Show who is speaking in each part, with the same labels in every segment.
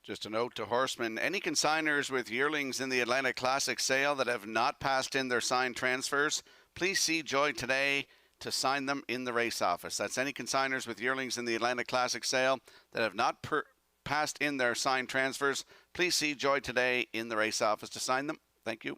Speaker 1: Just a note to horsemen, any consigners with yearlings in the Atlantic Classic sale that have not passed in their signed transfers, please see Joy today to sign them in the race office. That's any consigners with yearlings in the Atlantic Classic sale that have not passed in their signed transfers. Please see Joy today in the race office to sign them. Thank you.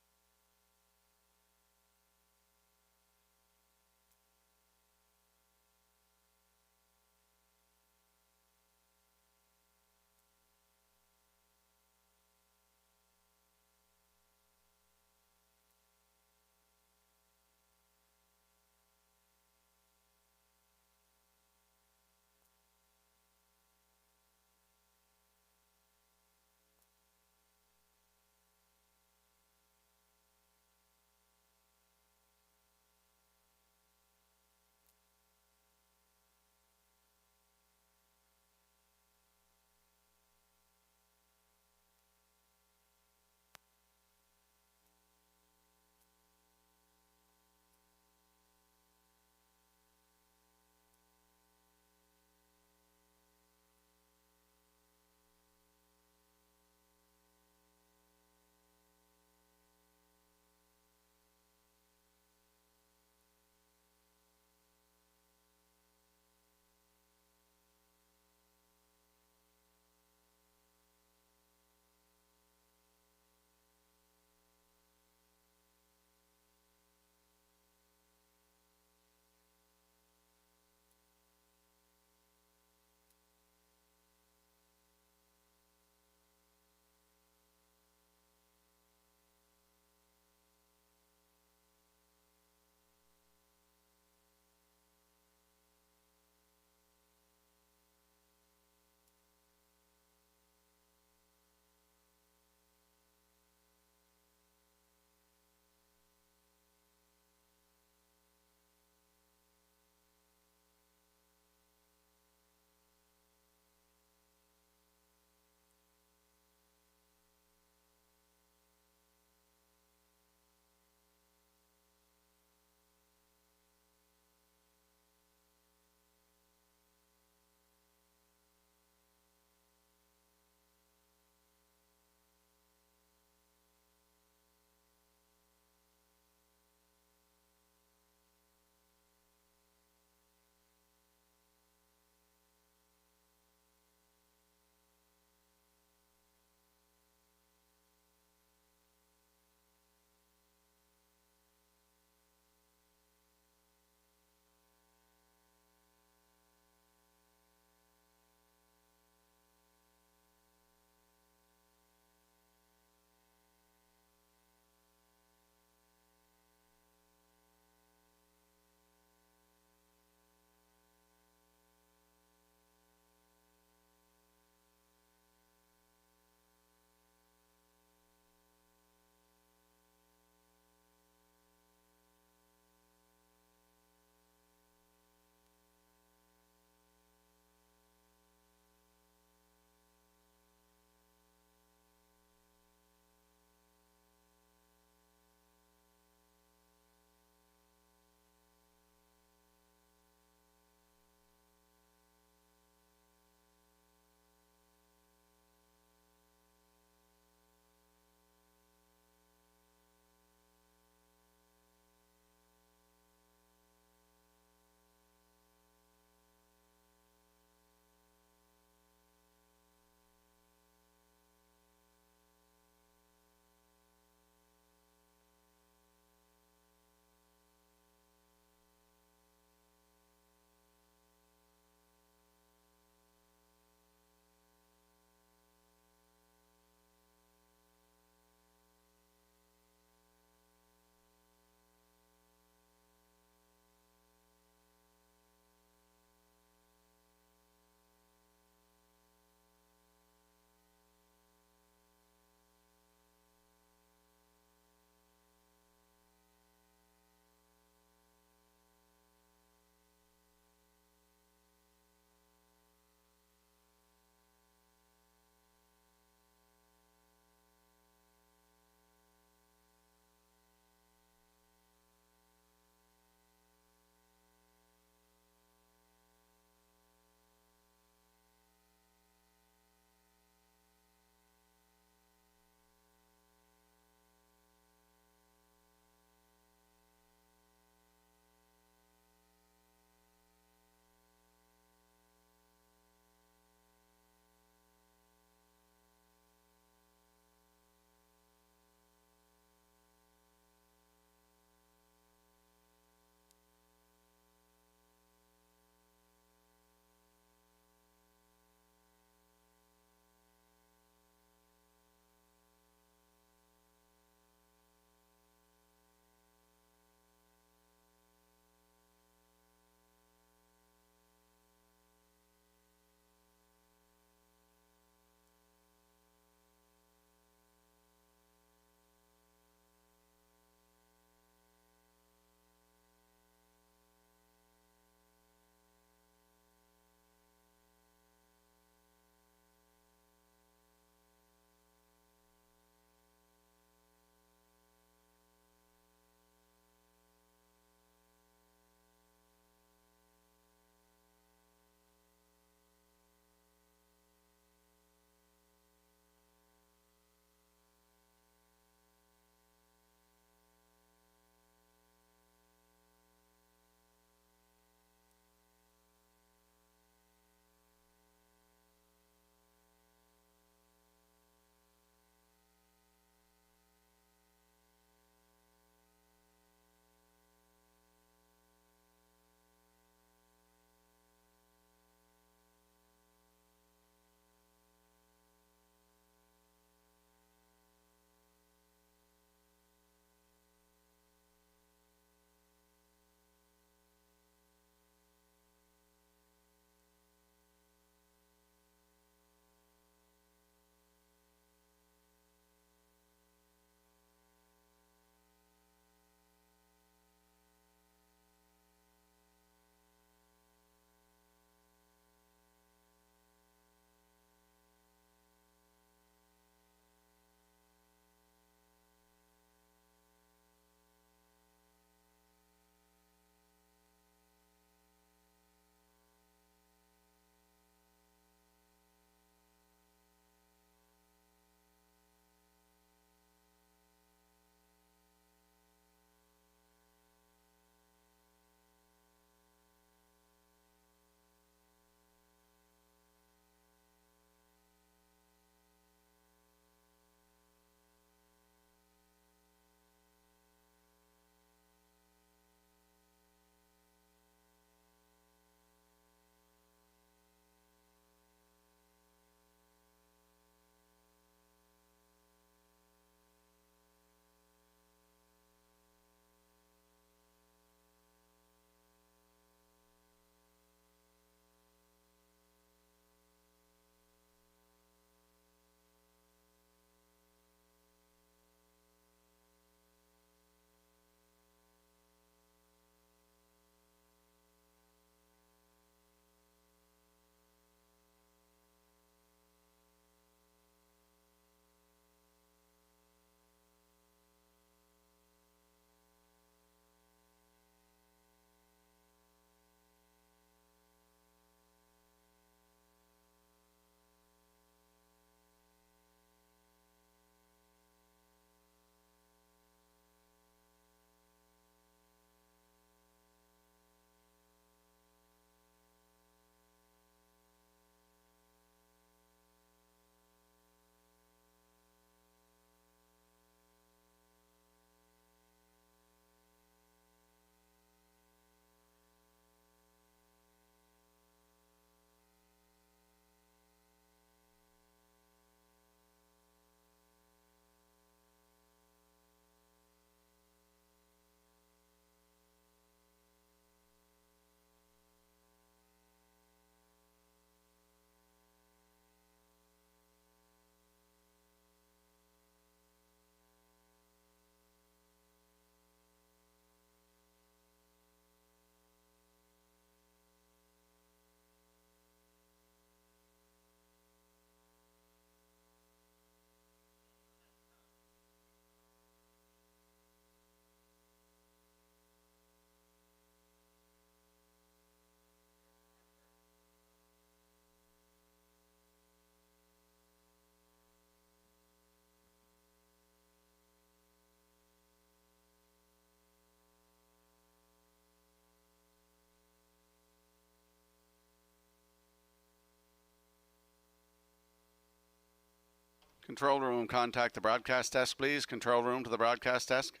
Speaker 1: Control room, contact the broadcast desk, please. Control room to the broadcast desk.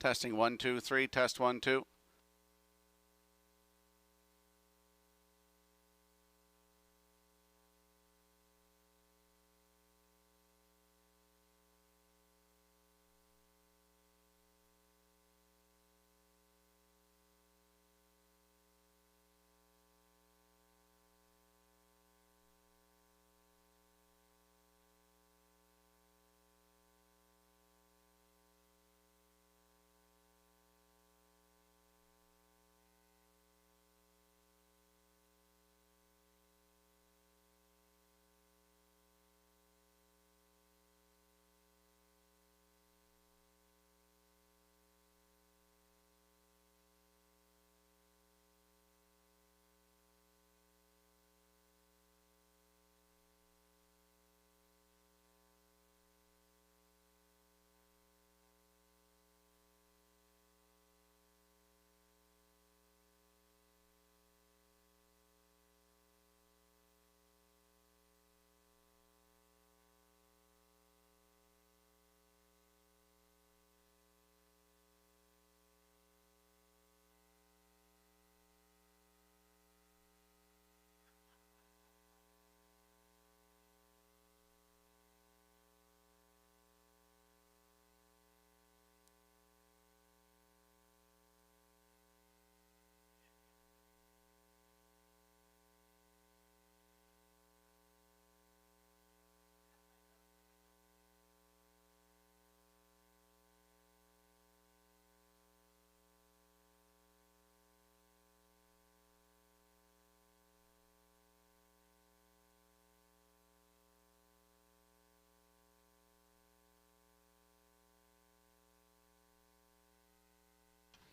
Speaker 1: Testing 1, 2, 3, test 1, 2.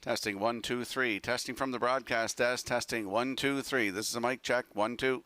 Speaker 1: Testing 1, 2, 3. Testing from the broadcast desk. Testing 1, 2, 3. This is a mic check. 1, 2.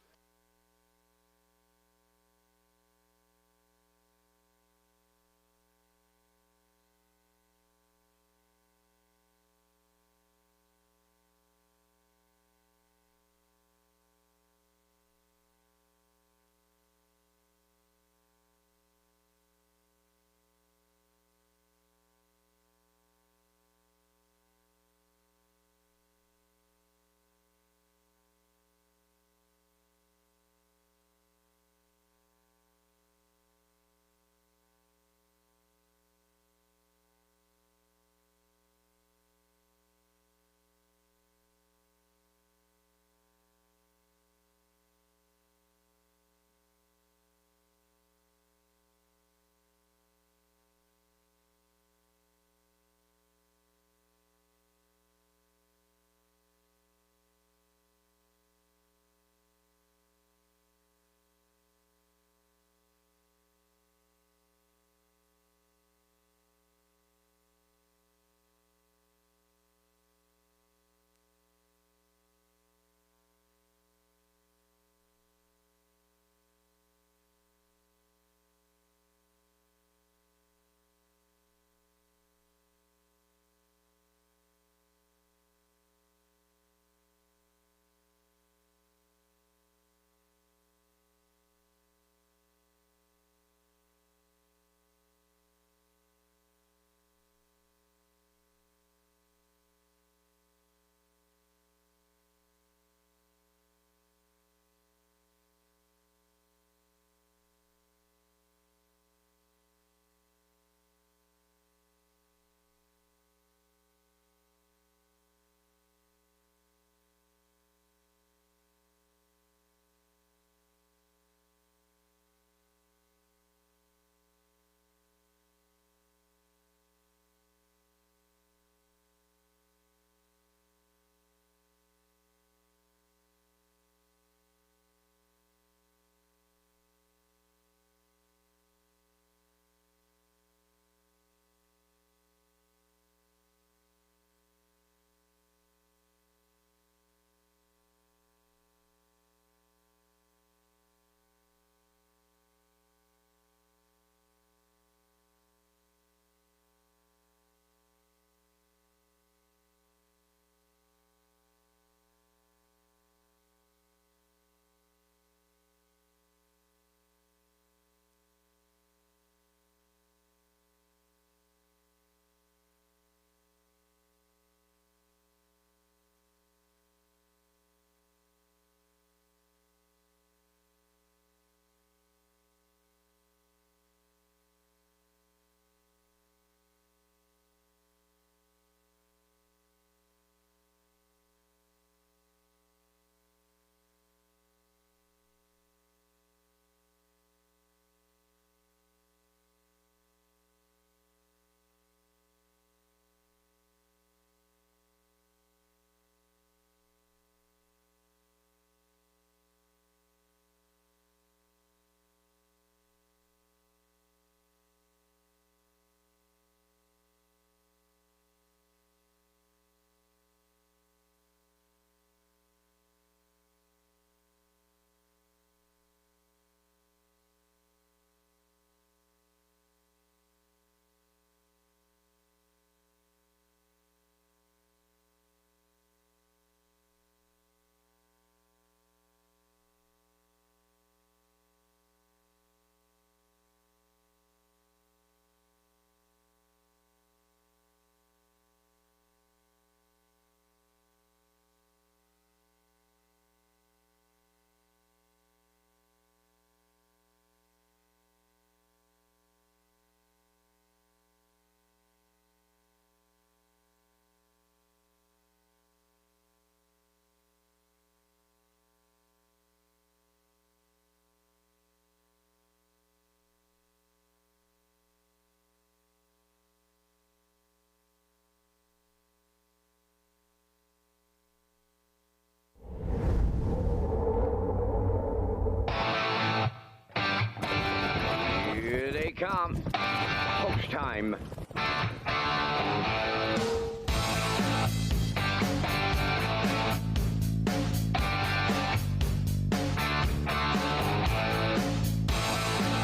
Speaker 2: Stay calm. Post time.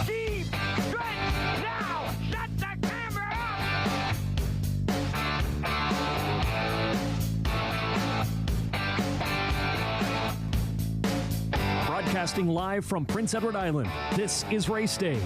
Speaker 3: Deep stretch now. Shut the camera up.
Speaker 4: Broadcasting live from Prince Edward Island, this is Race Day.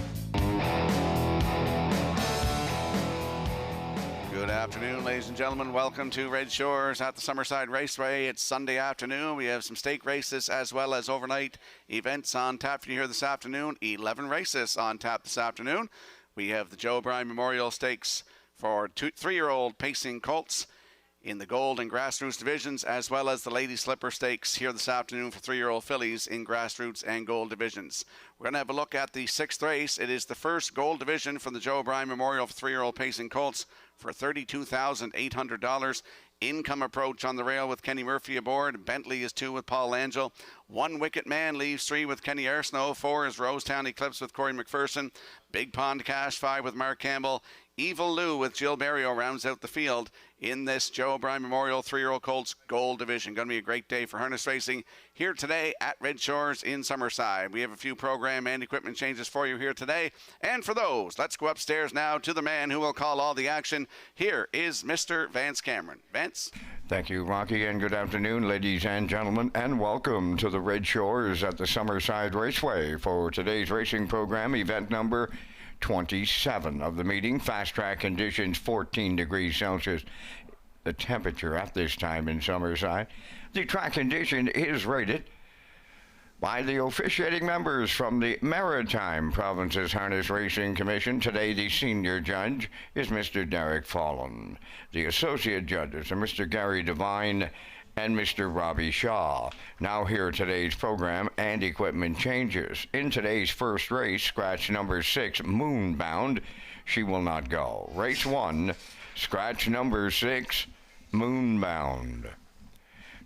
Speaker 1: Good afternoon, ladies and gentlemen. Welcome to Red Shores at the Summerside Raceway. It's Sunday afternoon. We have some stake races as well as overnight events on tap for you here this afternoon. 11 races on tap this afternoon. We have the Joe O'Brien Memorial Stakes for 3-year-old pacing colts in the gold and grassroots divisions, as well as the Lady Slipper Stakes here this afternoon for 3-year-old fillies in grassroots and gold divisions. We're going to have a look at the 6th race. It is the first gold division from the Joe O'Brien Memorial for 3-year-old pacing colts for $32,800. Income approach on the rail with Kenny Murphy aboard. Bentley is 2 with Paul Angel. 1 Wicket Man leaves 3 with Kenny Arsenault. 4 is Rosetown Eclipse with Corey McPherson. Big Pond Cash 5 with Mark Campbell. Evil Lou with Jill Berrio rounds out the field in this Joe O'Brien Memorial 3-year-old colts gold division. Going to be a great day for harness racing here today at Red Shores in Summerside. We have a few program and equipment changes for you here today. And for those, let's go upstairs now to the man who will call all the action. Here is Mr. Vance Cameron. Vance?
Speaker 5: Thank you, Rocky, and good afternoon, ladies and gentlemen, and welcome to the Red Shores at the Summerside Raceway for today's racing program, event number 27 of the meeting. Fast track conditions, 14 degrees Celsius. The temperature at this time in Summerside. The track condition is rated by the officiating members from the Maritime Provinces Harness Racing Commission. Today, the senior judge is Mr. Derek Fallon. The associate judges are Mr. Gary Devine and Mr. Robbie Shaw. Now here today's program and equipment changes. In today's first race, scratch number 6, Moonbound. She will not go. Race 1, scratch number 6, Moonbound.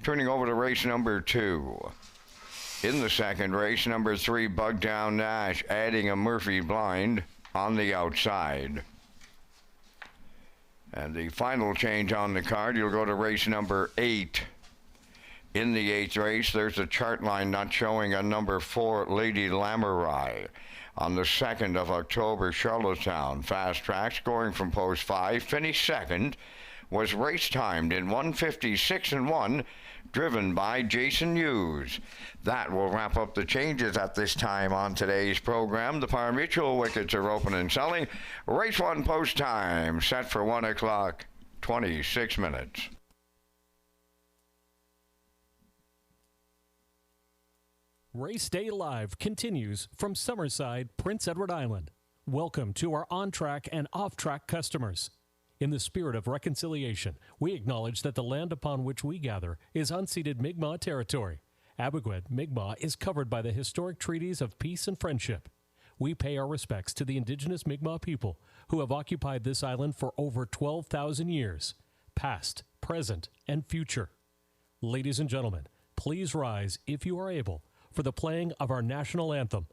Speaker 5: Turning over to race number 2. In the second race, number 3, Bugdown Nash, adding a Murphy blind on the outside. And the final change on the card, you'll go to race number 8. In the 8th race, there's a chart line not showing a number 4, Lady Lamorai. On the 2nd of October, Charlottetown Fast Track, scoring from post 5, finished second, was race timed in 1:56.1, driven by Jason Hughes. That will wrap up the changes at this time on today's program. The pari-mutuel wickets are open and selling. Race 1 post time, set for 1 o'clock, 26 minutes.
Speaker 4: Race Day Live continues from Summerside, Prince Edward Island. Welcome to our on-track and off-track customers. In the spirit of reconciliation, we acknowledge that the land upon which we gather is unceded Mi'kmaq territory. Abogwed, Mi'kmaq is covered by the historic treaties of peace and friendship. We pay our respects to the indigenous Mi'kmaq people who have occupied this island for over 12,000 years, past, present, and future. Ladies and gentlemen, please rise, if you are able, for the playing of our national anthem.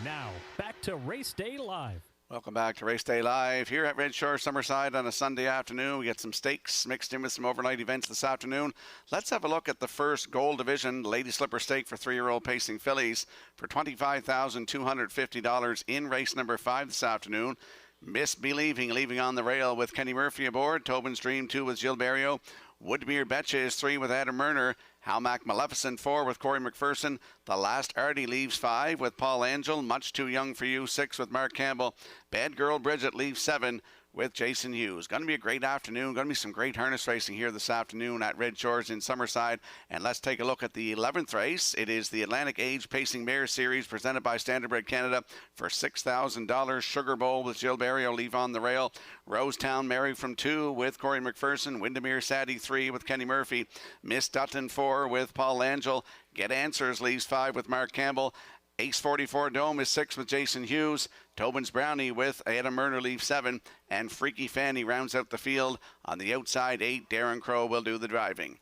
Speaker 4: Now, back to Race Day Live.
Speaker 1: Welcome back to Race Day Live here at Red Shore Summerside on a Sunday afternoon. We get some stakes mixed in with some overnight events this afternoon. Let's have a look at the first Gold Division Lady Slipper Stake for 3-year-old pacing fillies for $25,250 in race number 5 this afternoon. Miss Believing leaving on the rail with Kenny Murphy aboard. Tobin's Dream 2 with Gilles Berriot. Woodmere Betcha is 3 with Adam Murner. Halmac Maleficent 4 with Corey McPherson. The Last Artie leaves 5 with Paul Angel. Much Too Young for You 6 with Mark Campbell. Bad Girl Bridget leaves 7 with Jason Hughes. Going to be a great afternoon. Going to be some great harness racing here this afternoon at Red Shores in Summerside. And let's take a look at the 11th race. It is the Atlantic Age Pacing Mare Series presented by Standardbred Canada for $6,000. Sugar Bowl with Gilles Berriot leave on the rail. Rosetown Mary from 2 with Corey McPherson. Windermere Sadie 3 with Kenny Murphy. Miss Dutton 4 with Paul Angel. Get Answers leaves 5 with Mark Campbell. Ace 44 Dome is 6 with Jason Hughes. Tobin's Brownie with Adam Murner leaves 7. And Freaky Fanny rounds out the field. On the outside, 8, Darren Crow will do the driving.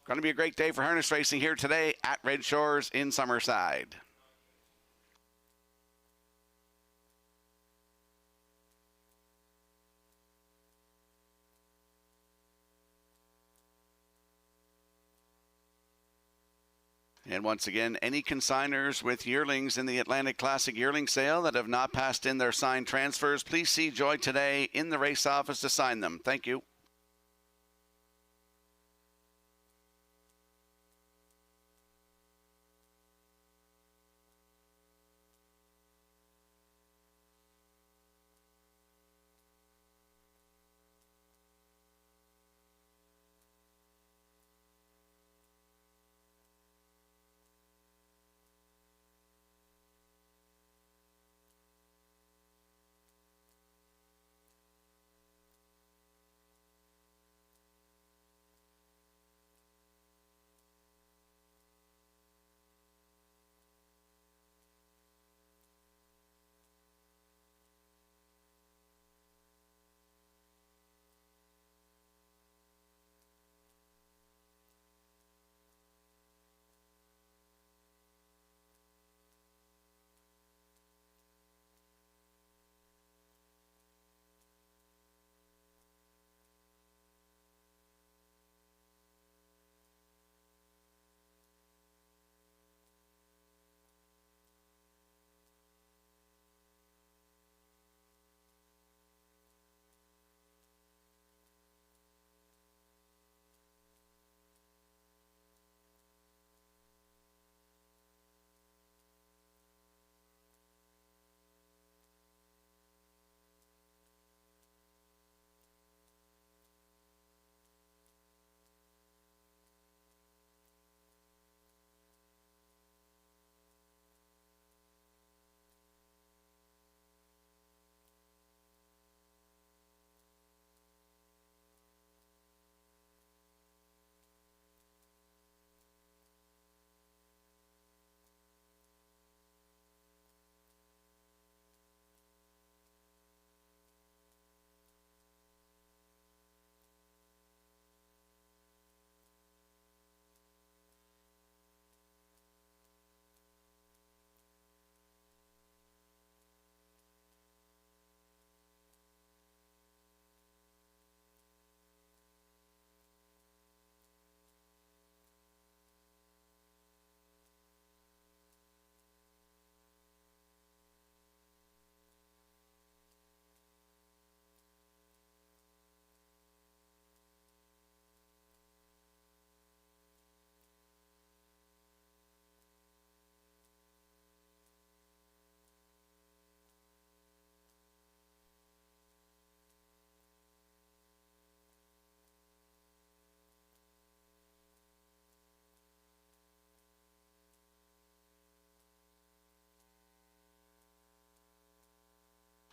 Speaker 1: Going to be a great day for harness racing here today at Red Shores in Summerside. And once again, any consigners with yearlings in the Atlantic Classic yearling sale that have not passed in their signed transfers, please see Joy today in the race office to sign them. Thank you.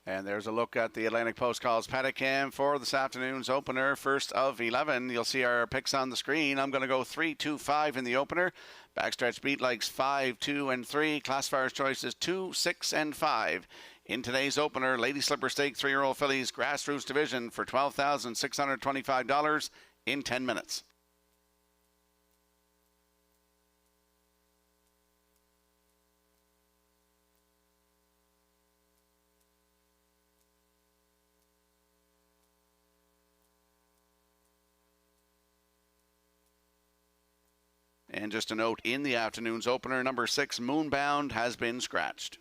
Speaker 1: And there's a look at the Atlantic Post Calls paddock cam for this afternoon's opener, first of 11. You'll see our picks on the screen. I'm going to go 3, 2, 5 in the opener. Backstretch beat likes 5, 2, and 3. Classifier's choices 2, 6, and 5. In today's opener, Lady Slipper Stake 3-year-old fillies grassroots division for $12,625 in 10 minutes. And just a note, in the afternoon's opener, number 6, Moonbound, has been scratched.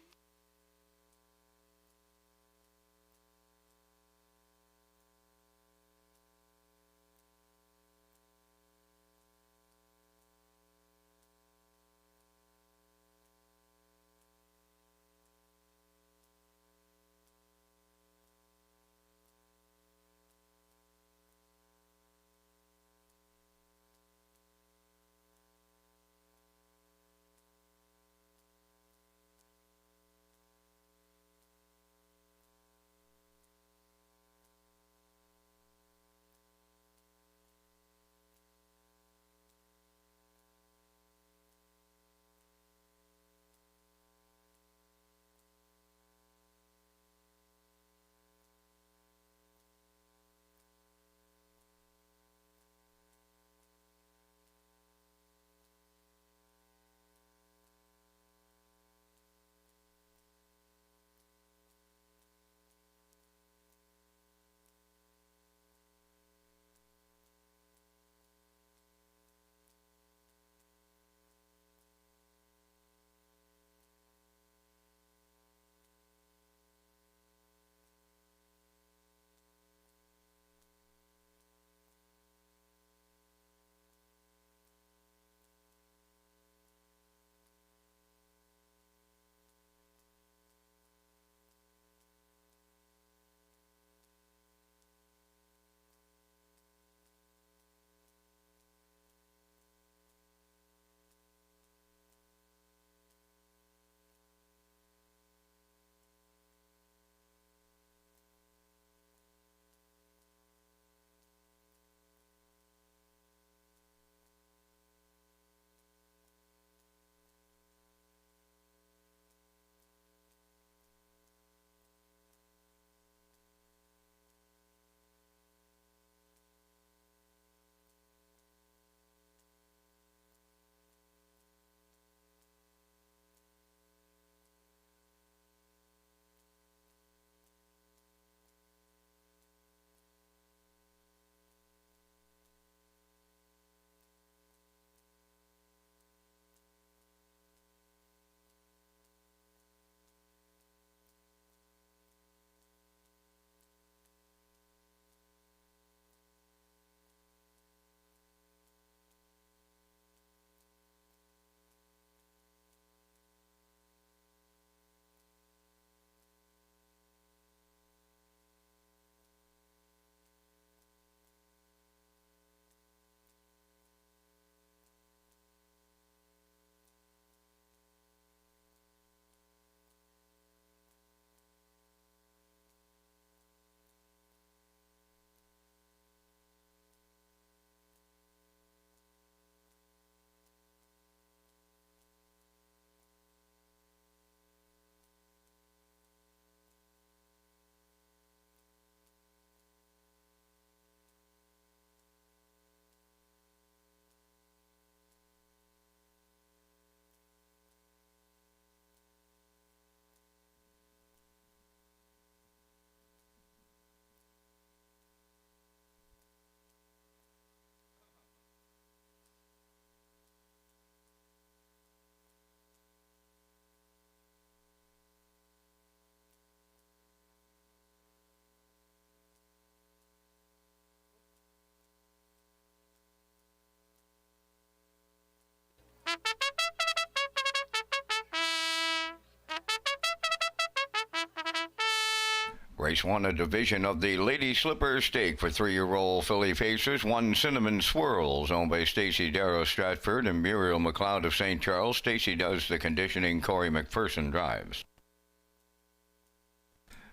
Speaker 5: Race 1, a division of the Lady Slipper Stake for 3-year-old filly facers. 1 Cinnamon Swirls, owned by Stacy Darrow Stratford and Muriel McLeod of St. Charles. Stacy does the conditioning. Corey McPherson drives.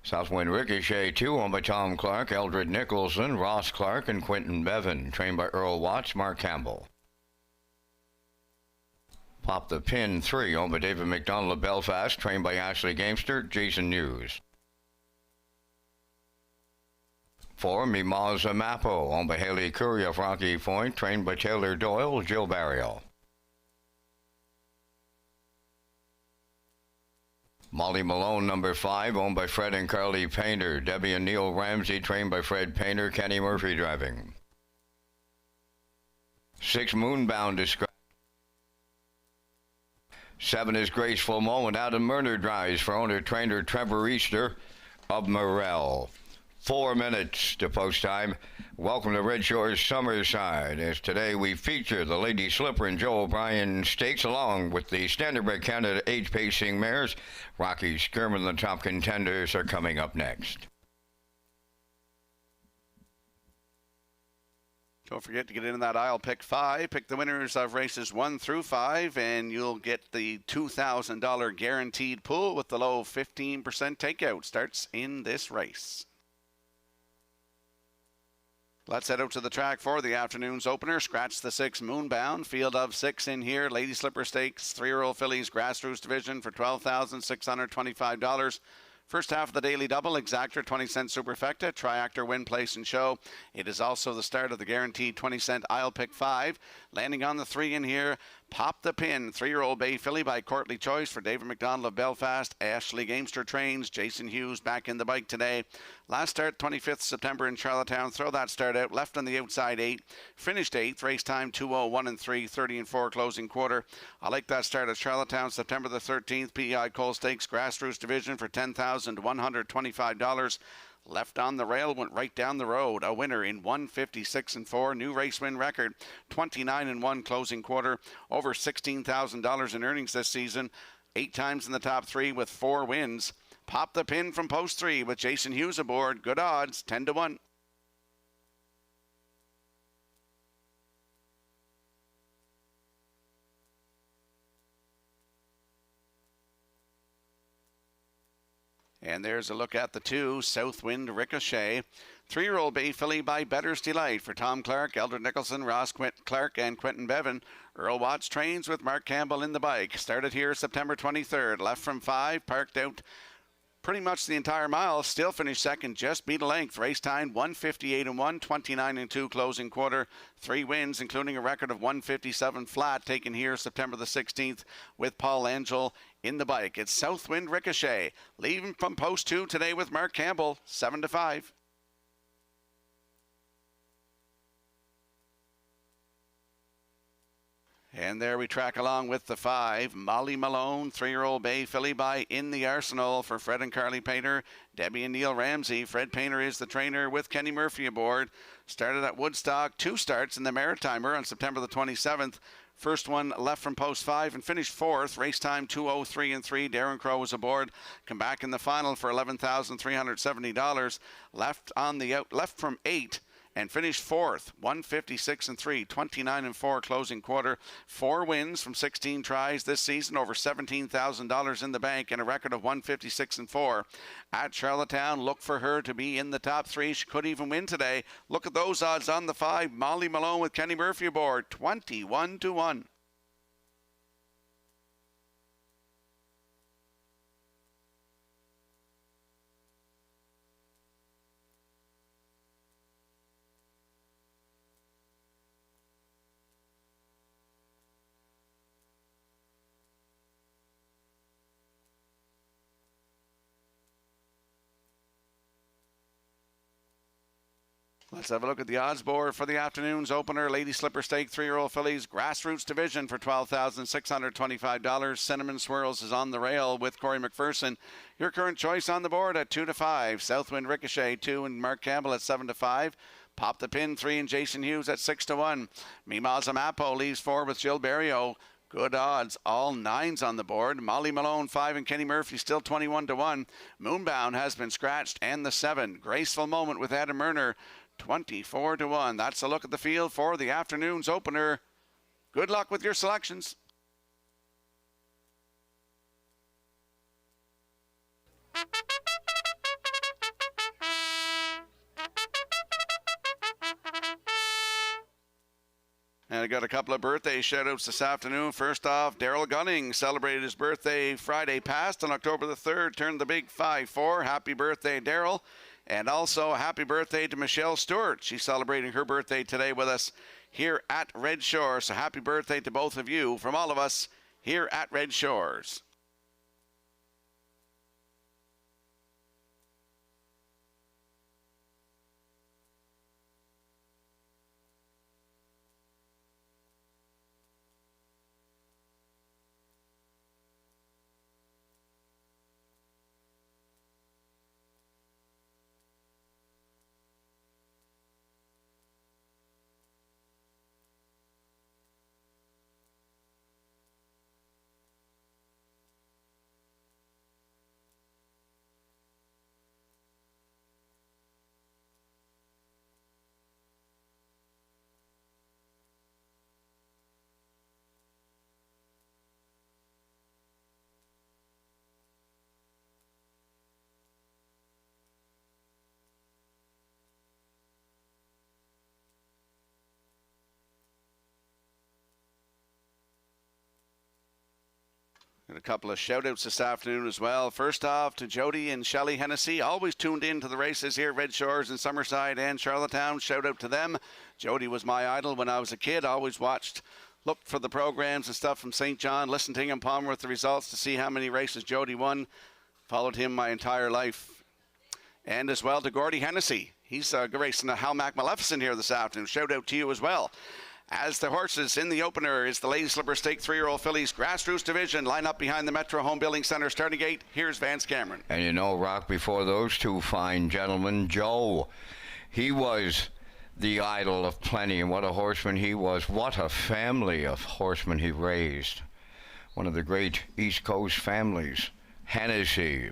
Speaker 5: Southwind Ricochet 2, owned by Tom Clark, Eldred Nicholson, Ross Clark, and Quentin Bevan. Trained by Earl Watts, Mark Campbell. Pop the Pin 3, owned by David McDonald of Belfast. Trained by Ashley Gamester, Jason News. 4, Mimosa Mapo, owned by Haley Curry of Rocky Point, trained by Taylor Doyle, Jill Barriel. Molly Malone, number 5, owned by Fred and Carly Painter, Debbie and Neil Ramsey, trained by Fred Painter, Kenny Murphy driving. 6, Moonbound described. 7 is Graceful Moment. Adam Murner drives for owner-trainer Trevor Easter of Morel. 4 minutes to post time. Welcome to Redshores Summerside, as today we feature the Lady Slipper and Joe O'Brien Stakes, along with the Standardbred Canada age-pacing mares. Rocky Skirman, the top contenders, are coming up next.
Speaker 1: Don't forget to get in that aisle. Pick 5. Pick the winners of races 1 through 5, and you'll get the $2,000 guaranteed pool with the low 15% takeout. Starts in this race. Let's head out to the track for the afternoon's opener. Scratch the 6 Moonbound. Field of 6 in here. Lady Slipper Stakes, 3-year-old fillies, grassroots division for $12,625. First half of the daily double, exactor 20-cent superfecta, triactor win, place, and show. It is also the start of the guaranteed 20-cent aisle pick 5. Landing on the 3 in here, Pop the Pin, 3-year-old bay filly by Courtly Choice for David McDonald of Belfast. Ashley Gamester trains. Jason Hughes back in the bike today. Last start 25th September in Charlottetown. Throw that start out. Left on the outside 8. Finished 8th. Race time 2:01 and 3. 30 and 4 closing quarter. I like that start at Charlottetown September the 13th. PEI Cole Stakes grassroots division for $10,125. Left on the rail, went right down the road. A winner in 156 and 4. New race win record, 29 and 1 closing quarter. Over $16,000 in earnings this season. 8 times in the top 3 with 4 wins. Pop the Pin from post 3 with Jason Hughes aboard. Good odds, 10 to 1. And there's a look at the 2, Southwind Ricochet. 3-year-old bay filly by Better's Delight for Tom Clark, Eldred Nicholson, Ross Clark, and Quentin Bevan. Earl Watts trains with Mark Campbell in the bike. Started here September 23rd. Left from 5, parked out pretty much the entire mile. Still finished second, just beat a length. Race time 158 and 1, 29 and 2 closing quarter. 3 wins, including a record of 157 flat, taken here September the 16th with Paul Angel in the bike. It's Southwind Ricochet, leaving from post 2 today with Mark Campbell, 7 to 5. And there we track along with the 5, Molly Malone, 3-year-old bay filly by In the Arsenal for Fred and Carly Painter, Debbie and Neil Ramsey. Fred Painter is the trainer with Kenny Murphy aboard. Started at Woodstock, 2 starts in the Maritimer on September the 27th. First one left from post 5 and finished 4th. Race time 2:03 and 3. Darren Crow was aboard. Come back in the final for $11,370. Left from 8 and finished 4th, 156 and 3, 29 and 4 closing quarter. 4 wins from 16 tries this season, over $17,000 in the bank, and a record of 156 and 4. At Charlottetown, look for her to be in the top 3. She could even win today. Look at those odds on the 5. Molly Malone with Kenny Murphy aboard, 21 to 1. Let's have a look at the odds board for the afternoon's opener. Lady Slipper Stake, 3-year-old fillies, grassroots division for $12,625. Cinnamon Swirls is on the rail with Corey McPherson. Your current choice on the board at 2 to 5. Southwind Ricochet, 2, and Mark Campbell at 7 to 5. Pop the Pin, 3, and Jason Hughes at 6 to 1. Mimaza Mapo leaves 4 with Jill Berrio. Good odds, all 9s on the board. Molly Malone, 5, and Kenny Murphy still 21 to 1. Moonbound has been scratched, and the 7. Graceful Moment with Adam Murner, 24 to 1. That's a look at the field for the afternoon's opener. Good luck with your selections. And I got a couple of birthday shout-outs this afternoon. First off, Daryl Gunning celebrated his birthday Friday past on October the 3rd. Turned the big 5-4. Happy birthday, Daryl. And also, happy birthday to Michelle Stewart. She's celebrating her birthday today with us here at Red Shores. So happy birthday to both of you from all of us here at Red Shores. Got a couple of shout-outs this afternoon as well. First off to Jody and Shelley Hennessy, always tuned in to the races here at Red Shores in Summerside and Charlottetown. Shout out to them. Jody was my idol when I was a kid. Always looked for the programs and stuff from St. John, listened to Ingham Palmer with the results to see how many races Jody won. Followed him my entire life. And as well to Gordy Hennessy. He's racing a Halmac Maleficent here this afternoon. Shout out to you as well. As the horses in the opener is the Lady Slipper Stake 3-year-old fillies Grassroots Division. Line up behind the Metro Home Building Center starting gate. Here's Vance Cameron.
Speaker 5: And you know, Rock, before those two fine gentlemen, Joe, he was the idol of plenty, and what a horseman he was. What a family of horsemen he raised. One of the great East Coast families. Hennessy.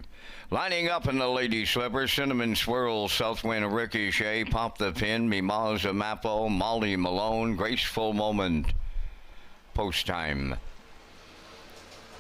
Speaker 5: Lining up in the Lady Slipper, Cinnamon Swirl, Southwind Ricochet, Pop the Pin, Mimosa Mapo, Molly Malone, Graceful Moment. Post time.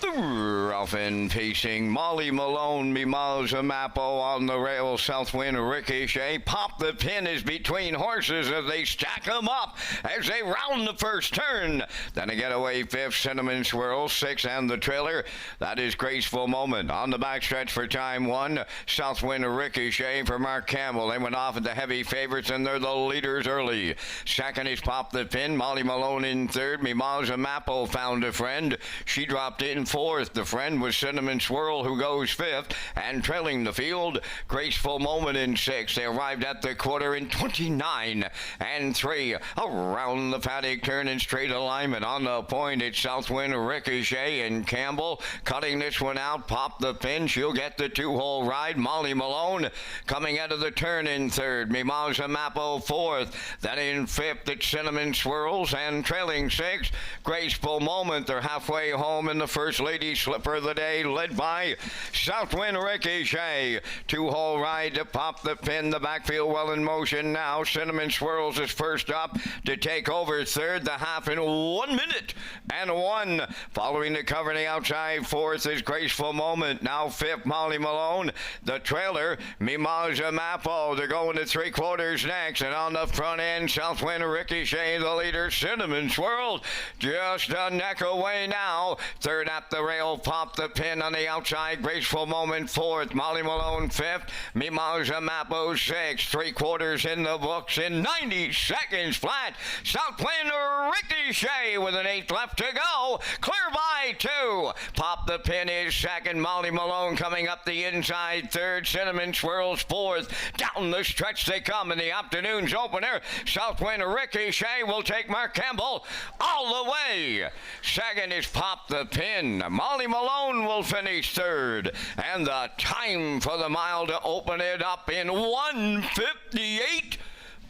Speaker 5: Rough in pacing, Molly Malone, Mimosa Mapo on the rail, Southwind Ricochet. Pop the Pin is between horses as they stack them up as they round the first turn. Then a getaway fifth, Cinnamon Swirl, sixth, and the trailer. That is Graceful Moment. On the backstretch for time one, Southwind Ricochet for Mark Campbell. They went off at the heavy favorites, and they're the leaders early. Second is Pop the Pin, Molly Malone in third. Mimosa Mapo found a friend. She dropped in fourth. The friend was Cinnamon Swirl, who goes fifth, and trailing the field, Graceful Moment in sixth. They arrived at the quarter in 29 and 3. Around the paddock turn in straight alignment. On the point, it's Southwind Ricochet and Campbell cutting this one out. Pop the Pin. She'll get the two-hole ride. Molly Malone coming out of the turn in third. Mimosa Mapo fourth. Then in fifth, it's Cinnamon Swirls, and trailing sixth, Graceful Moment. They're halfway home in the first Lady Slipper of the day, led by Southwind Ricochet. Two-hole ride to Pop the Pin. The backfield well in motion now. Cinnamon Swirls is first up to take over third. The half in 1 minute and 1. Following the cover on the outside, fourth is Graceful Moment. Now fifth, Molly Malone. The trailer, Mimosa Mapo. They're going to three quarters next. And on the front end, Southwind Ricochet, the leader. Cinnamon Swirl just a neck away now. Third at the rail, Pop the Pin on the outside. Graceful Moment fourth. Molly Malone fifth. Mimosa Mapo sixth. Three quarters in the books in 90 seconds flat. Southwind Ricochet with an eighth left to go. Clear by 2. Pop the Pin is second. Molly Malone coming up the inside third. Cinnamon Swirls fourth. Down the stretch they come in the afternoon's opener. Southwind Ricochet will take Mark Campbell all the way. Second is Pop the Pin. Molly Malone will finish third. And the time for the mile to open it up in 1:58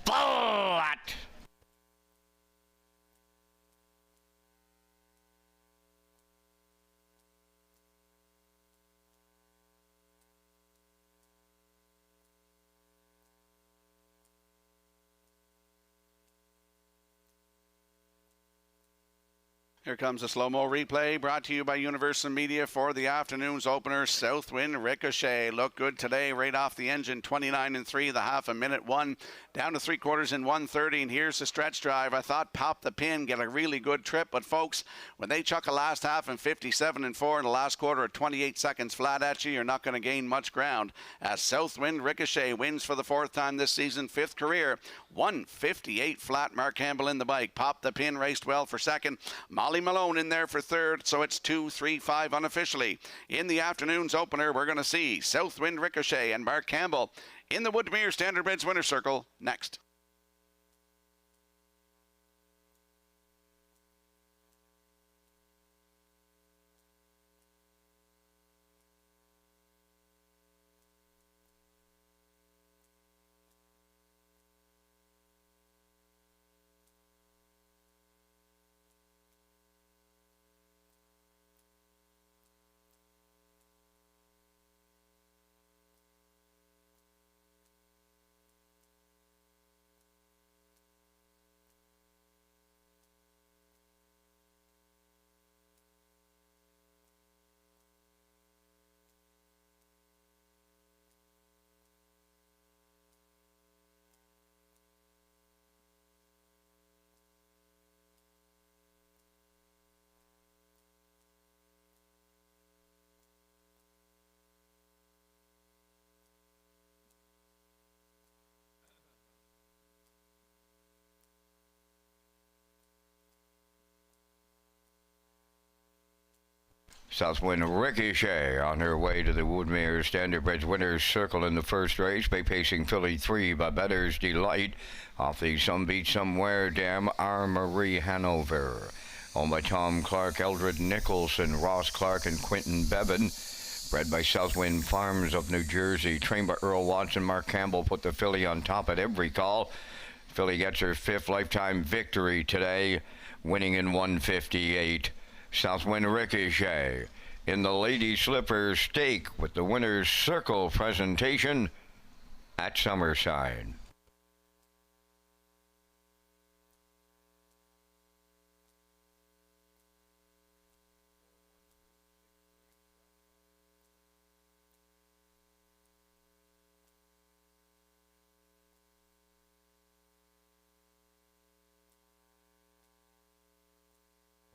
Speaker 5: flat.
Speaker 1: Here comes a slow-mo replay brought to you by Universal Media for the afternoon's opener. Southwind Ricochet looked good today right off the engine. 29 and 3, the half a minute 1. Down to three quarters in 1:30, and here's the stretch drive. I thought Pop the Pin get a really good trip, but folks, when they chuck a last half in 57 and 4 in the last quarter at 28 seconds flat at you, you're not going to gain much ground. As Southwind Ricochet wins for the fourth time this season, fifth career, 1:58 flat. Mark Campbell in the bike. Pop the Pin raced well for second. Molly Malone in there for third, so it's 2-3-5 unofficially. In the afternoon's opener, we're going to see Southwind Ricochet and Mark Campbell in the Woodmere Standardbreds winner circle next.
Speaker 5: Southwind Ricochet on her way to the Woodmere Standardbridge Winners Circle in the first race by pacing filly 3 by Better's Delight off the Some Beat Somewhere Dam Marie Hanover. Owned by Tom Clark, Eldred Nicholson, Ross Clark, and Quentin Bevan. Bred by Southwind Farms of New Jersey. Trained by Earl Watson, Mark Campbell put the filly on top at every call. Filly gets her 5th lifetime victory today, winning in 158. Southwind Ricochet in the Lady Slipper Stake with the Winner's Circle presentation at Summerside.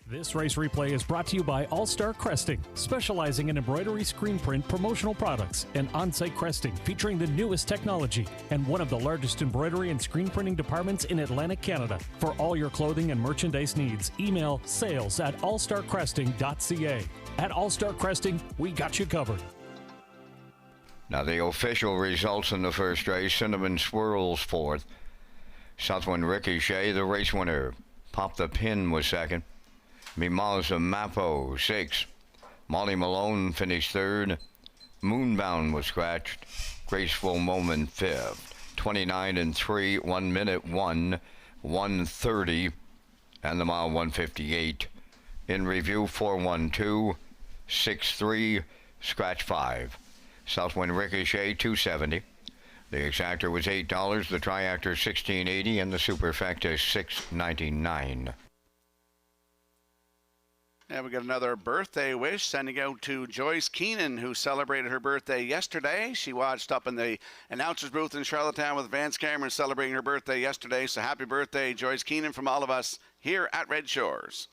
Speaker 4: This race replay is brought to you by All Star Cresting, specializing in embroidery, screen print, promotional products, and on-site cresting featuring the newest technology and one of the largest embroidery and screen printing departments in Atlantic Canada. For all your clothing and merchandise needs, email sales@allstarcresting.ca. At All Star Cresting, we got you covered.
Speaker 5: Now the official results in the first race: Cinnamon Swirls 4th, Southwind Ricochet, the race winner. Pop the Pin was 2nd. Mimosa Mapo 6th. Molly Malone finished 3rd. Moonbound was scratched. Graceful Moment 5th. 29 and 3, 1 minute 1, 1:30, and the mile 1:58. In review 412, 6-3, scratch 5. Southwind Ricochet 270. The exactor was $8. The triactor $16.80, and the superfecta $6.99.
Speaker 1: And we got another birthday wish sending out to Joyce Keenan, who celebrated her birthday yesterday. She watched up in the announcer's booth in Charlottetown with Vance Cameron celebrating her birthday yesterday. So happy birthday, Joyce Keenan, from all of us here at Red Shores.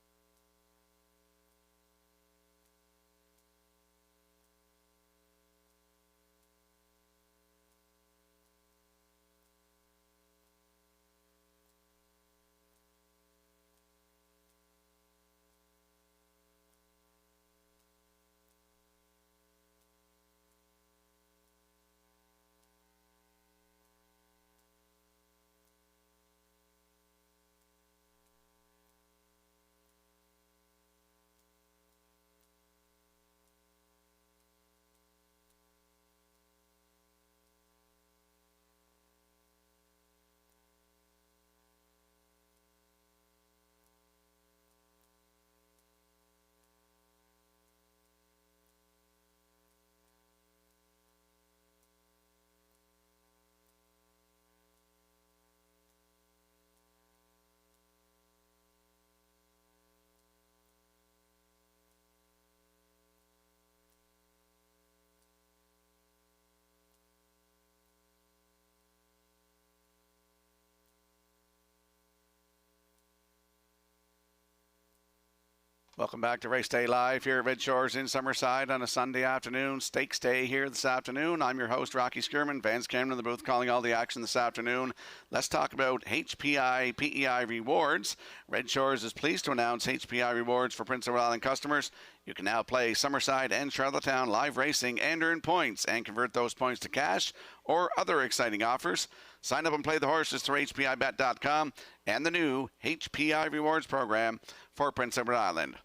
Speaker 1: Welcome back to Race Day Live here at Red Shores in Summerside on a Sunday afternoon. Stakes Day here this afternoon. I'm your host, Rocky Skirman. Vance Cameron in the booth calling all the action this afternoon. Let's talk about HPI PEI rewards. Red Shores is pleased to announce HPI rewards for Prince Edward Island customers. You can now play Summerside and Charlottetown live racing and earn points and convert those points to cash or other exciting offers. Sign up and play the horses through HPIBet.com and the new HPI rewards program for Prince Edward Island.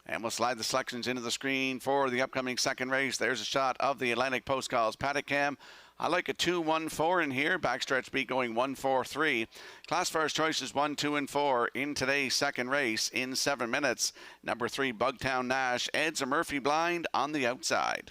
Speaker 1: And we'll slide the selections into the screen for the upcoming second race. There's a shot of the Atlantic Post Calls paddock cam. I like a 2-1-4 in here. Backstretch beat going 1-4-3. Classifiers choices 1, 2, and 4 in today's second race in 7 minutes. Number 3, Bugtown Nash, adds a Murphy blind on the outside.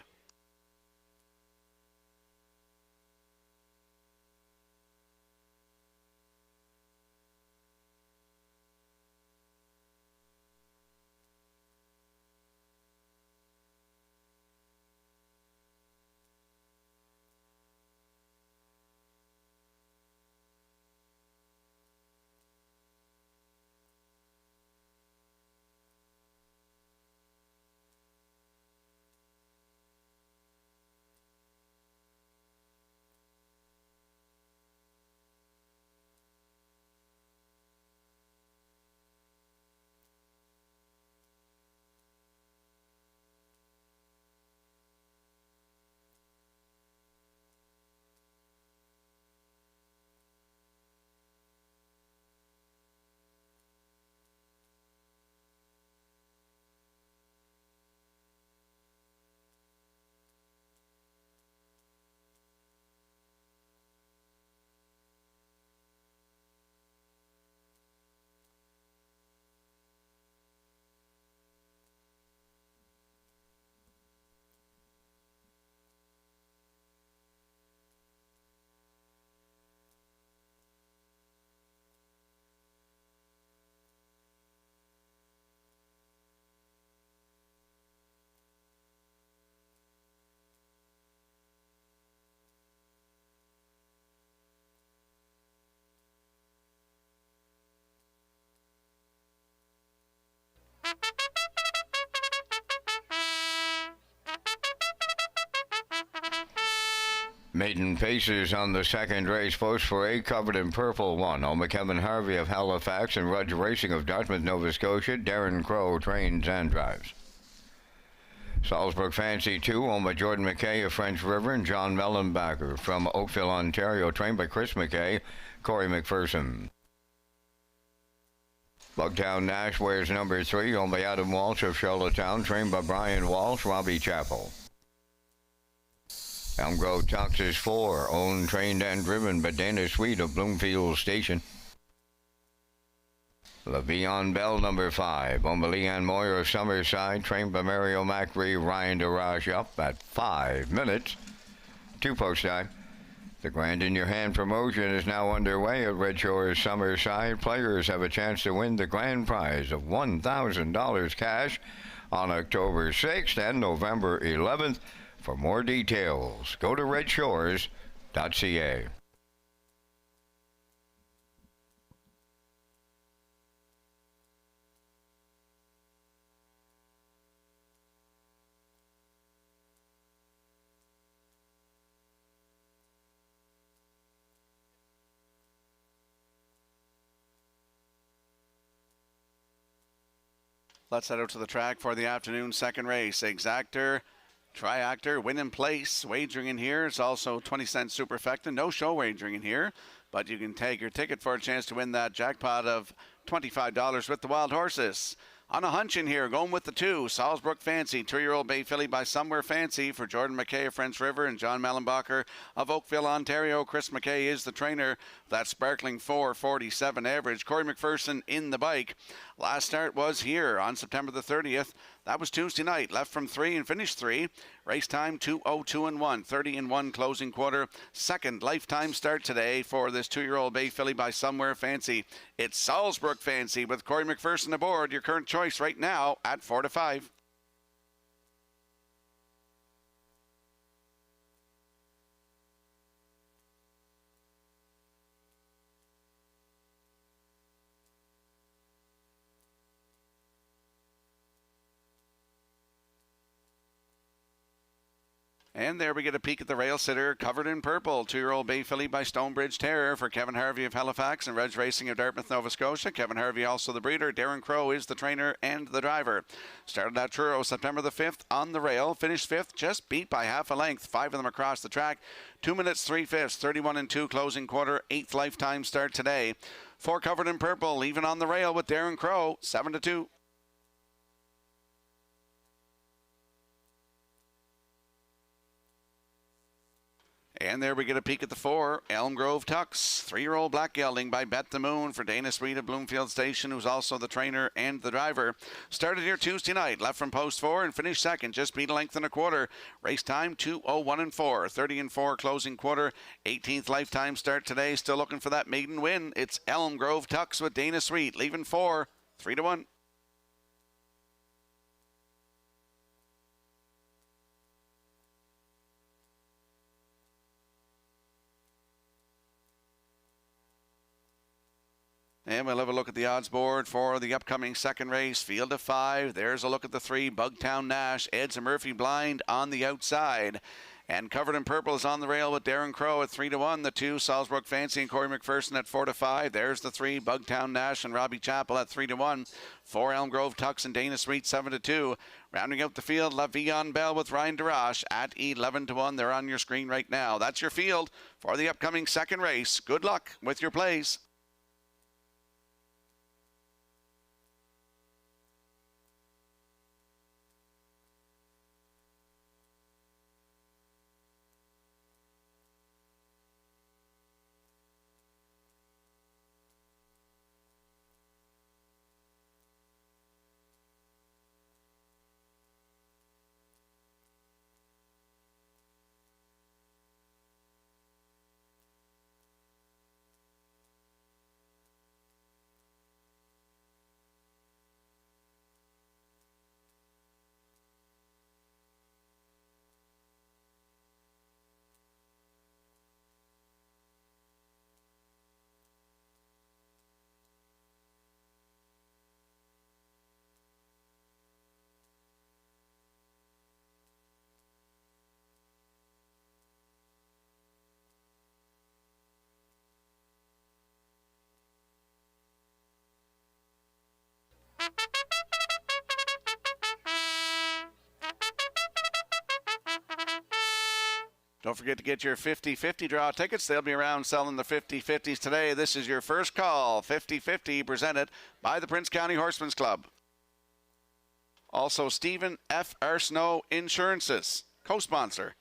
Speaker 5: Maiden Paces on the second race. Post for 8, covered in purple 1. Owned by Kevin Harvey of Halifax and Rudge Racing of Dartmouth, Nova Scotia. Darren Crow trains and drives. Salzburg Fancy 2, owned by Jordan McKay of French River and John Mellenbacher from Oakville, Ontario, trained by Chris McKay, Corey McPherson. Bugtown Nash wears number 3, owned by Adam Walsh of Charlottetown, trained by Brian Walsh, Robbie Chappell. Elm Grove Tux is 4, owned, trained, and driven by Dana Sweet of Bloomfield Station. LaVion Bell, number 5, owned by Leanne Moyer of Summerside, trained by Mario Macri, Ryan DeRage, up at 5 minutes. 2 post time. The Grand in Your Hand promotion is now underway at Redshores Summerside. Players have a chance to win the grand prize of $1,000 cash on October 6th and November 11th. For more details, go to Redshores.ca.
Speaker 1: Let's head out to the track for the afternoon second race. Exactor, Triactor, win in place. Wagering in here is also 20-cent superfecta. No show wagering in here, but you can take your ticket for a chance to win that jackpot of $25 with the wild horses. On a hunch in here, going with the 2, Salzburg Fancy, 2-year-old bay filly by Somewhere Fancy for Jordan McKay of French River and John Mellenbacher of Oakville, Ontario. Chris McKay is the trainer. That sparkling 4.47 average. Corey McPherson in the bike. Last start was here on September the 30th. That was Tuesday night. Left from 3 and finished 3. Race time 2:02.1. 30-1 closing quarter. Second lifetime start today for this 2-year-old bay filly by Somewhere Fancy. It's Salzburg Fancy with Corey McPherson aboard. Your current choice right now at 4-5. And there we get a peek at the rail sitter, covered in purple. 2-year-old bay filly by Stonebridge Terror for Kevin Harvey of Halifax and Reg Racing of Dartmouth, Nova Scotia. Kevin Harvey also the breeder. Darren Crow is the trainer and the driver. Started at Truro September the 5th on the rail. Finished 5th, just beat by half a length. 5 of them across the track. 2 minutes 3 fifths. 31-2 closing quarter. 8th lifetime start today. 4 covered in purple. Even on the rail with Darren Crow. 7-2. And there we get a peek at the 4, Elm Grove Tux, 3-year-old black gelding by Bet the Moon for Dana Sweet of Bloomfield Station, who's also the trainer and the driver. Started here Tuesday night, left from post 4 and finished second, just beat a length and a quarter. Race time 2:01.4, 30-4 closing quarter, 18th lifetime start today. Still looking for that maiden win. It's Elm Grove Tux with Dana Sweet, leaving 4, 3-1. And we'll have a look at the odds board for the upcoming second race. Field of 5. There's a look at the 3. Bugtown Nash. Ed's a Murphy Blind on the outside. And covered in purple is on the rail with Darren Crow at 3-1. The 2, Salzburg Fancy and Corey McPherson at 4-5. There's the 3, Bugtown Nash and Robbie Chappell at 3-1. 4, Elm Grove Tux and Dana Sweet 7-2. Rounding out the field, LaVion Bell with Ryan DeRage at 11-1. They're on your screen right now. That's your field for the upcoming second race. Good luck with your plays. Don't forget to get your 50-50 draw tickets. They'll be around selling the 50-50s today. This is your first call. 50-50 presented by the Prince County Horsemen's Club. Also, Stephen F. Arsenault Insurances, co-sponsor.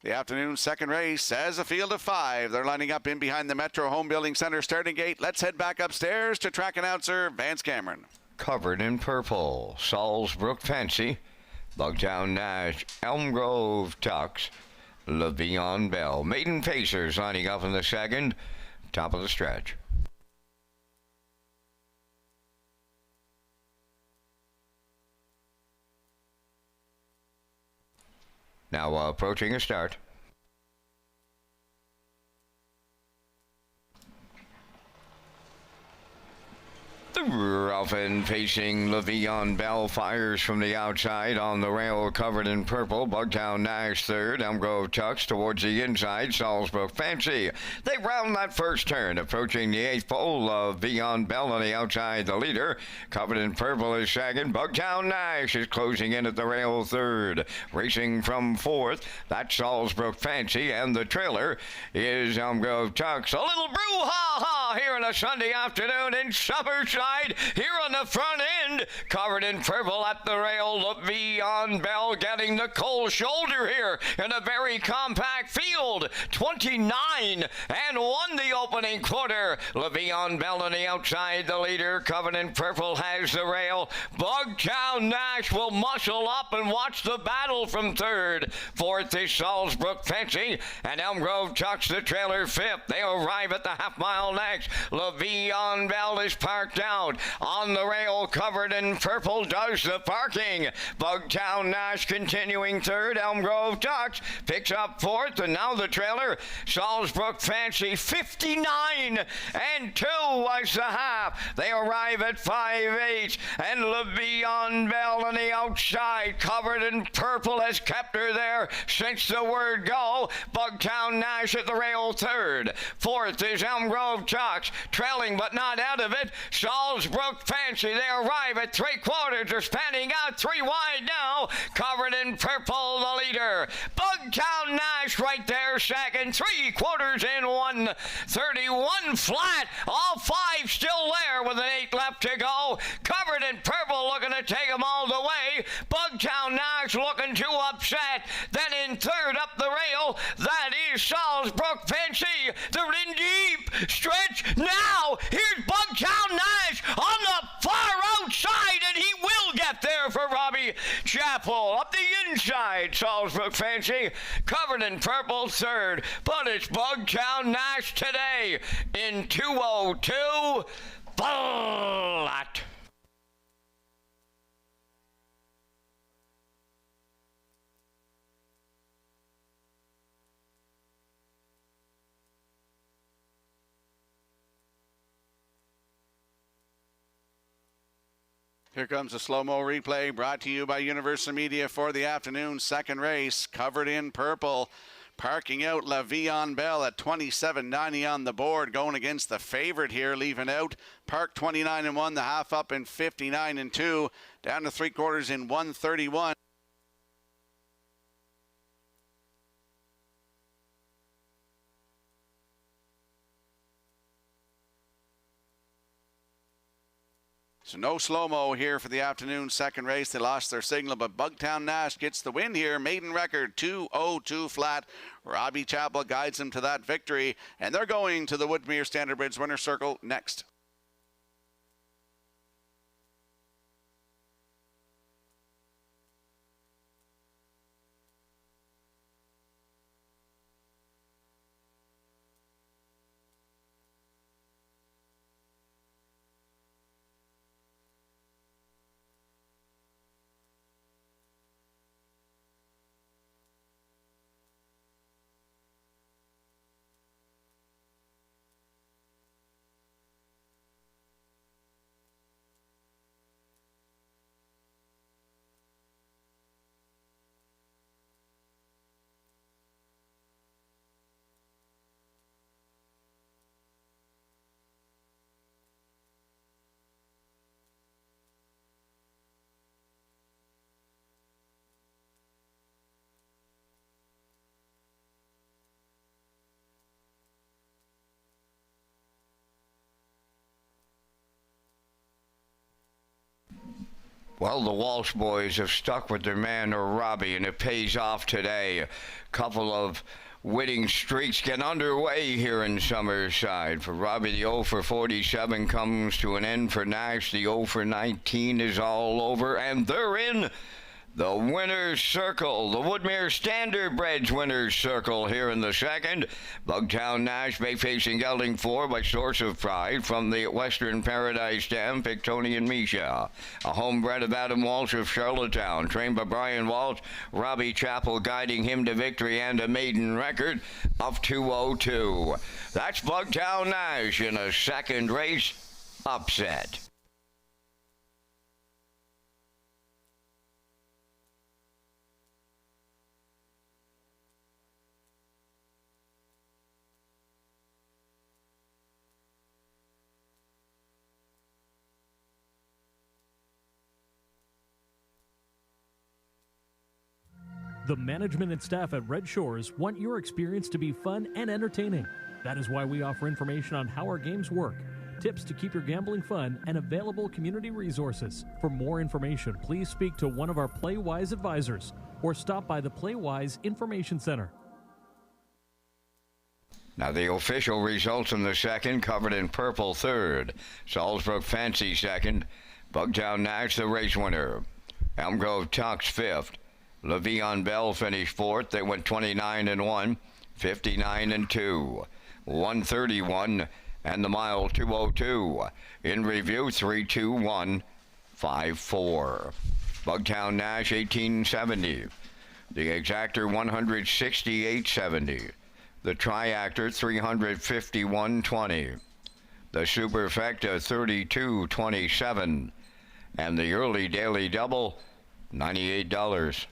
Speaker 1: The afternoon second race as a field of 5. They're lining up in behind the Metro Home Building Center starting gate. Let's head back upstairs to track announcer Vance Cameron.
Speaker 5: Covered in purple, Salisbrook Fancy, Bugtown Nash, Elm Grove Tux, Le'Veon Bell. Maiden Pacers lining up in the second, top of the stretch. Now approaching a start. The Ralphin facing Le'Veon Bell fires from the outside on the rail covered in purple. Bugtown Nash third. Elm Grove Tux towards the inside. Salisbrook Fancy. They round that first turn. Approaching the 8th pole. Le'Veon Bell on the outside. The leader covered in purple is second. Bugtown Nash is closing in at the rail third. Racing from 4th. That's Salisbrook Fancy. And the trailer is Elm Grove Tux. A little brouhaha here on a Sunday afternoon in Summerside. Here on the front end, covered in purple at the rail, Le'Veon Bell getting the cold shoulder here in a very compact field. 29 and won the opening quarter. Le'Veon Bell on the outside, the leader, covered in purple, has the rail. Bugtown Nash will muscle up and watch the battle from third. 4th is Salisbrook Fancy, and Elm Grove Tux the trailer 5th. They arrive at the half-mile next. Le'Veon Bell is parked out. On the rail, covered in purple, does the parking. Bugtown Nash continuing third. Elm Grove Tux picks up 4th, and now the trailer. Salisbrook Fancy 59 and 2 was the half. They arrive at 5-8, and Le'Veon Bell on the outside, covered in purple, has kept her there since the word go. Bugtown Nash at the rail third. 4th is Elm Grove Tux, trailing but not out of it. Salisbrook Fancy, they arrive at 3/4. They're spanning out 3 wide now. Covered in purple, the leader. Bugtown Nash right there, second. 3/4 in 1:31 flat. All 5 still there with an 8 left to go. Covered in purple, looking to take them all the way. Bugtown Nash looking to upset. Then in third up the rail, that is Salisbrook Fancy. They're in deep stretch now. Here's Bugtown Nash on the far outside, and he will get there for Robbie Chappell. Up the inside, Salisbrook Fancy, covered in purple third, but it's Bugtown Nash today in 2:02 flat.
Speaker 1: Here comes a slow-mo replay brought to you by Universal Media for the afternoon second race. Covered in purple. Parking out Le'Veon Bell at 27.90 on the board. Going against the favorite here, leaving out Park 29 and 1. The half up in 59 and 2. Down to 3/4 in 1:31. So no slow-mo here for the afternoon second race. They lost their signal, but Bugtown Nash gets the win here. Maiden record 2:02 flat. Robbie Chappell guides them to that victory, and they're going to the Woodmere Standard Bridge winner's circle next.
Speaker 5: Well, the Walsh boys have stuck with their man Robbie, and it pays off today. A couple of winning streaks get underway here in Summerside. For Robbie, the 0 for 47 comes to an end. For Nash, the 0 for 19 is all over, and they're in the winner's circle, the Woodmere Standard Bridge winner's circle here in the second. Bugtown Nash may facing Gelding 4 by Source of Pride from the Western Paradise Dam, Pictonian Misha. A homebred of Adam Walsh of Charlottetown, trained by Brian Walsh. Robbie Chappell guiding him to victory and a maiden record of 2:02. That's Bugtown Nash in a second race upset.
Speaker 4: The management and staff at Red Shores want your experience to be fun and entertaining. That is why we offer information on how our games work, tips to keep your gambling fun, and available community resources. For more information, please speak to one of our PlayWise advisors or stop by the PlayWise Information Center.
Speaker 5: Now the official results in the second, covered in purple third. Salisbury Fancy second. Bugtown Nash the race winner. Elm Grove Tux fifth. Le'Veon Bell finished fourth. They went 29-1, 59-2, 131, and the mile 2:02. In review, 3:21, 5:4. Bugtown Nash 1870. The exactor 168.70. The triactor 351.20. The superfecta 32.27. And the early daily double $98.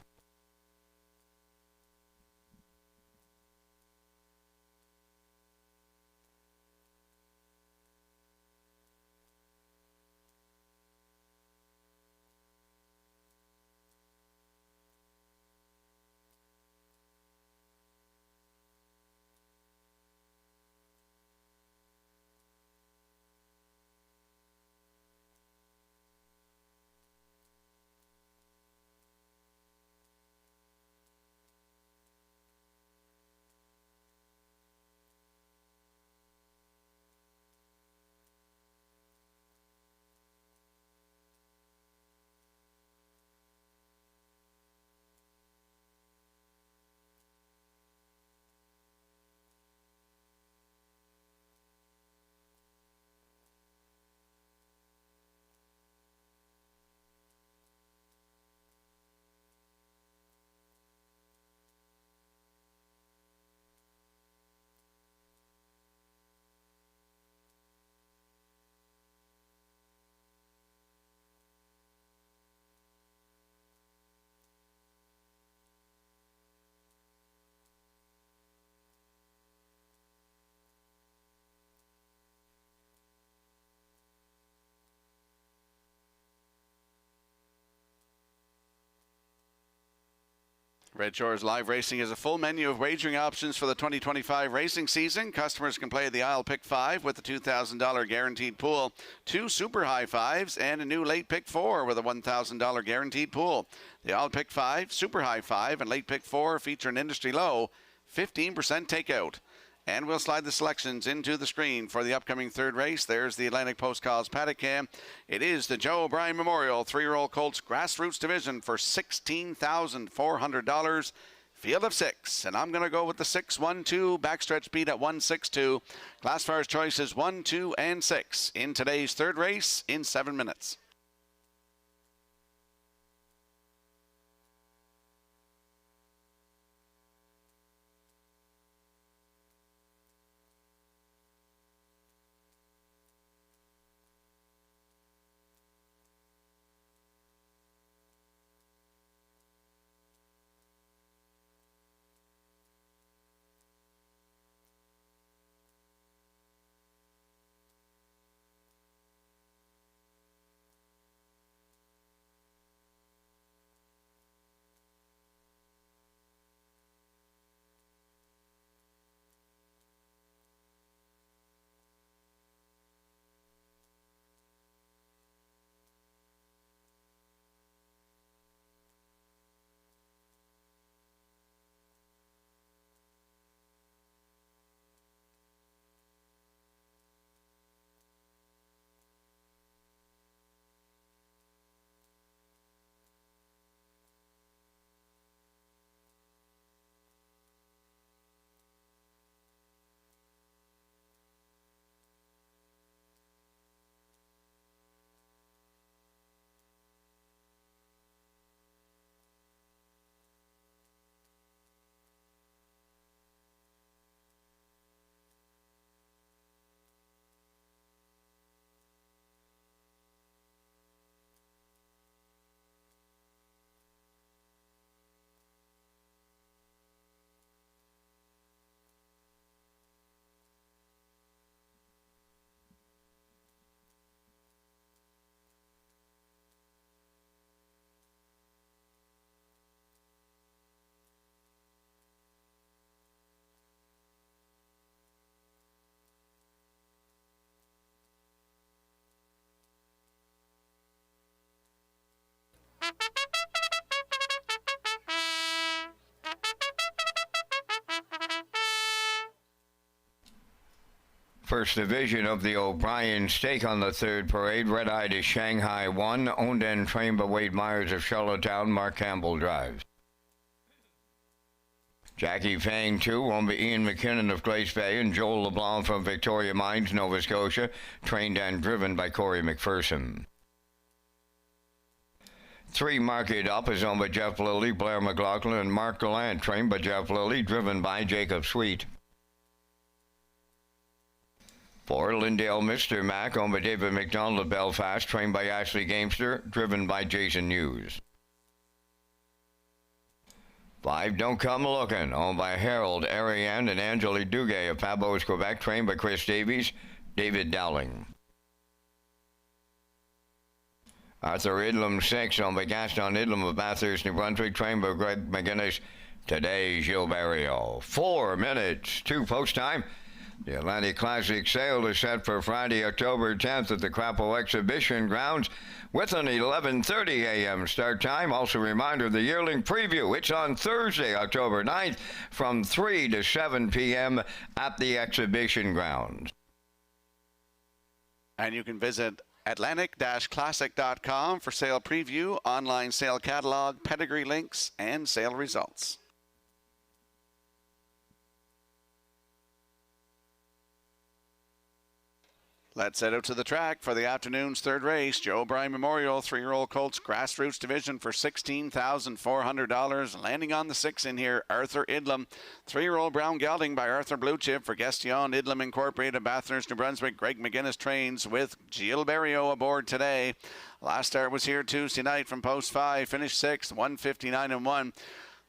Speaker 1: Red Shores Live Racing has a full menu of wagering options for the 2025 racing season. Customers can play the I'll Pick 5 with a $2,000 guaranteed pool, 2 super high fives, and a new late pick 4 with a $1,000 guaranteed pool. The I'll Pick 5, super high 5, and late pick 4 feature an industry low 15% takeout. And we'll slide the selections into the screen for the upcoming third race. There's the Atlantic Post Calls paddock cam. It is the Joe O'Brien Memorial 3-year-old Colts Grassroots Division for $16,400. Field of 6. And I'm going to go with the 6-1-2. Backstretch beat at 1-6-2. Classifiers choices 1, 2, and 6 in today's third race in 7 minutes.
Speaker 5: First division of the O'Brien Stake on the third parade. Red Eye to Shanghai 1. Owned and trained by Wade Myers of Charlottetown. Mark Campbell drives. Jackie Fang 2, owned by Ian McKinnon of Glace Bay and Joel LeBlanc from Victoria Mines, Nova Scotia. Trained and driven by Corey McPherson. 3 Mark It Up is owned by Jeff Lilly, Blair McLaughlin, and Mark Gallant. Trained by Jeff Lilly, driven by Jacob Sweet. 4 Lindale Mr. Mac, owned by David McDonald of Belfast, trained by Ashley Gamester, driven by Jason Hughes. 5 Don't Come Looking, owned by Harold, Ariane, and Angeli Duguay of Pabos, Quebec, trained by Chris Davies, David Dowling. Arthur Idlam 6, owned by Gaston Idlam of Bathurst, New Brunswick, trained by Greg McGinnis, today Gilles Barrio. 4 minutes to post time. The Atlantic Classic sale is set for Friday, October 10th at the Crapo Exhibition Grounds with an 11:30 a.m. start time. Also, a reminder of the yearling preview. It's on Thursday, October 9th from 3 to 7 p.m. at the Exhibition Grounds.
Speaker 1: And you can visit Atlantic-Classic.com for sale preview, online sale catalog, pedigree links, and sale results. Let's head out to the track for the afternoon's third race. Joe O'Brien Memorial 3-year-old Colts Grassroots Division for $16,400. Landing on the 6 in here, Arthur Idlam. 3-year-old Brown Gelding by Arthur Blue Chip for Gestion Idlam Incorporated, Bathurst, New Brunswick. Greg McGinnis trains with Gilles Barrio aboard today. Last start was here Tuesday night from post 5. Finished 6th, 159-1.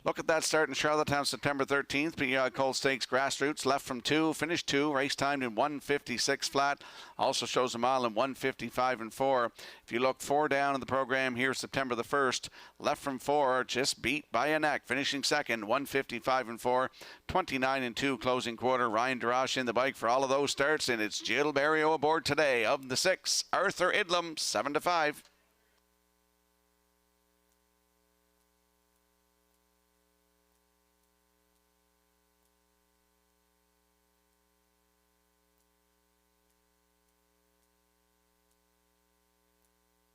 Speaker 1: Look at that start in Charlottetown, September 13th. PEI Cold Stakes Grassroots left from 2, finished 2, race timed in 1:56 flat. Also shows a mile in 1:55 and 4. If you look 4 down in the program here, September the 1st, left from 4, just beat by a neck, finishing second, 1:55 and 4, 29 and 2 closing quarter. Ryan Darash in the bike for all of those starts, and it's Jill Barrio aboard today. Of the 6, Arthur Idlam, 7-5.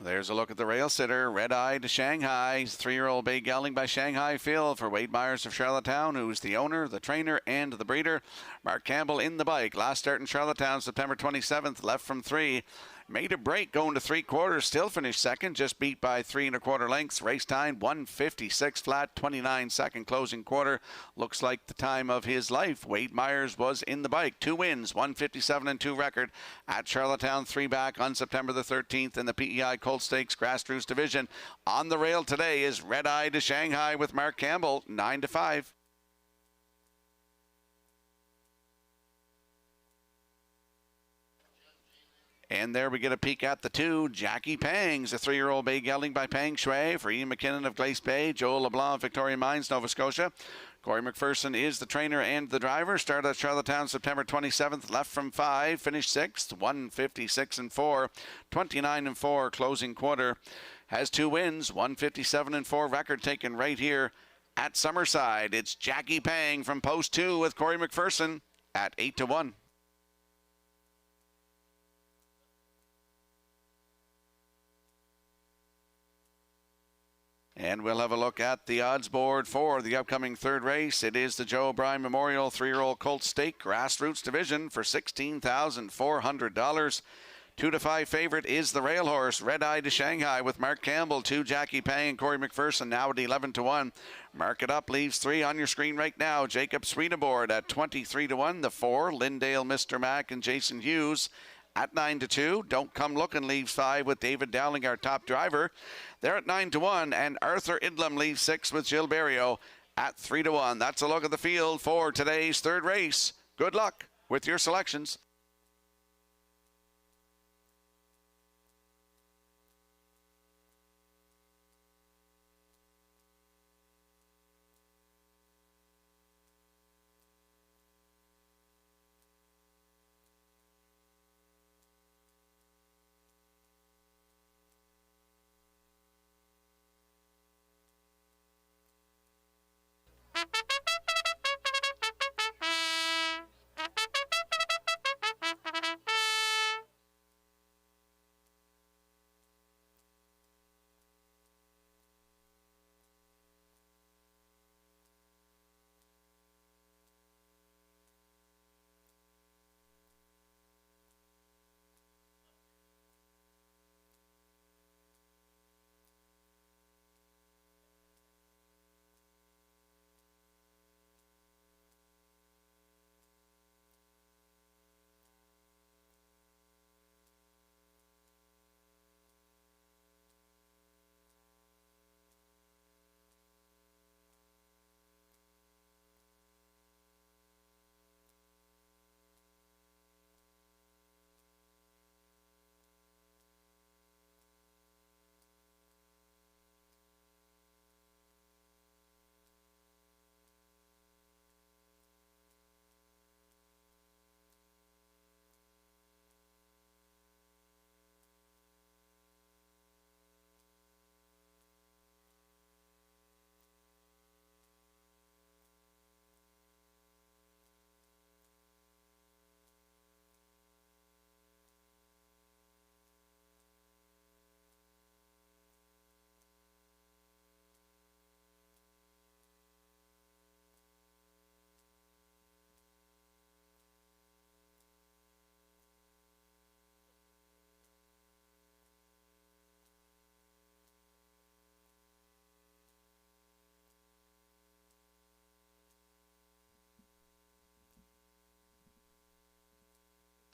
Speaker 1: There's a look at the rail sitter, Red Eye to Shanghai. 3-year-old bay gelding by Shanghai Phil for Wade Myers of Charlottetown, who's the owner, the trainer, and the breeder. Mark Campbell in the bike. Last start in Charlottetown, September 27th, left from 3. Made a break going to 3/4, still finished second, just beat by 3 1/4 lengths. Race time 1:56 flat, 29 second closing quarter. Looks like the time of his life. Wade Myers was in the bike. 2 wins, 1:57 and 2 record at Charlottetown. 3 back on September the 13th in the PEI Cold Stakes Grassroots Division. On the rail today is Red Eye to Shanghai with Mark Campbell, 9-5. And there we get a peek at the 2. Jackie Pang's a 3-year-old bay gelding by Pang Shui for Ian McKinnon of Glace Bay, Joel LeBlanc of Victoria Mines, Nova Scotia. Corey McPherson is the trainer and the driver. Started at Charlottetown September 27th, left from 5, finished 6th, 1:56 and 4, 29 and 4 closing quarter. Has 2 wins, 1:57 and 4 record taken right here at Summerside. It's Jackie Pang from Post 2 with Corey McPherson at 8-1. And we'll have a look at the odds board for the upcoming 3rd race. It is the Joe O'Brien Memorial 3-year-old Colt Stake Grassroots Division for $16,400. 2-5 favorite is the rail horse Red Eye to Shanghai with Mark Campbell, 2 Jackie Pang and Corey McPherson now at 11-1. Mark it up, leaves 3 on your screen right now. Jacob Sweetaboard at 23-1. The 4, Lindale, Mr. Mack, and Jason Hughes at 9-2. Don't Come Looking leaves 5 with David Dowling, our top driver. They're at 9-1, and Arthur Idlam leaves 6 with Jill Barrio at 3-1. That's a look at the field for today's 3rd race. Good luck with your selections.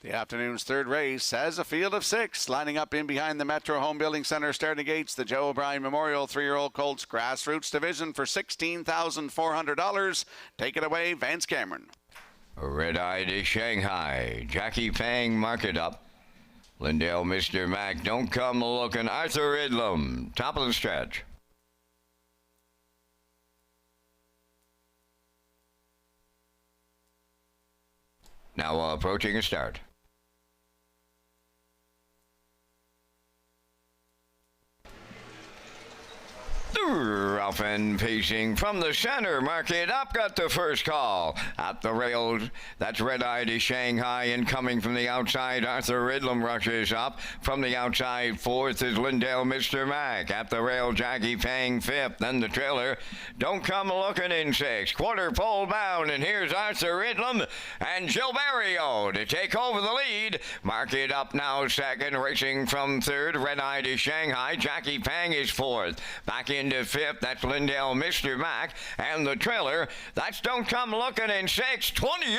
Speaker 1: The afternoon's third race has a field of 6 lining up in behind the Metro Home Building Center starting gates. The Joe O'Brien Memorial 3-year-old Colts Grassroots Division for $16,400. Take it away, Vance Cameron.
Speaker 5: Red Eye to Shanghai. Jackie Pang, mark it up. Lindale, Mr. Mac, don't come looking. Arthur Idlam, top of the stretch. Now approaching a start. Ralph and pacing from the center, mark it up, got the first call. At the rails, that's Red Eye to Shanghai, and coming from the outside, Arthur Idlam rushes up. From the outside, fourth is Lindale, Mr. Mac. At the rail, Jackie Pang fifth, then the trailer. Don't come looking in sixth. Quarter pole bound, and here's Arthur Idlam and Gilberto to take over the lead. Mark it up now, second, racing from third, Red Eye to Shanghai. Jackie Pang is fourth. Back into fifth, that's Lindale, Mr. Mac, and the trailer, that's Don't Come Looking in sixth. 28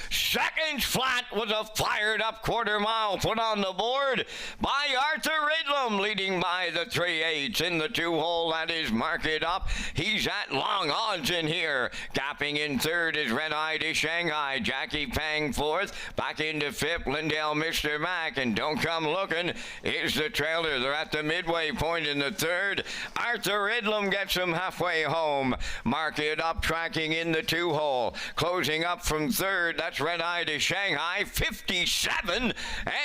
Speaker 5: seconds flat with a fired up quarter mile put on the board by Arthur Idlam, leading by the 3/8 in the 2-hole. That is Mark It Up. He's at long odds in here. Gapping in third is Red Eye to Shanghai. Jackie Pang fourth. Back into fifth, Lindale, Mr. Mac, and Don't Come Looking is the trailer. They're at the midway point in the third. Arthur Idlam gets him halfway home. Mark It Up tracking in the 2-hole. Closing up from third, that's Red Eye to Shanghai, 57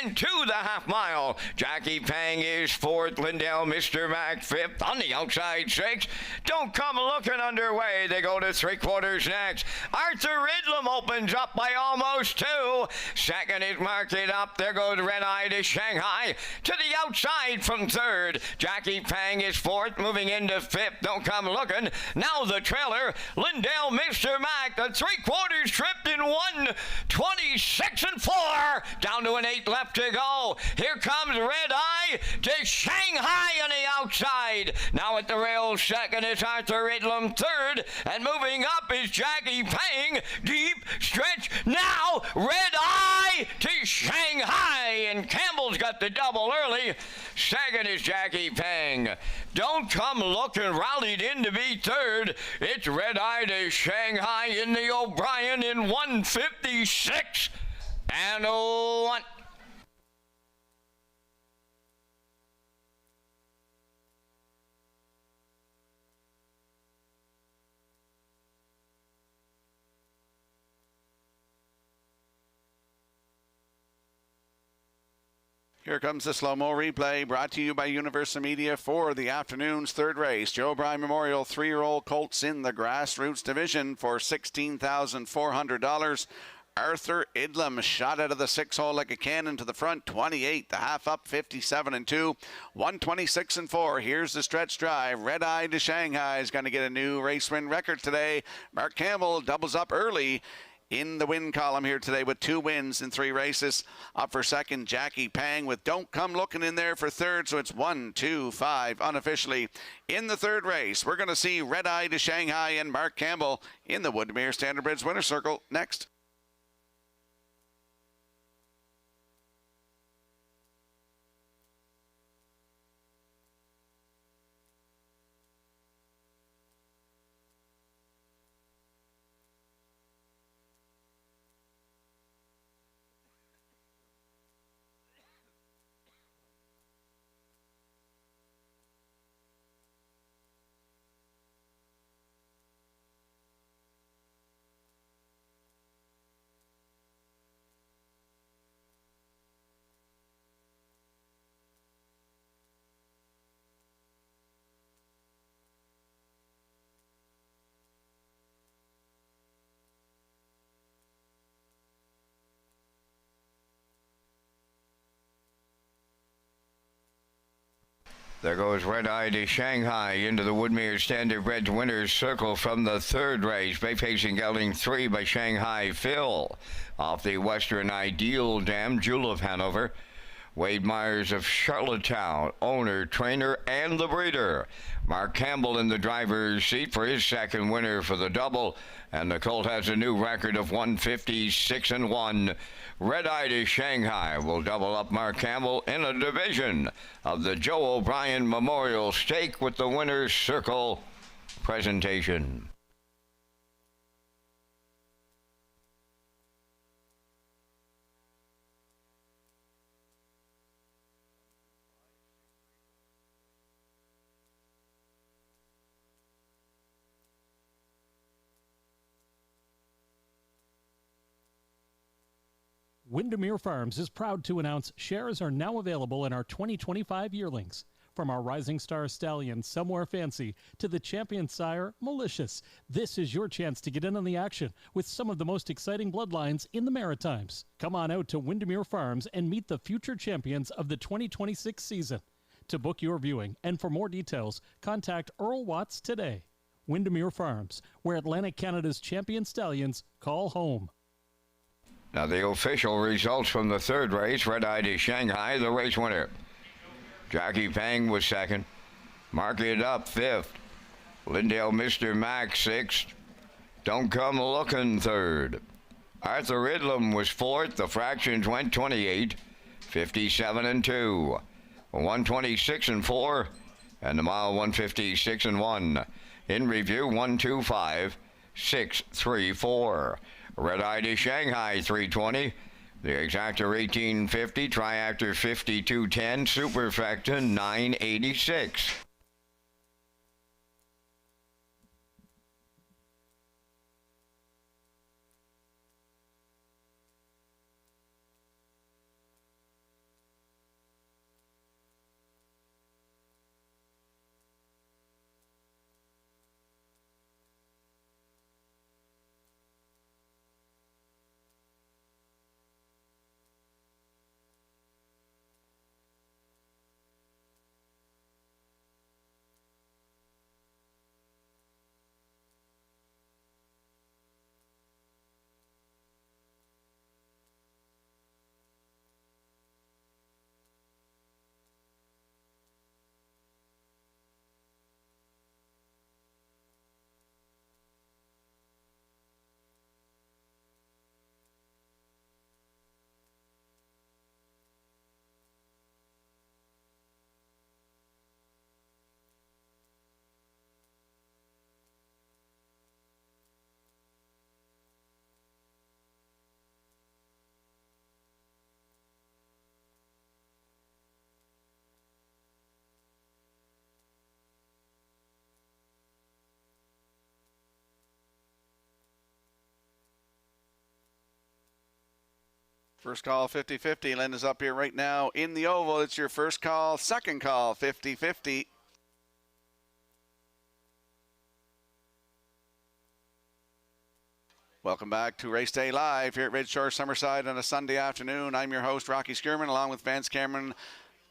Speaker 5: and 2 the half mile. Jackie Pang is fourth, Lindale, Mr. Mac fifth. On the outside, six. Don't Come Looking underway. They go to 3/4 next. Arthur Idlam opens up by almost 2. Second is Mark It Up. There goes Red Eye to Shanghai. To the outside from third. Jackie Pang is fourth, moving into fifth. Don't Come Looking. Now the trailer, Lindale, Mr. Mac, the 3/4 tripped in 1:26 and 4. Down to an 8 left to go. Here comes Red Eye to Shanghai on the outside. Now at the rails, second is Arthur Idlam, third, and moving up is Jackie Pang. Deep stretch now. Red Eye to Shanghai, and Campbell's got the double early. Second is Jackie Pang. Don't Come Looking rallied in to be third. It's Red Eye to Shanghai in the O'Brien in 1:56 and 1.
Speaker 1: Here comes the slow-mo replay brought to you by Universal Media for the afternoon's third race. Joe O'Brien Memorial 3-year-old Colts in the Grassroots Division for $16,400. Arthur Idlam shot out of the 6-hole like a cannon to the front, 28. The half up, 57 and 2, 126 and 4. Here's the stretch drive. Red Eye to Shanghai is going to get a new race win record today. Mark Campbell doubles up early in the win column here today with 2 wins in 3 races. Up for second, Jackie Pang with Don't Come Looking in there for third. So it's 1, 2, 5 unofficially in the third race. We're going to see Red Eye to Shanghai and Mark Campbell in the Woodmere Standard Bridge winner circle next.
Speaker 5: There goes Red Eye to Shanghai into the Woodmere Standard Bridge winner's circle from the third race. Bay Facing Gelding 3 by Shanghai Phil. Off the Western Ideal Dam, Jewel of Hanover. Wade Myers of Charlottetown, owner, trainer, and the breeder. Mark Campbell in the driver's seat for his second winner for the double. And the colt has a new record of 156-1. Red Eye to Shanghai will double up Mark Campbell in a division of the Joe O'Brien Memorial Stake with the winner's circle presentation.
Speaker 4: Windermere Farms is proud to announce shares are now available in our 2025 yearlings. From our Rising Star Stallion, Somewhere Fancy, to the Champion Sire, Malicious. This is your chance to get in on the action with some of the most exciting bloodlines in the Maritimes. Come on out to Windermere Farms and meet the future champions of the 2026 season. To book your viewing and for more details, contact Earl Watts today. Windermere Farms, where Atlantic Canada's champion stallions call home.
Speaker 5: Now the official results from the third race, Red Eye to Shanghai, the race winner. Jackie Pang was second. Mark It Up fifth. Lindale Mr. Max sixth. Don't Come Looking third. Arthur Idlam was fourth. The fractions went 28, 57-2, 126-4, and the mile 156-1. In review 125-634. Red Eye to Shanghai 320. The Exactor 1850, Triactor 5210, Superfecta 986.
Speaker 1: First call 50-50. Linda's up here right now in the oval. It's your first call, second call 50-50. Welcome back to Race Day Live here at Redshores Summerside on a Sunday afternoon. I'm your host, Rocky Skirman, along with Vance Cameron,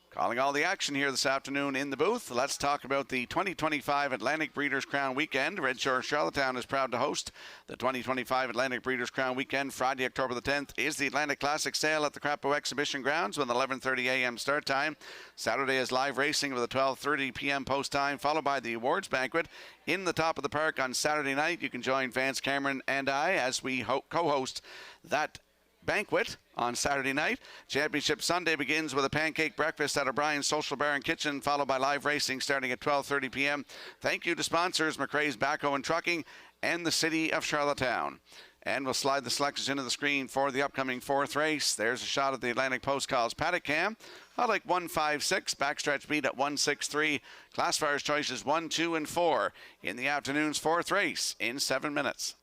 Speaker 1: calling all the action here this afternoon in the booth. Let's talk about the 2025 Atlantic Breeders' Crown Weekend. Redshore Charlottetown is proud to host the 2025 Atlantic Breeders' Crown Weekend. Friday, October the 10th is the Atlantic Classic Sale at the Crapo Exhibition Grounds with an 11:30 a.m. start time. Saturday is live racing with a 12:30 p.m. post time, followed by the awards banquet in the top of the park on Saturday night. You can join Vance Cameron and I as we co-host that banquet on Saturday night. Championship Sunday begins with a pancake breakfast at O'Brien's Social Bar and Kitchen, followed by live racing starting at 12:30 p.m. Thank you to sponsors McRae's Backhoe and Trucking and the City of Charlottetown. And we'll slide the selections into the screen for the upcoming fourth race. There's a shot of the Atlantic Post Calls paddock cam. I like 156, backstretch beat at 163. Classifiers choices 1, 2, and 4 in the afternoon's fourth race in 7 minutes.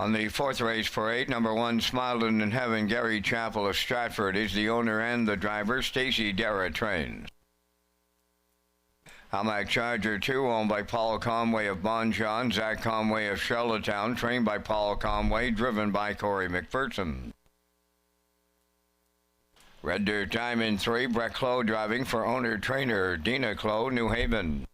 Speaker 5: On the fourth race parade, number 1, Smiling in Heaven, Gary Chappell of Stratford is the owner and the driver. Stacy Dara trains. Hamac Charger 2, owned by Paul Conway of Bonchon, Zach Conway of Charlottetown, trained by Paul Conway, driven by Corey McPherson. Red Dirt Diamond 3, Brett Clough driving for owner-trainer Dina Clough, New Haven.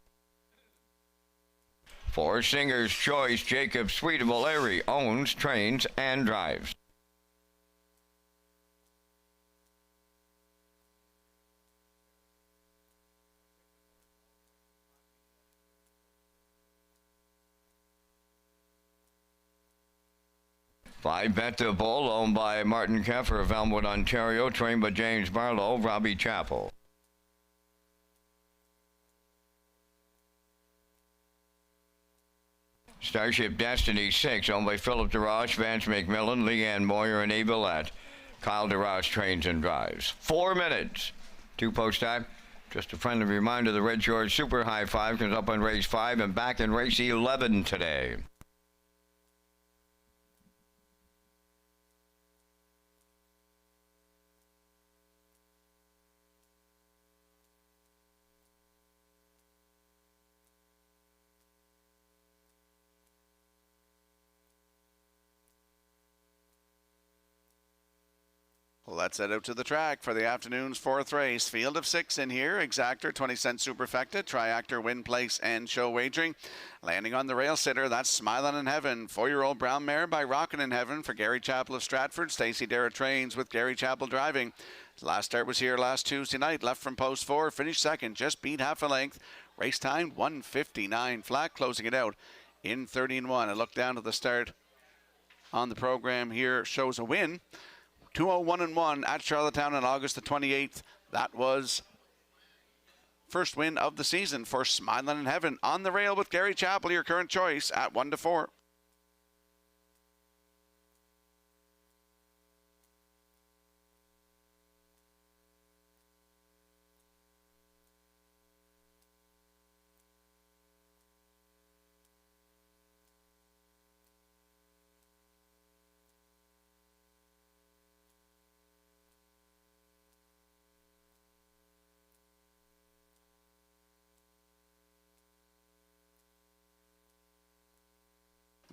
Speaker 5: 4, Singer's Choice, Jacob Sweet of O'Leary, owns, trains, and drives. Five, Bet the Bull, owned by Martin Keffer of Elmwood, Ontario, trained by James Barlow, Robbie Chappell. Starship Destiny 6, owned by Philip DeRoche, Vance McMillan, Leanne Moyer, and Evelette. Kyle DeRoche trains and drives. 4 minutes. 2 post time. Just a friendly reminder, the Red Shores Super High Five comes up on race 5 and back in race 11 today.
Speaker 1: Let's head out to the track for the afternoon's 4th race. Field of 6 in here. Exactor, 20-cent superfecta, Triactor, Win Place, and Show Wagering. Landing on the rail sitter, that's Smilin' in Heaven. 4-year-old brown mare by Rockin' in Heaven for Gary Chappell of Stratford. Stacy Dara trains with Gary Chappell driving. His last start was here last Tuesday night. Left from post 4, finished second, just beat half a length. Race time 1:59 flat, closing it out in 30-1. A look down to the start on the program here shows a win. 201-1 at Charlottetown on August the 28th. That was first win of the season for Smilin' in Heaven. On the rail with Gary Chappell, your current choice at 1-4.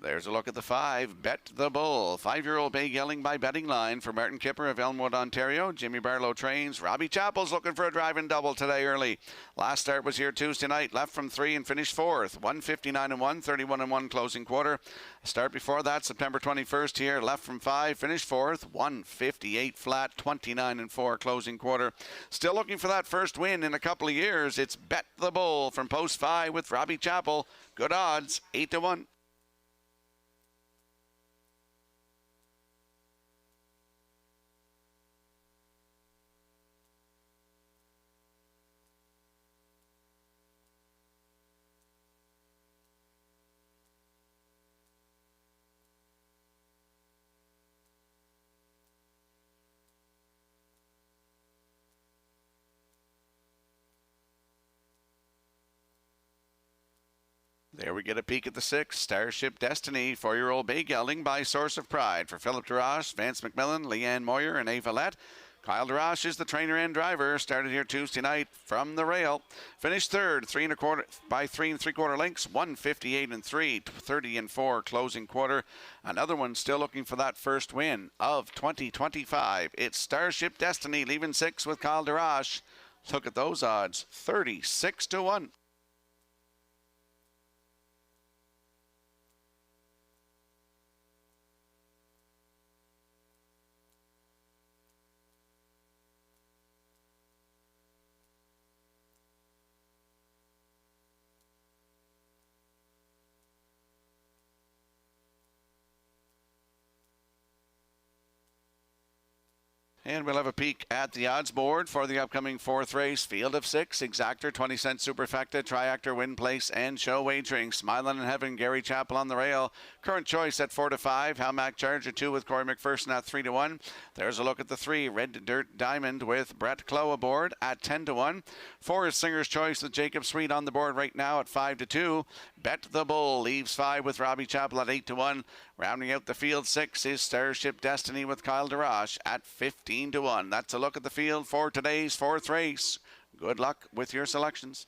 Speaker 1: There's a look at the 5, Bet the Bull. 5-year-old bay gelding by Betting Line for Martin Kipper of Elmwood, Ontario. Jimmy Barlow trains. Robbie Chappell's looking for a driving double today early. Last start was here Tuesday night. Left from 3 and finished 4th. 1:59-1, 31-1 closing quarter. A start before that, September 21st here. Left from 5, finished 4th. 1:58 flat, 29-4 closing quarter. Still looking for that first win in a couple of years. It's Bet the Bull from post 5 with Robbie Chappell. Good odds, 8-1. There we get a peek at the 6, Starship Destiny, 4-year-old bay gelding by Source of Pride for Philip DeRoche, Vance McMillan, Leanne Moyer, and Evelette. Kyle DeRoche is the trainer and driver. Started here Tuesday night from the rail. Finished 3rd, 3 3/4 lengths, 1:58-3, 30-4 closing quarter. Another one still looking for that first win of 2025. It's Starship Destiny leaving 6 with Kyle DeRoche. Look at those odds, 36-1. And we'll have a peek at the odds board for the upcoming 4th race. Field of 6, Exactor, 20-cent superfecta, Triactor, Win Place, and Show Wagering. Smilin' in Heaven, Gary Chappell on the rail. Current choice at 4-5. Hamac Charger 2 with Corey McPherson at 3-1. There's a look at the 3, Red Dirt Diamond with Brett Clough aboard at 10-1. 4 is Singer's Choice with Jacob Sweet on the board right now at 5-2. Bet the Bull leaves 5 with Robbie Chappell at 8-1. Rounding out the field 6 is Starship Destiny with Kyle DeRoche at 15-1. That's a look at the field for today's 4th race. Good luck with your selections.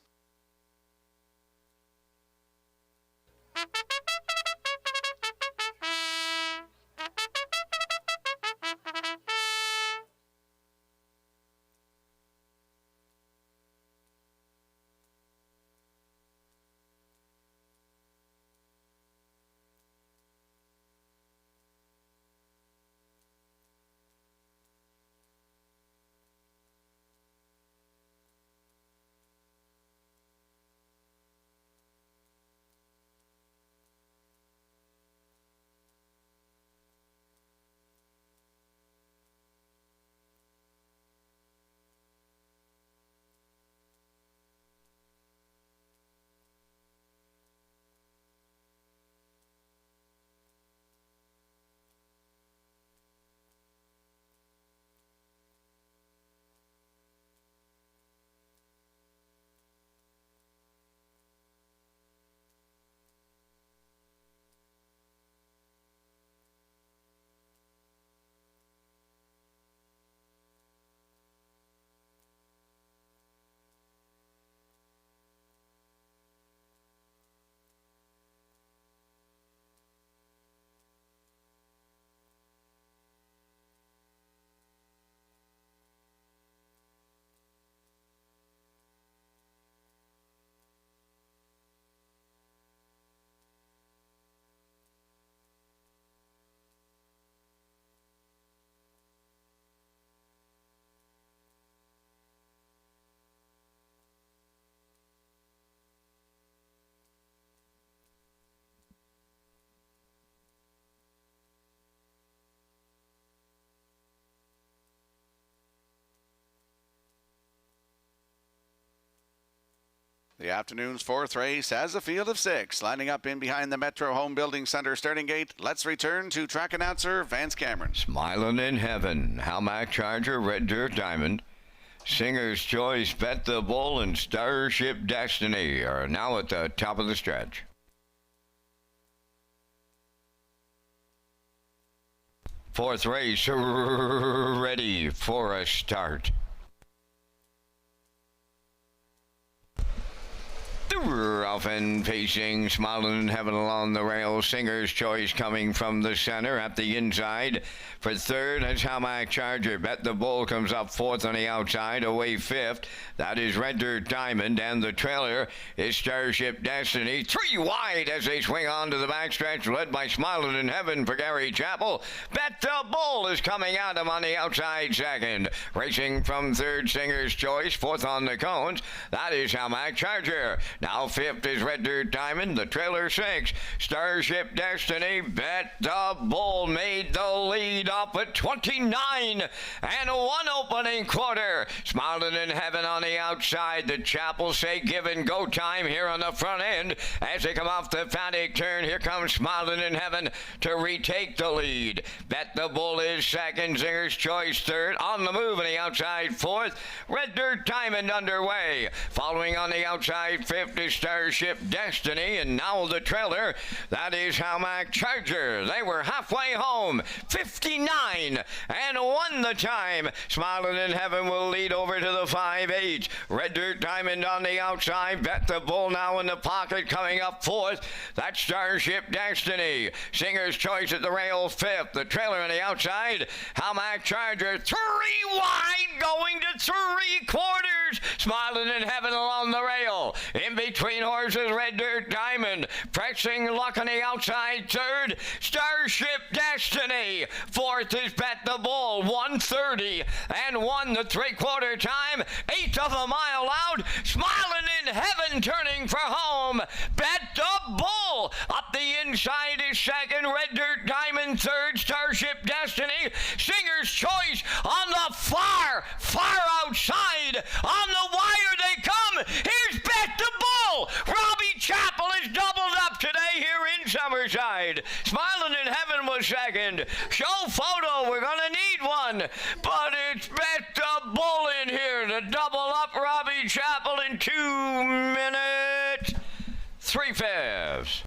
Speaker 1: The afternoon's 4th race has a field of 6 lining up in behind the Metro Home Building Center starting gate. Let's return to track announcer Vance Cameron.
Speaker 5: Smiling in Heaven, Halmac Charger, Red Dirt Diamond, Singer's Choice, Bet the Bull, and Starship Destiny are now at the top of the stretch. Fourth race, ready for a start. Often facing Smiling in Heaven along the rail. Singer's Choice coming from the center at the inside. For third, that's Halmac Charger. Bet the Bull comes up fourth on the outside. Away fifth, that is Red Dirt Diamond. And the trailer is Starship Destiny. 3 wide as they swing on to the backstretch, led by Smiling in Heaven for Gary Chappell. Bet the Bull is coming at him on the outside second. Racing from third, Singer's Choice. Fourth on the cones, that is Halmac Charger. Now fifth is Red Dirt Diamond. The trailer 6, Starship Destiny. Bet the Bull made the lead up at 29 and 1 opening quarter. Smiling in Heaven on the outside. The Chapel say give and go time here on the front end as they come off the Fanatic turn. Here comes Smiling in Heaven to retake the lead. Bet the Bull is second. Singer's Choice third. On the move on the outside fourth. Red Dirt Diamond underway. Following on the outside fifth is Starship Destiny, and now the trailer, that is Halmac Charger. They were halfway home, 59 and 1 the time. Smiling in Heaven will lead over to the 5-8. Red Dirt Diamond on the outside. Bet the Bull now in the pocket, coming up fourth. That's Starship Destiny. Singer's Choice at the rail fifth. The trailer on the outside. Halmac Charger 3 wide, going to 3/4. Smiling in Heaven along the rail. In between horses, Red Dirt Diamond. Pressing luck on the outside third. Starship Destiny. Fourth is Bet the Bull. 1:30 and 1 the 3/4 time. 1/8 of a mile out. Smiling in Heaven turning for home. Bet the Bull. Up the inside is second. Red Dirt Diamond third. Starship Destiny. Singer's Choice on the far outside. On the wire they come. Here's Bet the Bull. Robbie Chappell is doubled up today here in Summerside. Smiling in Heaven was second. Show photo, we're going to need one. But it's Bet the Bull in here to double up Robbie Chappell in 2 minutes 3/5.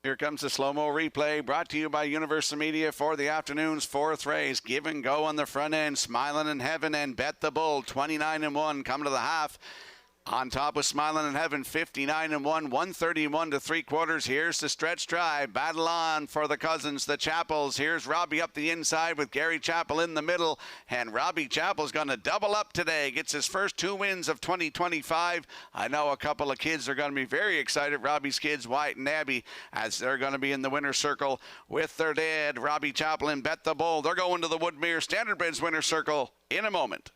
Speaker 1: Here comes the slow-mo replay brought to you by Universal Media for the afternoon's fourth race. Give and Go on the front end. Smiling in Heaven and Bet the Bull, 29-1. Come to the half. On top with Smiling in Heaven, 59-1, 131 to 3/4. Here's the stretch drive. Battle on for the Cousins, the Chappells. Here's Robbie up the inside with Gary Chappell in the middle. And Robbie Chappell's going to double up today. Gets his first 2 wins of 2025. I know a couple of kids are going to be very excited. Robbie's kids, Wyatt and Abby, as they're going to be in the winner's circle with their dad, Robbie Chappell and Bet the Bull. They're going to the Woodmere Standardbridge winner's circle in a moment.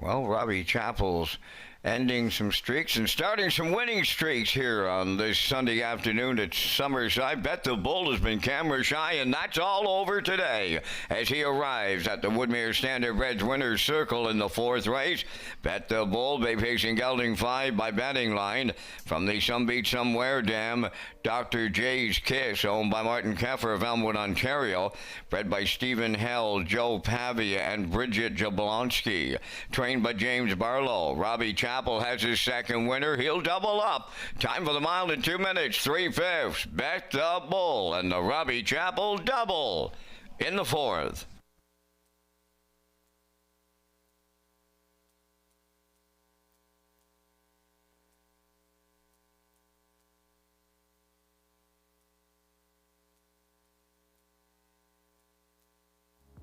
Speaker 5: Well, Robbie Chappell's ending some streaks and starting some winning streaks here on this Sunday afternoon at Summerside. Bet the Bull has been camera shy, and that's all over today as he arrives at the Woodmere Standardbridge winner's circle in the fourth race. Bet the Bull, bay facing gelding 5 by betting line from the Some Beach Somewhere Dam. Dr. J's Kiss, owned by Martin Keffer of Elmwood, Ontario. Bred by Stephen Hell, Joe Pavia, and Bridget Jablonski. Trained by James Barlow. Robbie Chappell has his second winner. He'll double up. Time for the mile in 2 minutes, 3/5. Bet the Bull and the Robbie Chappell double in the fourth.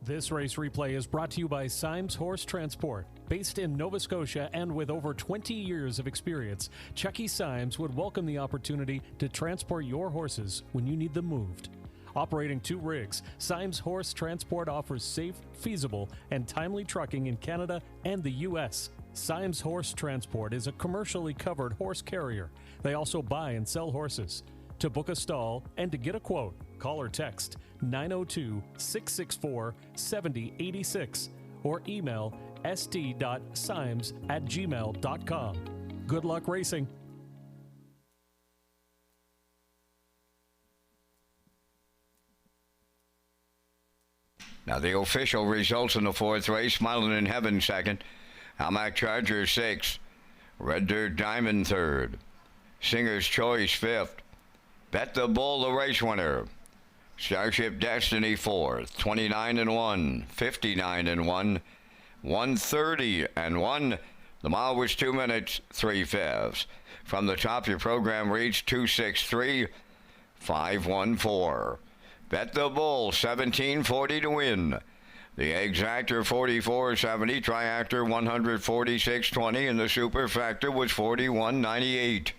Speaker 4: This race replay is brought to you by Symes Horse Transport. Based in Nova Scotia and with over 20 years of experience, Chucky Symes would welcome the opportunity to transport your horses when you need them moved. Operating 2 rigs, Symes Horse Transport offers safe, feasible, and timely trucking in Canada and the U.S. Symes Horse Transport is a commercially covered horse carrier. They also buy and sell horses. To book a stall and to get a quote, call or text 902-664-7086 or email st.symes@gmail.com. Good luck racing.
Speaker 5: Now the official results in the fourth race. Smiling in Heaven second. Almac Charger 6th. Red Dirt Diamond 3rd. Singer's Choice 5th. Bet the Bull, the race winner. Starship Destiny 4th. 29-1, 59-1, 130-1. The mile was 2 minutes, 3/5. From the top, your program reads 263-514. Bet the Bull, 1740 to win. The Exactor 44.70, Triactor 146.20, and the Superfactor was 41.98.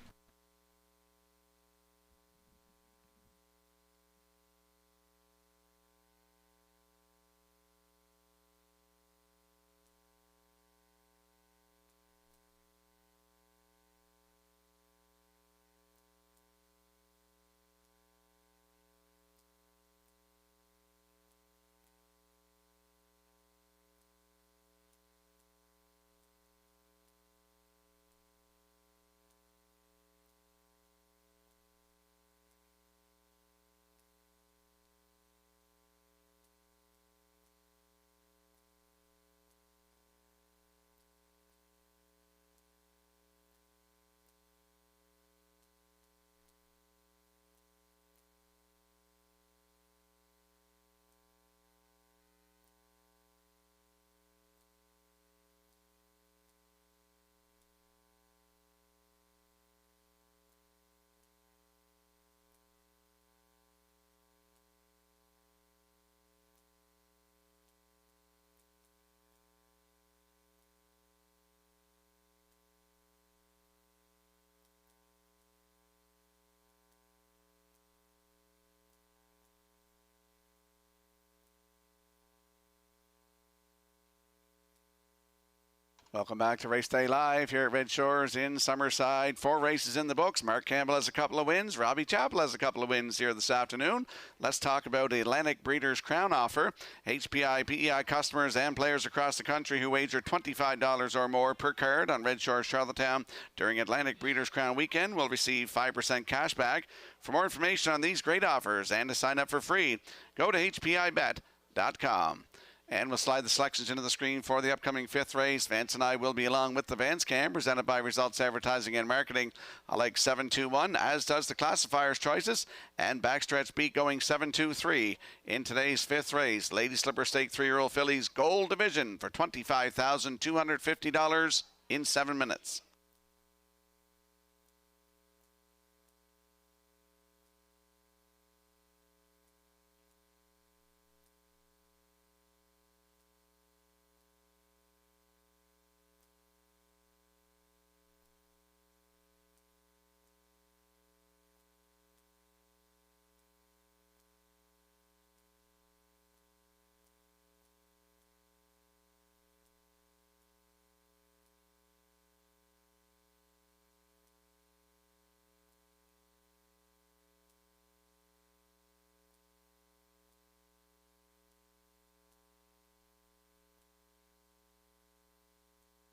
Speaker 1: Welcome back to Race Day Live here at Red Shores in Summerside. 4 races in the books. Mark Campbell has a couple of wins. Robbie Chappell has a couple of wins here this afternoon. Let's talk about Atlantic Breeders' Crown offer. HPI, PEI customers and players across the country who wager $25 or more per card on Red Shores Charlottetown during Atlantic Breeders' Crown weekend will receive 5% cash back. For more information on these great offers and to sign up for free, go to hpibet.com. And we'll slide the selections into the screen for the upcoming 5th race. Vance and I will be along with the Vance Cam, presented by Results Advertising and Marketing. I like 7-2-1, as does the classifiers choices. And backstretch beat going 7-2-3 in today's 5th race. Lady Slipper Stake 3-year-old fillies Gold Division for $25,250 in 7 minutes.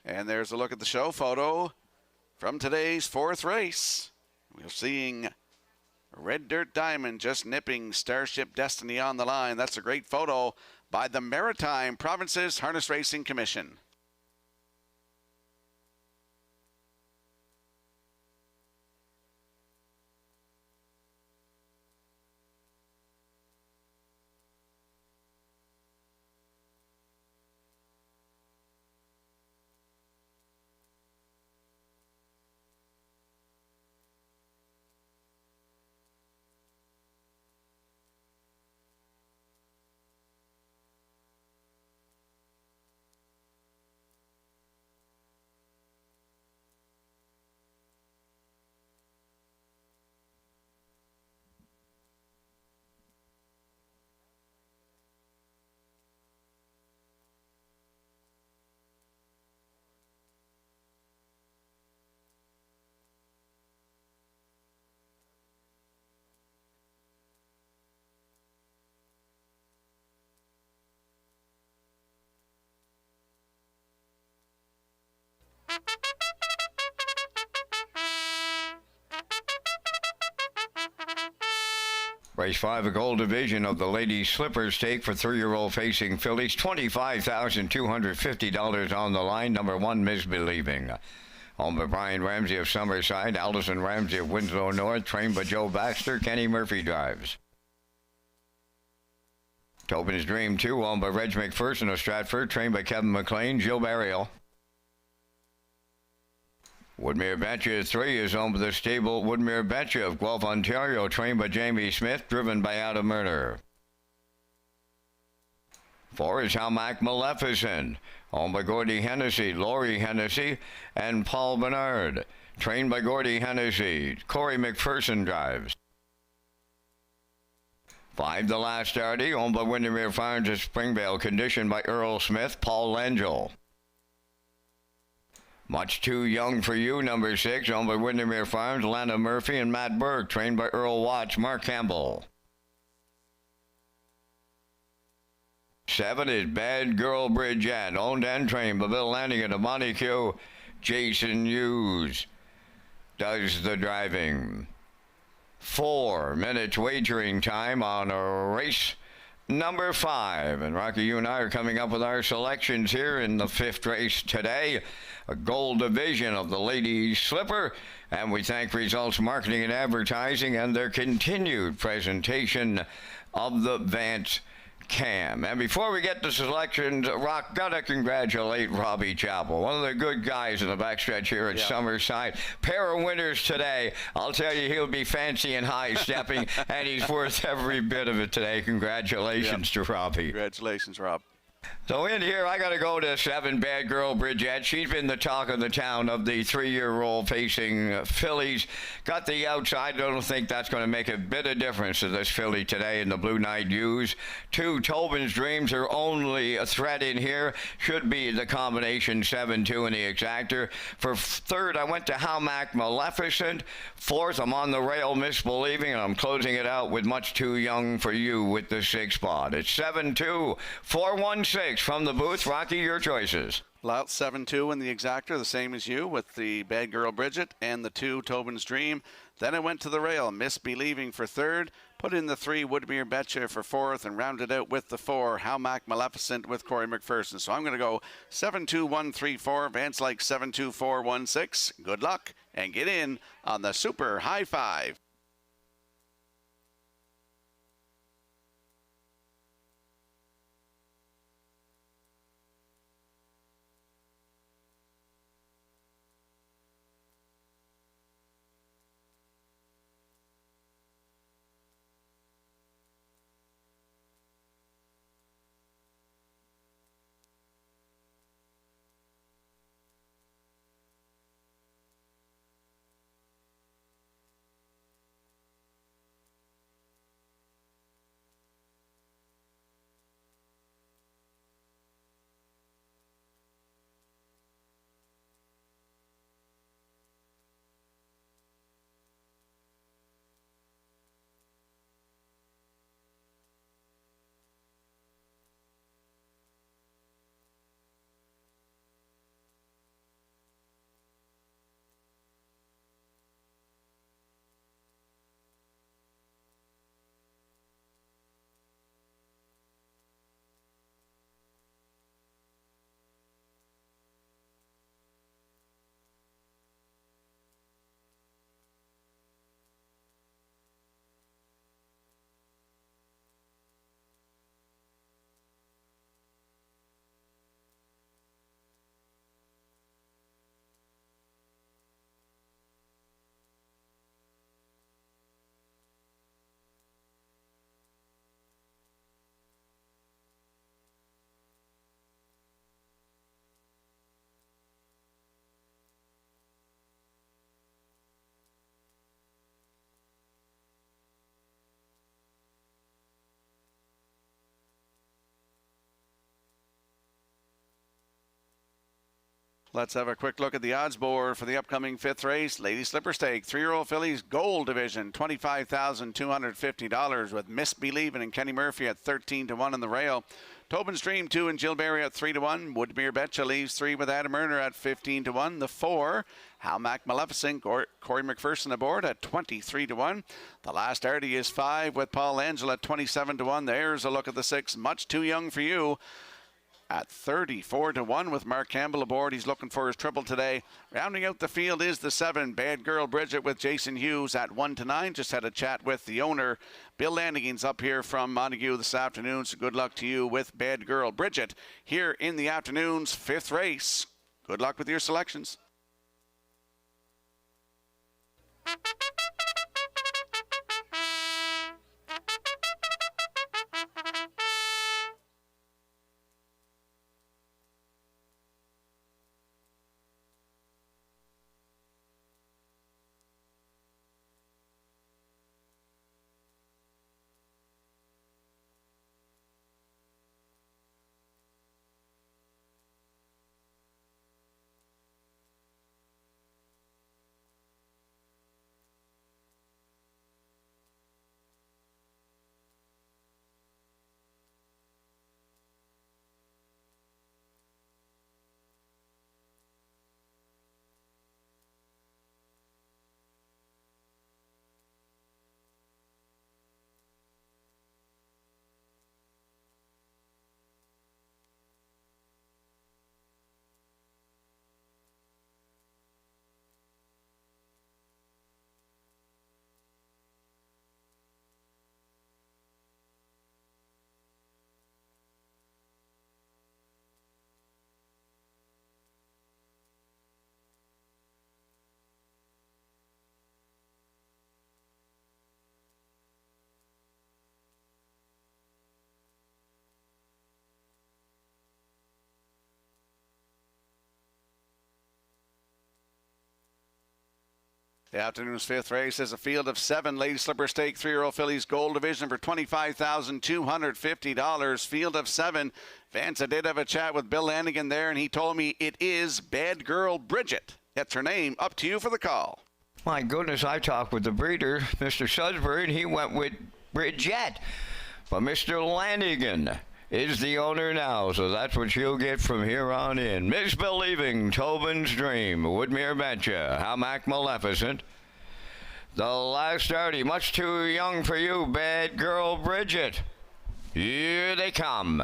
Speaker 1: And there's a look at the show photo from today's 4th race. We're seeing Red Dirt Diamond just nipping Starship Destiny on the line. That's a great photo by the Maritime Provinces Harness Racing Commission.
Speaker 5: Race 5, a Gold Division of the Ladies Slipper Stake for 3-year-old facing fillies. $25,250 on the line. Number 1, Misbelieving. Owned by Brian Ramsey of Summerside, Allison Ramsey of Winslow North, trained by Joe Baxter. Kenny Murphy drives. Tobin's Dream 2, owned by Reg McPherson of Stratford, trained by Kevin McLean, Jill Burial. Woodmere Betcha 3 is owned by the stable Woodmere Betcha of Guelph, Ontario, trained by Jamie Smith, driven by Adam Murner. 4 is Halmac Maleficent, owned by Gordy Hennessy, Laurie Hennessy, and Paul Bernard, trained by Gordy Hennessy. Corey McPherson drives. 5, The Last Darty, owned by Windermere Farms at Springvale, conditioned by Earl Smith, Paul Langell. Much Too Young for You, number 6, owned by Windermere Farms, Lana Murphy and Matt Burke, trained by Earl Watts, Mark Campbell. 7 is Bad Girl Bridget, owned and trained by Bill Lanigan of Montague. Jason Hughes does the driving. 4 minutes wagering time on a race number 5. And Rocky, you and I are coming up with our selections here in the 5th race today. A Gold Division of the Ladies Slipper. And we thank Results Marketing and Advertising and their continued presentation of the Vance Cam. And before we get to selections, Rock, gotta congratulate Robbie Chappell, one of the good guys in the backstretch here at Summerside. Pair of winners today. I'll tell you, he'll be fancy and high-stepping, and he's worth every bit of it today. Congratulations to Robbie.
Speaker 1: Congratulations, Rob.
Speaker 5: So in here, I got to go to 7 Bad Girl Bridget. She's been the talk of the town of the 3-year-old facing fillies. Got the outside. I don't think that's going to make a bit of difference to this filly today in the Blue Knight Ewes. 2, Tobin's Dreams, are only a threat in here. Should be the combination 7-2 in the exactor. For third, I went to Howmack Maleficent. Fourth, I'm on the rail Misbelieving, and I'm closing it out with Much Too Young for You with the 6 spot. It's 7-2, 4-1-6 from the booth. Rocky, your choices.
Speaker 1: Lout 7-2 in the exactor, the same as you, with the Bad Girl Bridget and the 2, Tobin's Dream. Then I went to the rail, Misbelieving for third, put in the 3, Woodmere Betcha for fourth, and rounded out with the 4, Howmack Maleficent with Corey McPherson. So I'm going to go 7-2-1-3-4, Vance like 7-2-4-1-6. Good luck, and get in on the Super High Five. Let's have a quick look at the odds board for the upcoming 5th race. Lady Slipper Stake, 3-year-old fillies, Gold Division, $25,250 with Misbelieving and Kenny Murphy at 13-1 in the rail. Tobin's Dream 2 and Jill Berry at 3-1. Woodmere Betcha leaves 3 with Adam Erner at 15-1. The 4, Howmack Maleficent, Corey McPherson aboard at 23-1. The Last Artie is 5 with Paul Angel at 27-1. There's a look at the 6, Much Too Young for You, at 34-1 with Mark Campbell aboard. He's looking for his triple today. Rounding out the field is the 7, Bad Girl Bridget with Jason Hughes at 1-9. Just had a chat with the owner, Bill Lanigan's up here from Montague this afternoon. So good luck to you with Bad Girl Bridget here in the afternoon's 5th race. Good luck with your selections. The afternoon's fifth race is a field of 7 Lady Slipper Stake 3-year-old fillies gold division for $25,250. Field of 7. Vance, I did have a chat with Bill Lanigan there, and he told me it is Bad Girl Bridget. That's her name. Up to you for the call.
Speaker 5: My goodness, I talked with the breeder, Mr. Sudbury, and he went with Bridget. But Mr. Lanigan is the owner now, so that's what you'll get from here on in. Misbelieving, Tobin's Dream, Woodmere Betcha, Hamac Maleficent. The last 30, much too young for you, Bad Girl Bridget. Here they come.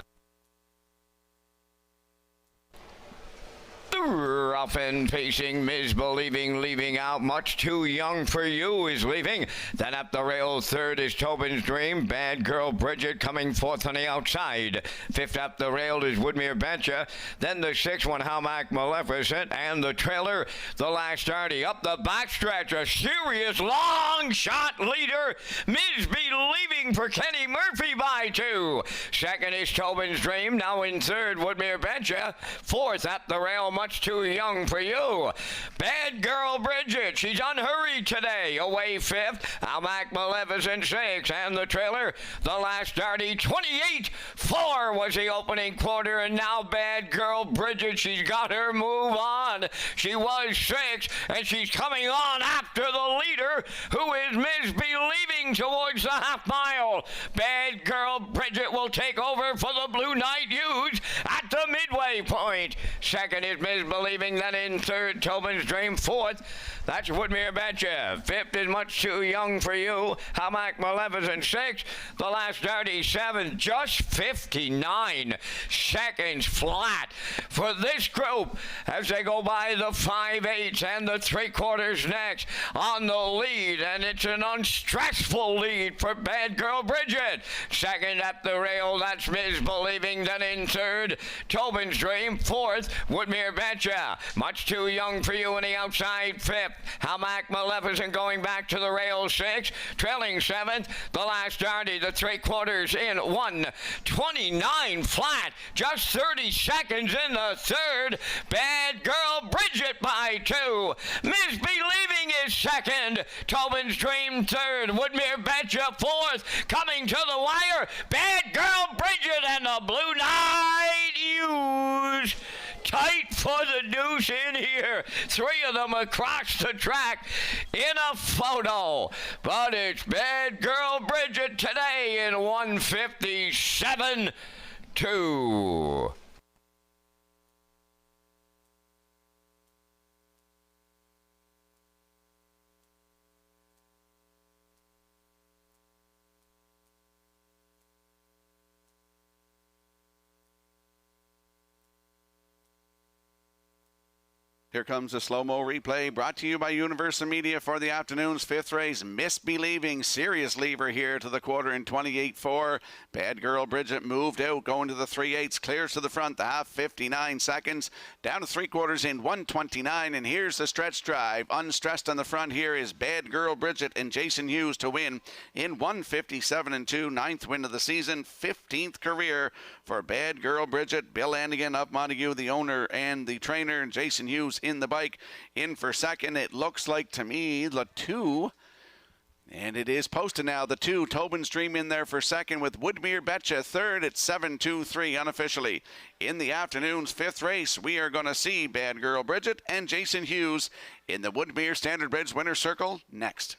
Speaker 5: Rough and pacing, misbelieving, leaving out. Much too young for you is leaving. Then up the rail, third is Tobin's Dream. Bad Girl Bridget coming fourth on the outside. Fifth up the rail is Woodmere Betcha. Then the sixth one, Hamac Maleficent. And the trailer, the last 30. Up the backstretch, a serious long shot leader. Misbelieving for Kenny Murphy by 2. Second is Tobin's Dream. Now in third, Woodmere Betcha. Fourth up the rail, much too young for you. Bad Girl Bridget, she's unhurried today. Away fifth, Hamac Maleficent 6, and the trailer, the last 30, 28-4 was the opening quarter, and now Bad Girl Bridget, she's got her move on. She was 6, and she's coming on after the leader, who is misbelieving towards the half mile. Bad Girl Bridget will take over for the Blue Knight Ewes at the midway point. Second is Misbelieving, then in third, Tobin's Dream. Fourth, that's Woodmere Betcha. Fifth is Much Too Young for You. Hamac Maleficent 6. The last 37, just 59 seconds flat for this group as they go by the 5/8 and the 3/4 next on the lead, and it's an unstressful lead for Bad Girl Bridget. Second up the rail, that's Misbelieving, then in third, Tobin's Dream. Fourth, Woodmere Betcha. Much Too Young for You in the outside fifth. Hamac Maleficent going back to the rail 6. Trailing 7th. The last 30, the 3/4 in 1:29 flat. Just 30 seconds in the third. Bad Girl Bridget by 2. Misbelieving is second. Tobin's Dream third. Woodmere Betcha fourth. Coming to the wire. Bad Girl Bridget and the Blue Knight Ewes. Tight for the deuce in here. 3 of them across the track in a photo. But it's Bad Girl Bridget today in 157-2.
Speaker 1: Here comes a slow-mo replay brought to you by Universal Media for the afternoon's fifth race. Misbelieving, serious lever here to the quarter in 28-4. Bad Girl Bridget moved out, going to the 3/8, clears to the front, the half, 59 seconds. Down to 3/4 in 1:29, and here's the stretch drive. Unstressed on the front here is Bad Girl Bridget and Jason Hughes to win in 1:57-2. 9th win of the season, 15th career for Bad Girl Bridget. Bill Lanigan of Montague, the owner and the trainer, and Jason Hughes in the bike in for second. It looks like to me the 2, and it is posted now, the 2, Tobin's Dream in there for second with Woodmere Betcha third at 7-2-3 unofficially. In the afternoon's fifth race, we are going to see Bad Girl Bridget and Jason Hughes in the Woodmere Standard Bridge Winner's Circle next.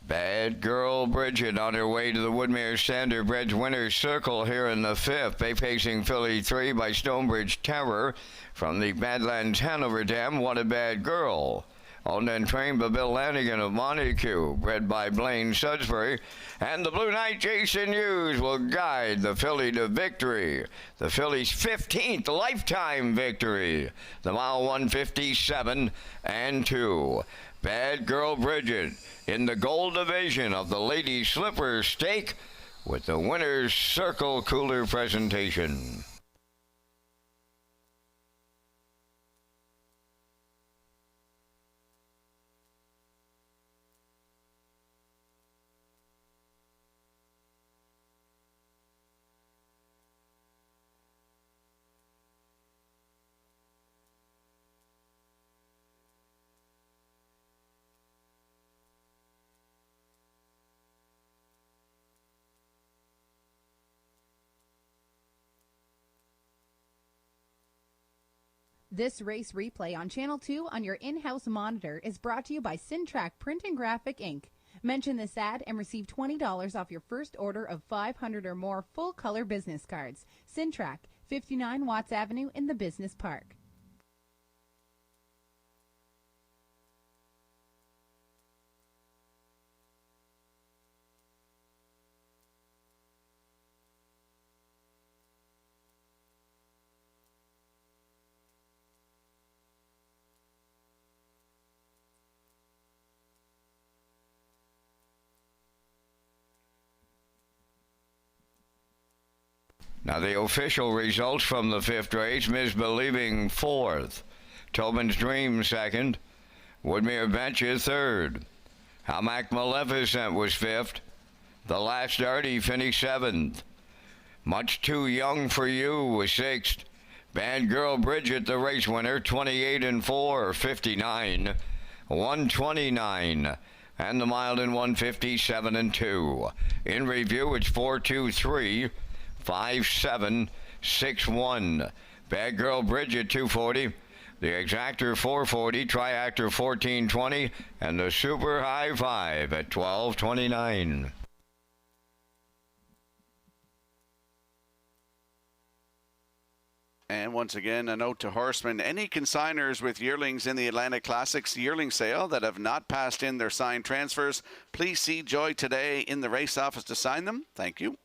Speaker 5: Bad Girl Bridget on her way to the Woodmere Standardbred's winner's circle here in the fifth. Bay pacing filly 3 by Stonebridge Terror from the Badlands Hanover Dam. What a Bad Girl. Owned and trained by Bill Lanigan of Montague, bred by Blaine Sudsbury. And the Blue Knight Jason Hughes will guide the filly to victory. The filly's 15th lifetime victory. The mile 157 and 2. Bad Girl Bridget in the gold division of the Lady Slipper Stake with the winner's circle cooler presentation.
Speaker 6: This race replay on Channel 2 on your in-house monitor is brought to you by Racetrack Print and Graphic Inc. Mention this ad and receive $20 off your first order of 500 or more full-color business cards. Racetrack, 59 Watts Avenue in the Business Park.
Speaker 5: Now the official results from the fifth race: Ms. Believing fourth, Tobin's Dream second, Woodmere Venture third, Hamac Maleficent was fifth, The Last Dart he finished seventh, Much Too Young for You was sixth, Bad Girl Bridget the race winner 28 and 4, 59, 129. And the mile in 157 and 2. In review, it's 4-2-3. 5761. Bad Girl Bridget 240. The Exactor 440. Triactor 1420. And the Super High 5 at 1229.
Speaker 1: And once again, a note to horsemen: any consigners with yearlings in the Atlantic Classics yearling sale that have not passed in their signed transfers, please see Joy today in the race office to sign them. Thank you.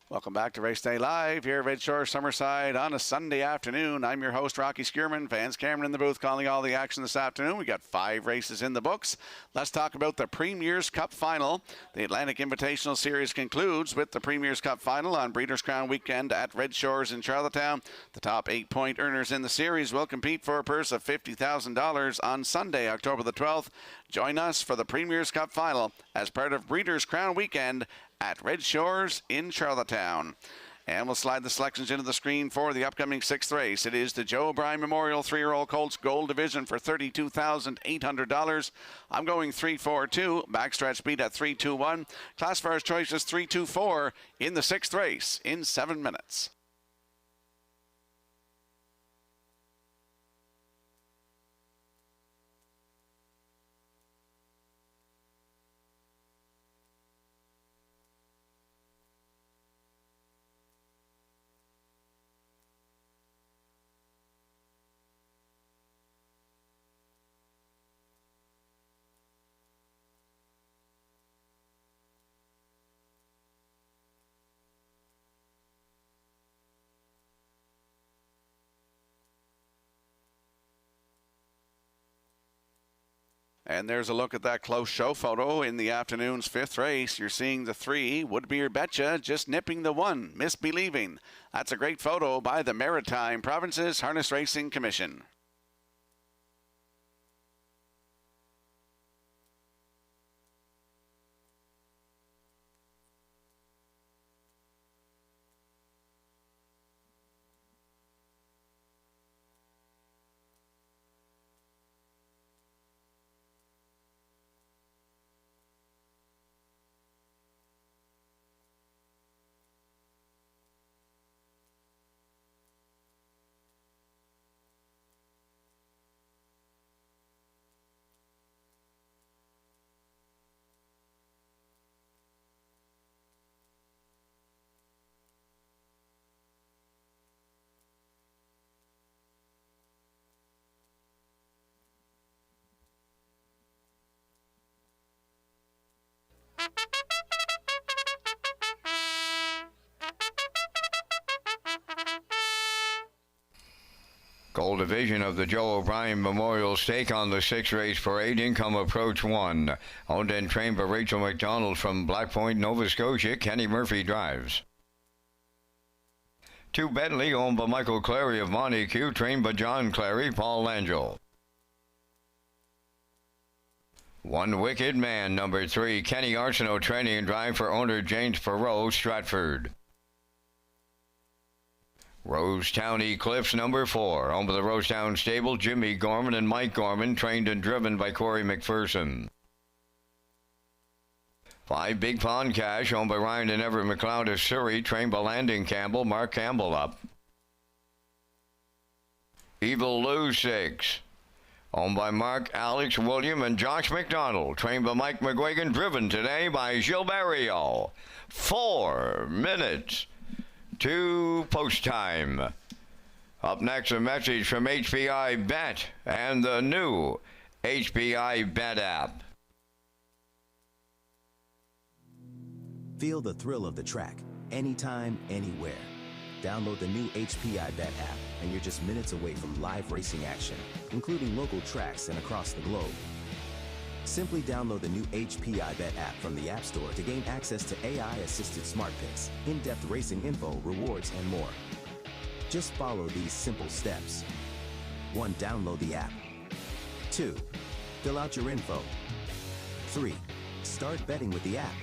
Speaker 1: Welcome back to Race Day Live here at Redshores, Summerside on a Sunday afternoon. I'm your host, Rocky Skierman. Vance Cameron in the booth calling all the action this afternoon. We got 5 races in the books. Let's talk about the Premier's Cup Final. The Atlantic Invitational Series concludes with the Premier's Cup Final on Breeders' Crown weekend at Redshores in Charlottetown. The top 8-point earners in the series will compete for a purse of $50,000 on Sunday, October the 12th. Join us for the Premier's Cup Final as part of Breeders' Crown weekend at Redshores in Charlottetown. And we'll slide the selections into the screen for the upcoming 6th race. It is the Joe O'Brien Memorial 3-year-old Colts Gold Division for $32,800. I'm going 3-4-2. Backstretch speed at 3-2-1. Classifier's choice is 3-2-4 in the 6th race in 7 minutes. And there's a look at that close show photo in the afternoon's 5th race. You're seeing the 3, Would Be Your Betcha, just nipping the 1, Misbelieving. That's a great photo by the Maritime Provinces Harness Racing Commission.
Speaker 5: Gold division of the Joe O'Brien Memorial Stake on the 6-race parade. Income Approach 1. Owned and trained by Rachel McDonald from Black Point, Nova Scotia. Kenny Murphy drives. 2 Bentley, owned by Michael Clary of Montague, trained by John Clary, Paul Langell. 1 Wicked Man, number 3, Kenny Arsenault, training and drive for owner James Perot, Stratford. Rosetown Eclipse, number 4, owned by the Rosetown Stable, Jimmy Gorman and Mike Gorman, trained and driven by Corey McPherson. 5 Big Pond Cash, owned by Ryan and Everett McLeod of Surrey, trained by Landon Campbell, Mark Campbell up. Evil Lou 6, owned by Mark, Alex, William, and Josh McDonald, trained by Mike McGuigan, driven today by Gilberto. 4 minutes to post time. Up next, a message from HPI Bet and the new HPI Bet app.
Speaker 7: Feel the thrill of the track, anytime, anywhere. Download the new HPI Bet app, and you're just minutes away from live racing action, including local tracks and across the globe. Simply download the new HPI Bet app from the App Store to gain access to AI-assisted smart picks, in-depth racing info, rewards, and more. Just follow these simple steps. 1. Download the app. 2. Fill out your info. 3. Start betting with the app.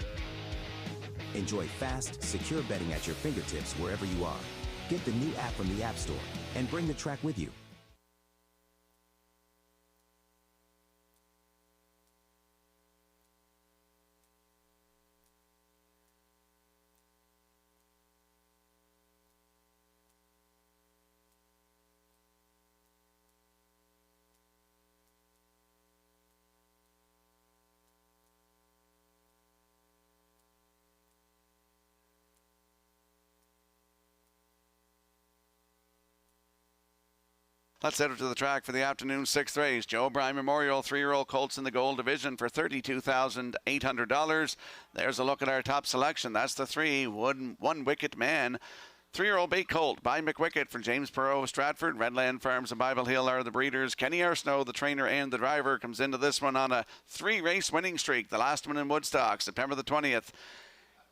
Speaker 7: Enjoy fast, secure betting at your fingertips wherever you are. Get the new app from the App Store and bring the track with you.
Speaker 1: Let's head to the track for the afternoon 6th race. Joe O'Brien Memorial 3-year-old colts in the gold division for $32,800. There's a look at our top selection. That's the 3, One Wicked Man. 3-year-old bait colt by McWickett for James Perot of Stratford. Redland Farms and Bible Hill are the breeders. Kenny Arsenault, the trainer and the driver, comes into this one on a 3-race winning streak. The last one in Woodstock, September the 20th.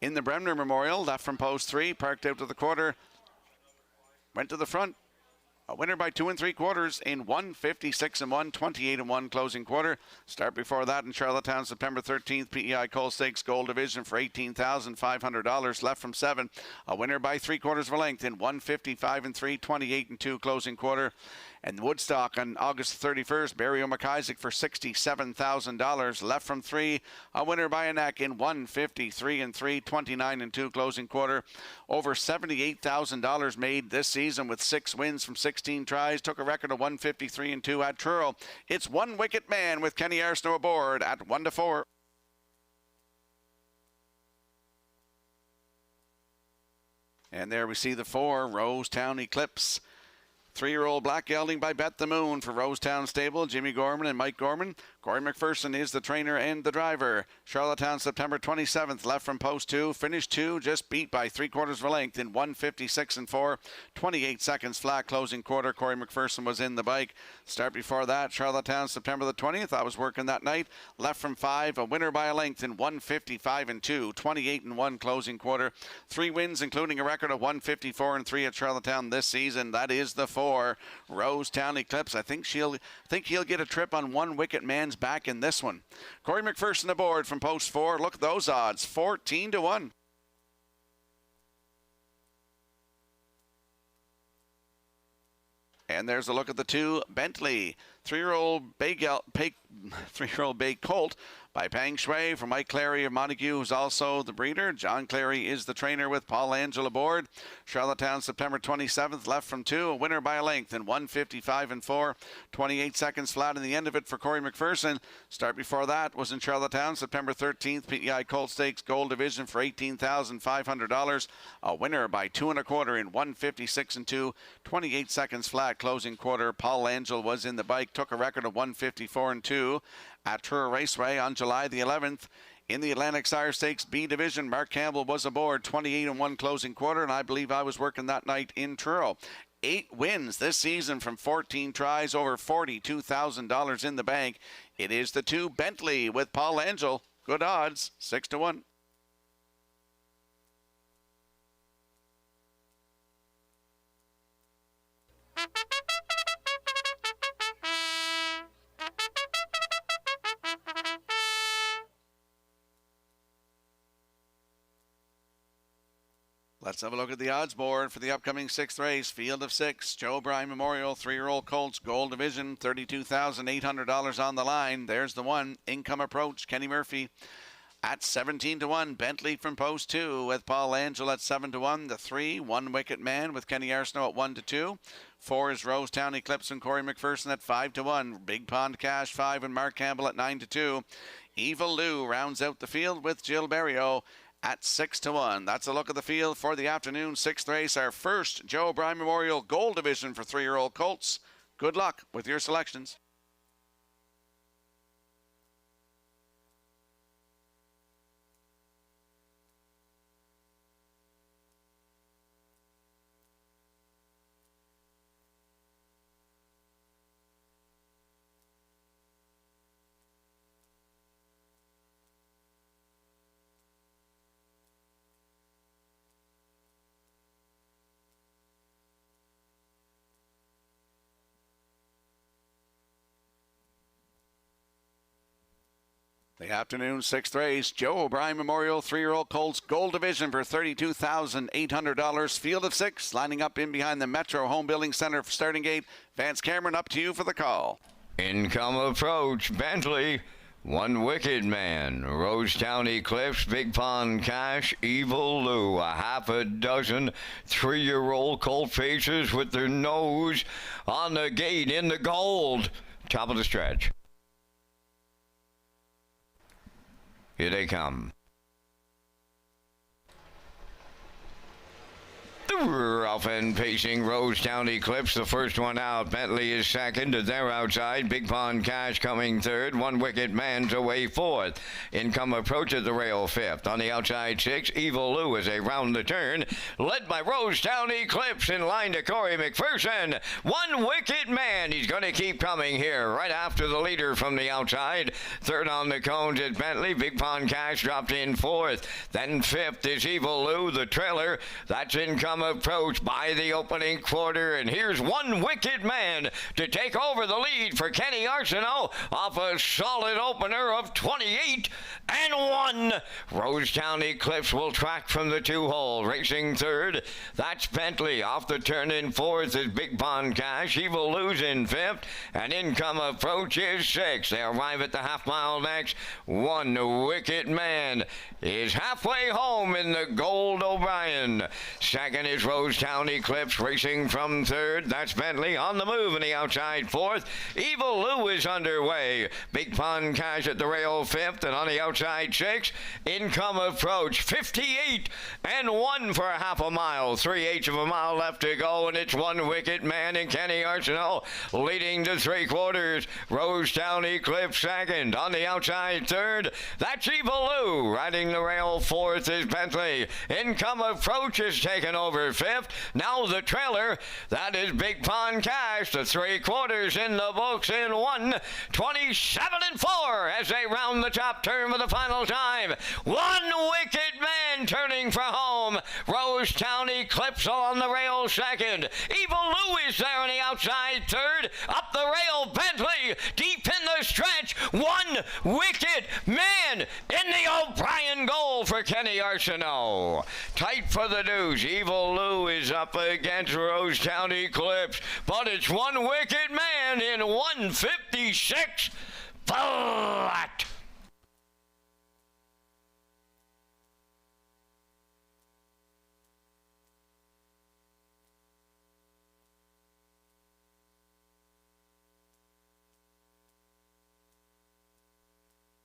Speaker 1: In the Bremner Memorial, left from post 3, parked out to the quarter, went to the front. A winner by 2 3/4 in 1:56-1, 28-1 closing quarter. Start before that in Charlottetown, September 13th, PEI Coal Stakes Gold Division for $18,500, left from 7. A winner by 3/4 of a length in 1:55-3, 28-2 closing quarter. And Woodstock on August 31st, Barry O'McIsaac for $67,000, left from 3. A winner by a neck in 1:53-3, 29-2 closing quarter. Over $78,000 made this season with 6 wins from 16 tries. Took a record of 1:53-2 at Truro. It's One Wicked Man with Kenny Arsenault aboard at 1-4. And there we see the 4, Rosetown Eclipse. 3-year-old black gelding by Bet the Moon for Rosetown Stable, Jimmy Gorman and Mike Gorman. Corey McPherson is the trainer and the driver. Charlottetown, September 27th, left from post 2. Finished 2, just beat by 3/4 of a length in 1:56 and 4. 28 seconds flat closing quarter. Corey McPherson was in the bike. Start before that, Charlottetown, September the 20th. I was working that night. Left from 5, a winner by a length in 1:55 and 2. 28 and 1 closing quarter. 3 wins, including a record of 1:54 and 3 at Charlottetown this season. That is the 4. Rosetown Eclipse. I think he'll get a trip on One Wicket Man's back in this one. Corey McPherson aboard from post 4. Look at those odds, 14 to 1. And there's a look at the 2 Bentley. 3-year-old bay colt by Pang Shui from Mike Clary of Montague, who's also the breeder. John Clary is the trainer with Paul Angel aboard. Charlottetown, September 27th, left from 2, a winner by a length in 1:55 and 4. 28 seconds flat in the end of it for Corey McPherson. Start before that was in Charlottetown, September 13th, PEI Colt Stakes Gold Division for $18,500. A winner by 2 1/4 in 1:56 and 2. 28 seconds flat closing quarter. Paul Angel was in the bike, took a record of 1:54 and 2 at Truro Raceway on July the 11th. In the Atlantic Sire Stakes B Division, Mark Campbell was aboard, 28 and 1 closing quarter, and I believe I was working that night in Truro. 8 wins this season from 14 tries, over $42,000 in the bank. It is the 2 Bentley with Paul Angel. Good odds, 6 to 1. Let's have a look at the odds board for the upcoming 6th race. Field of 6, Joe O'Brien Memorial, 3-year-old Colts, Gold Division, $32,800 on the line. There's the 1, Income Approach, Kenny Murphy at 17 to 1. Bentley from post 2 with Paul Angel at 7 to 1. The 3, One Wicket Man with Kenny Arsenault at 1 to 2. 4 is Rosetown Eclipse and Corey McPherson at 5 to 1. Big Pond Cash 5 and Mark Campbell at 9 to 2. Evil Lou rounds out the field with Jill Berrio at 6 to 1. That's a look at the field for the afternoon 6th race. Our first Joe O'Brien Memorial Gold Division for 3-year-old Colts. Good luck with your selections. The afternoon 6th race, Joe O'Brien Memorial 3-year-old Colts Gold Division for $32,800. Field of 6 lining up in behind the Metro Home Building Center starting gate. Vance Cameron, up to you for the call.
Speaker 5: Income Approach, Bentley, One Wicked Man, Rosetown Eclipse, Big Pond Cash, Evil Lou, a half a dozen 3-year-old colt faces with their nose on the gate in the gold. Top of the stretch. Here they come. Rough and pacing Rosetown Eclipse, the first one out. Bentley is second. They're outside. Big Pond Cash coming third. One Wicked Man's away fourth. Income Approach at the rail fifth. On the outside 6, Evil Lou as they round the turn. Led by Rosetown Eclipse in line to Corey McPherson. One Wicked Man. He's going to keep coming here right after the leader from the outside. Third on the cones is Bentley. Big Pond Cash dropped in fourth. Then fifth is Evil Lou, the trailer. That's Income Approach by the opening quarter, and here's One Wicked Man to take over the lead for Kenny Arsenault off a solid opener of 28 and 1. Rosetown Eclipse will track from the 2-hole, racing third. That's Bentley. Off the turn in fourth is Big Pond Cash. Evil Lou's in fifth, and Income Approach is sixth. They arrive at the half-mile next. One Wicked Man is halfway home in the Gold O'Brien. Second is is Rosetown Eclipse racing from third. That's Bentley on the move in the outside fourth. Evil Lou is underway. Big Pond Cash at the rail fifth, and on the outside sixth, Income Approach 58 and 1 for a half a mile. 3/8 of a mile left to go, and it's One Wicked Man and Kenny Arsenal leading to 3/4. Rosetown Eclipse second. On the outside third, that's Evil Lou. Riding the rail fourth is Bentley. Income Approach is taken over fifth. Now the trailer, that is Big Pond Cash. The 3/4 in the books in 1:27 and 4 as they round the top turn for the final time. One Wicked Man turning for home. Rosetown Eclipse on the rail second. Evil Lou is there on the outside third. Up the rail, Bentley deep in the stretch. One Wicked Man in the O'Brien goal for Kenny Arsenault. Tight for the news. Evil Lou is up against Rosetown Eclipse, but it's One Wicked Man in 1:56 flat.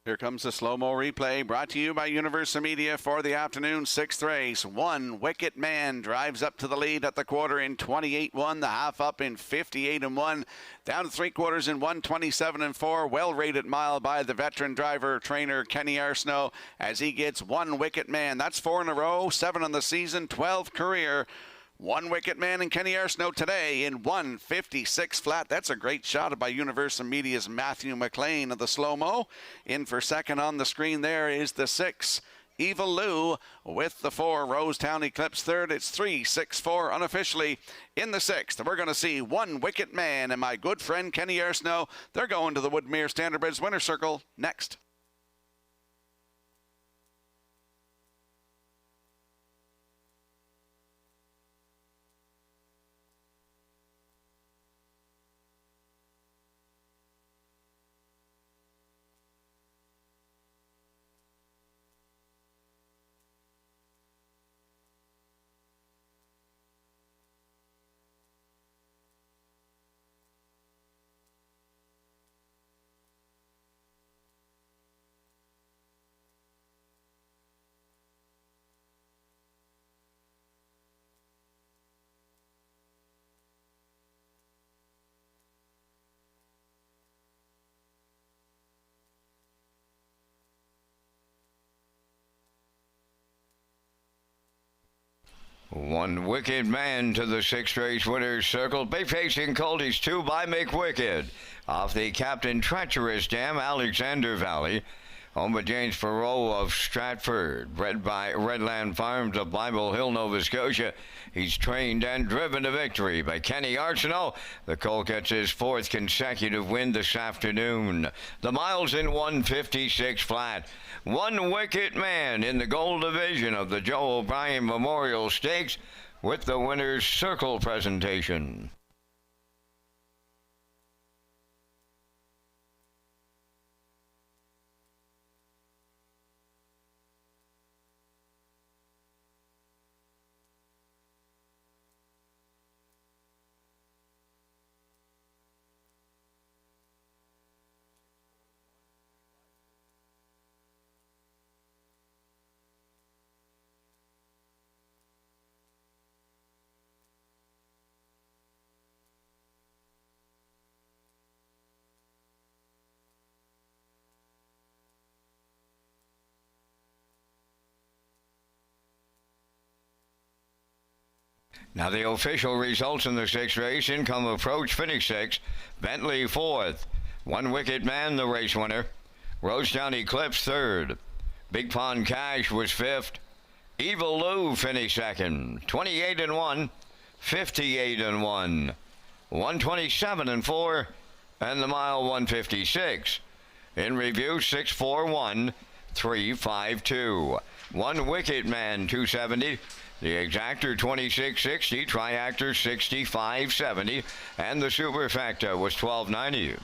Speaker 1: Here comes the slow-mo replay brought to you by Universal Media for the afternoon sixth race. One Wicked Man drives up to the lead at the quarter in 28-1, the half up in 58-1, down to 3/4 in 1:27-4. Well-rated mile by the veteran driver trainer Kenny Arsenault as he gets One Wicked Man. That's 4 in a row, 7 on the season, 12 career. One Wicked Man and Kenny Arsenault today in 1:56 flat. That's a great shot by Universal Media's Matthew McLean of the slow-mo. In for second on the screen there is the 6, Evil Lou, with the 4, Rosetown Eclipse third. It's 3-6-4 unofficially in the 6th. We're going to see One Wicked Man and my good friend Kenny Arsenault. They're going to the Woodmere Standardbridge Winner's Circle next.
Speaker 5: One Wicked Man to the 6th race winner's circle. Bay facing Colties 2 by Make Wicked. Off the Captain Treacherous Dam, Alexander Valley. Home by James Perot of Stratford. Bred by Redland Farms of Bible Hill, Nova Scotia. He's trained and driven to victory by Kenny Arsenault. The colt gets his 4th consecutive win this afternoon. The miles in 1:56 flat. One Wicked Man in the gold division of the Joe O'Brien Memorial Stakes with the winner's circle presentation. Now the official results in the 6th race. Income Approach finished 6th. Bentley 4th. One Wicked Man the race winner. Rosetown Eclipse 3rd. Big Pond Cash was 5th. Evil Lou finished 2nd. 28-1. 58-1. 127-4. And the mile 1:56. In review 6-4-1. 3-5-2. One Wicked Man 270. The exactor 2660, triactor 6570, and the superfecta was 1290.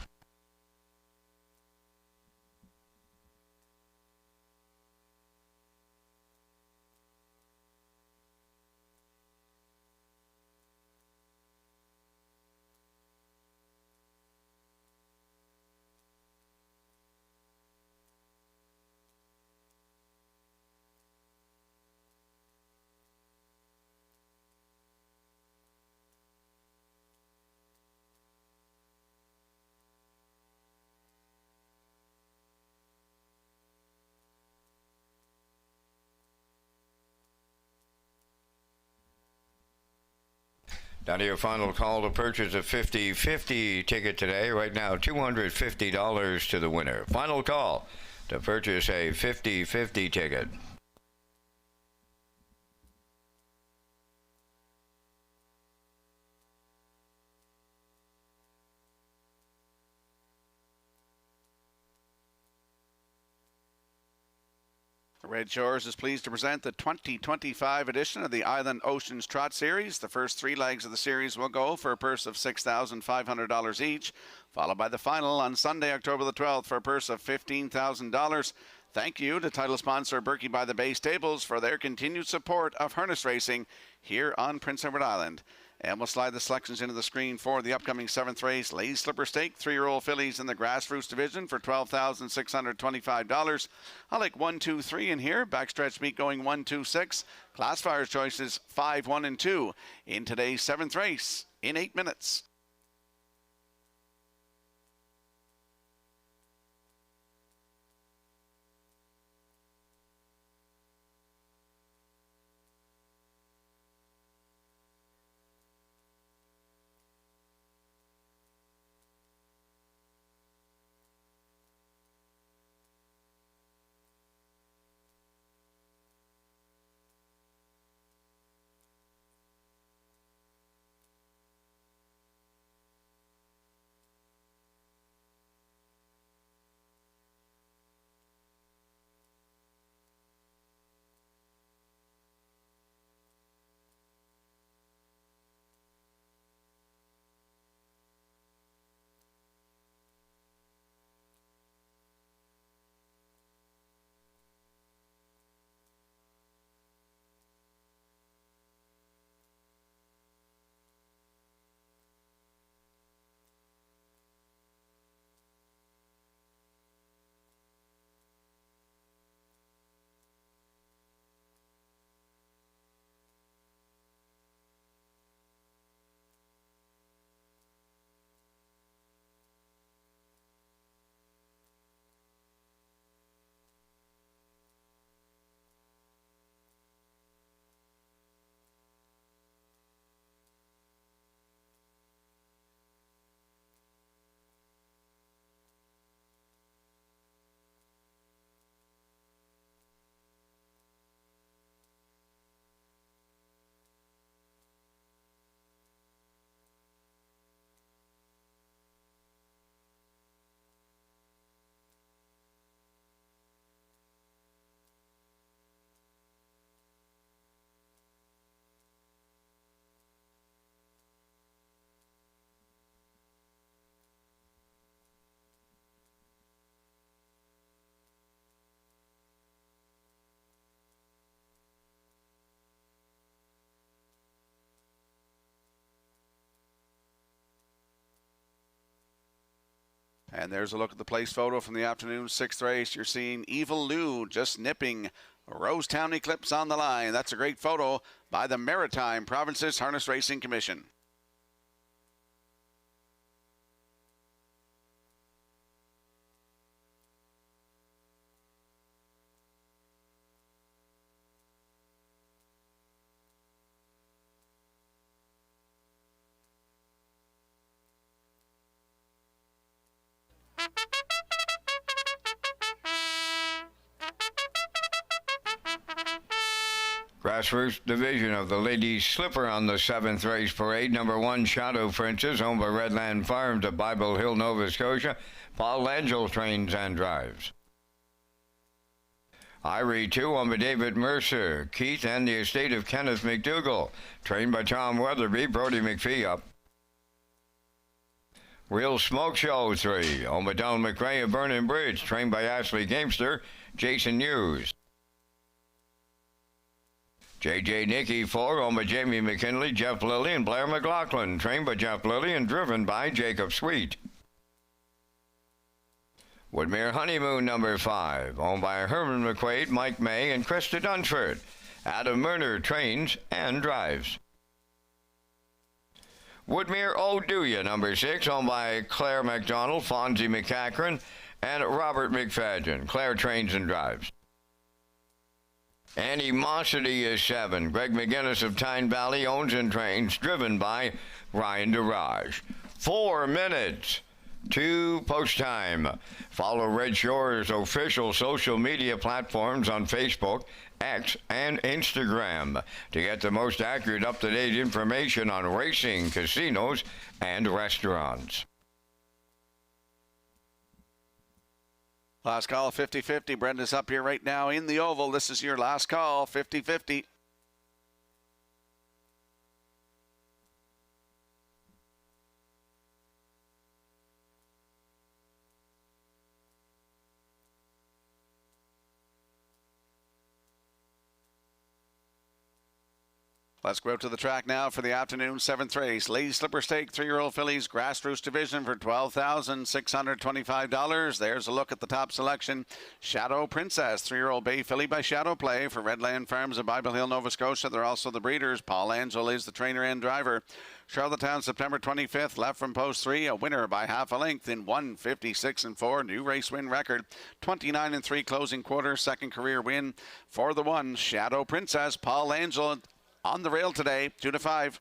Speaker 5: Now to your final call to purchase a 50-50 ticket today. Right now, $250 to the winner. Final call to purchase a 50-50 ticket.
Speaker 1: Red Shores is pleased to present the 2025 edition of the Island Oceans Trot Series. The first three legs of the series will go for a purse of $6,500 each, followed by the final on Sunday, October the 12th, for a purse of $15,000. Thank you to title sponsor Berkey by the Bay Stables for their continued support of harness racing here on Prince Edward Island. And we'll slide the selections into the screen for the upcoming 7th race. Lazy Slipper Stake, 3-year-old fillies in the Grassroots division for $12,625. I like 1, 2, 3 in here. Backstretch meet going 1, 2, 6. Classifier's choices 5, 1, and 2 in today's 7th race in 8 minutes. And there's a look at the place photo from the afternoon 6th race. You're seeing Evil Lou just nipping Rosetown Eclipse on the line. That's a great photo by the Maritime Provinces Harness Racing Commission.
Speaker 5: Grassroots division of the Ladies Slipper on the 7th race parade. Number 1, Shadow Princess, owned by Redland Farms of Bible Hill, Nova Scotia. Paul Langell trains and drives. Irie 2, owned by David Mercer. Keith and the estate of Kenneth McDougall, trained by Tom Weatherby. Brody McPhee up. Real Smoke Show 3, owned by Donald McRae of Vernon Bridge, trained by Ashley Gamester, Jason Hughes. J.J. Nicky 4, owned by Jamie McKinley, Jeff Lilly, and Blair McLaughlin, trained by Jeff Lilly and driven by Jacob Sweet. Woodmere Honeymoon number 5, owned by Herman McQuaid, Mike May, and Krista Dunsford. Adam Murner trains and drives. Woodmere O'Douya number 6, owned by Claire McDonald, Fonzie McCachran, and Robert McFadden. Claire trains and drives. Animosity is 7. Greg McGinnis of Tyne Valley owns and trains, driven by Ryan DeRaj. 4 minutes to post time. Follow Red Shores' official social media platforms on Facebook, X, and Instagram to get the most accurate, up-to-date information on racing, casinos, and restaurants.
Speaker 1: Last call, 50-50. Brenda's up here right now in the oval. This is your last call, 50-50. Let's go out to the track now for the afternoon 7th race. Lady Slipper Stake, 3-year-old fillies, Grassroots Division for $12,625. There's a look at the top selection. Shadow Princess, 3-year-old bay filly by Shadow Play for Redland Farms of Bible Hill, Nova Scotia. They're also the breeders. Paul Angel is the trainer and driver. Charlottetown, September 25th, left from post 3, a winner by half a length in 1:56.4. New race win record, 29-3 closing quarter, second career win for the one. Shadow Princess, Paul Angel on the rail today, 2-5.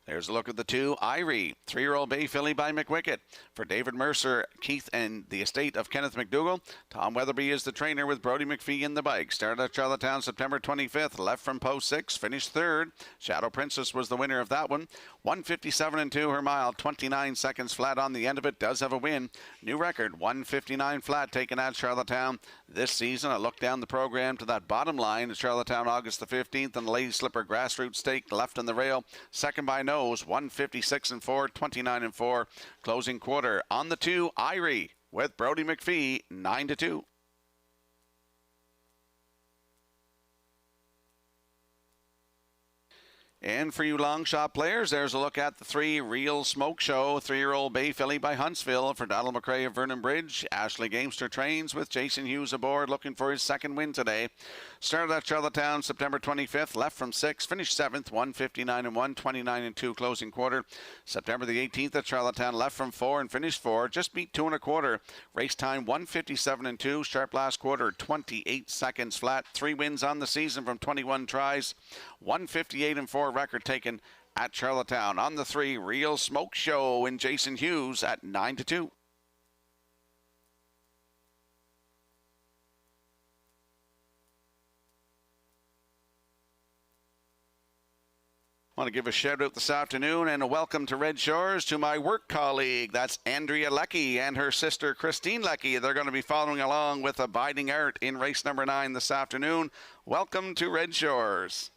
Speaker 1: There's a look at the 2, Irie, 3-year-old bay filly by McWickett. For David Mercer, Keith, and the estate of Kenneth McDougall, Tom Weatherby is the trainer with Brody McPhee in the bike. Started at Charlottetown September 25th, left from post 6, finished 3rd. Shadow Princess was the winner of that one. 1:57.2 her mile, 29 seconds flat on the end of it, does have a win. New record, 1:59 flat taken at Charlottetown this season. A look down the program to that bottom line at Charlottetown August the 15th, and the Lady Slipper Grassroots Stake left on the rail. Second by nose, 1:56.4, 29-4 closing quarter. On the 2, Irie with Brody McPhee, 9-2. And for you long shot players, there's a look at the 3, Real Smoke Show, 3-year-old bay filly by Huntsville for Donald McRae of Vernon Bridge. Ashley Gamester trains with Jason Hughes aboard, looking for his second win today. Started at Charlottetown September 25th, left from 6, finished 7th, 1:59.1, 29-2 closing quarter. September the 18th at Charlottetown, left from 4 and finished 4, just beat 2 1/4. Race time 1:57.2, sharp last quarter, 28 seconds flat. 3 wins on the season from 21 tries, 1:58.4 record taken at Charlottetown. On the 3, Real Smoke Show in Jason Hughes at 9-2. I want to give a shout out this afternoon and a welcome to Red Shores to my work colleague. That's Andrea Leckie and her sister Christine Leckie. They're going to be following along with Abiding Art in race number 9 this afternoon. Welcome to Red Shores.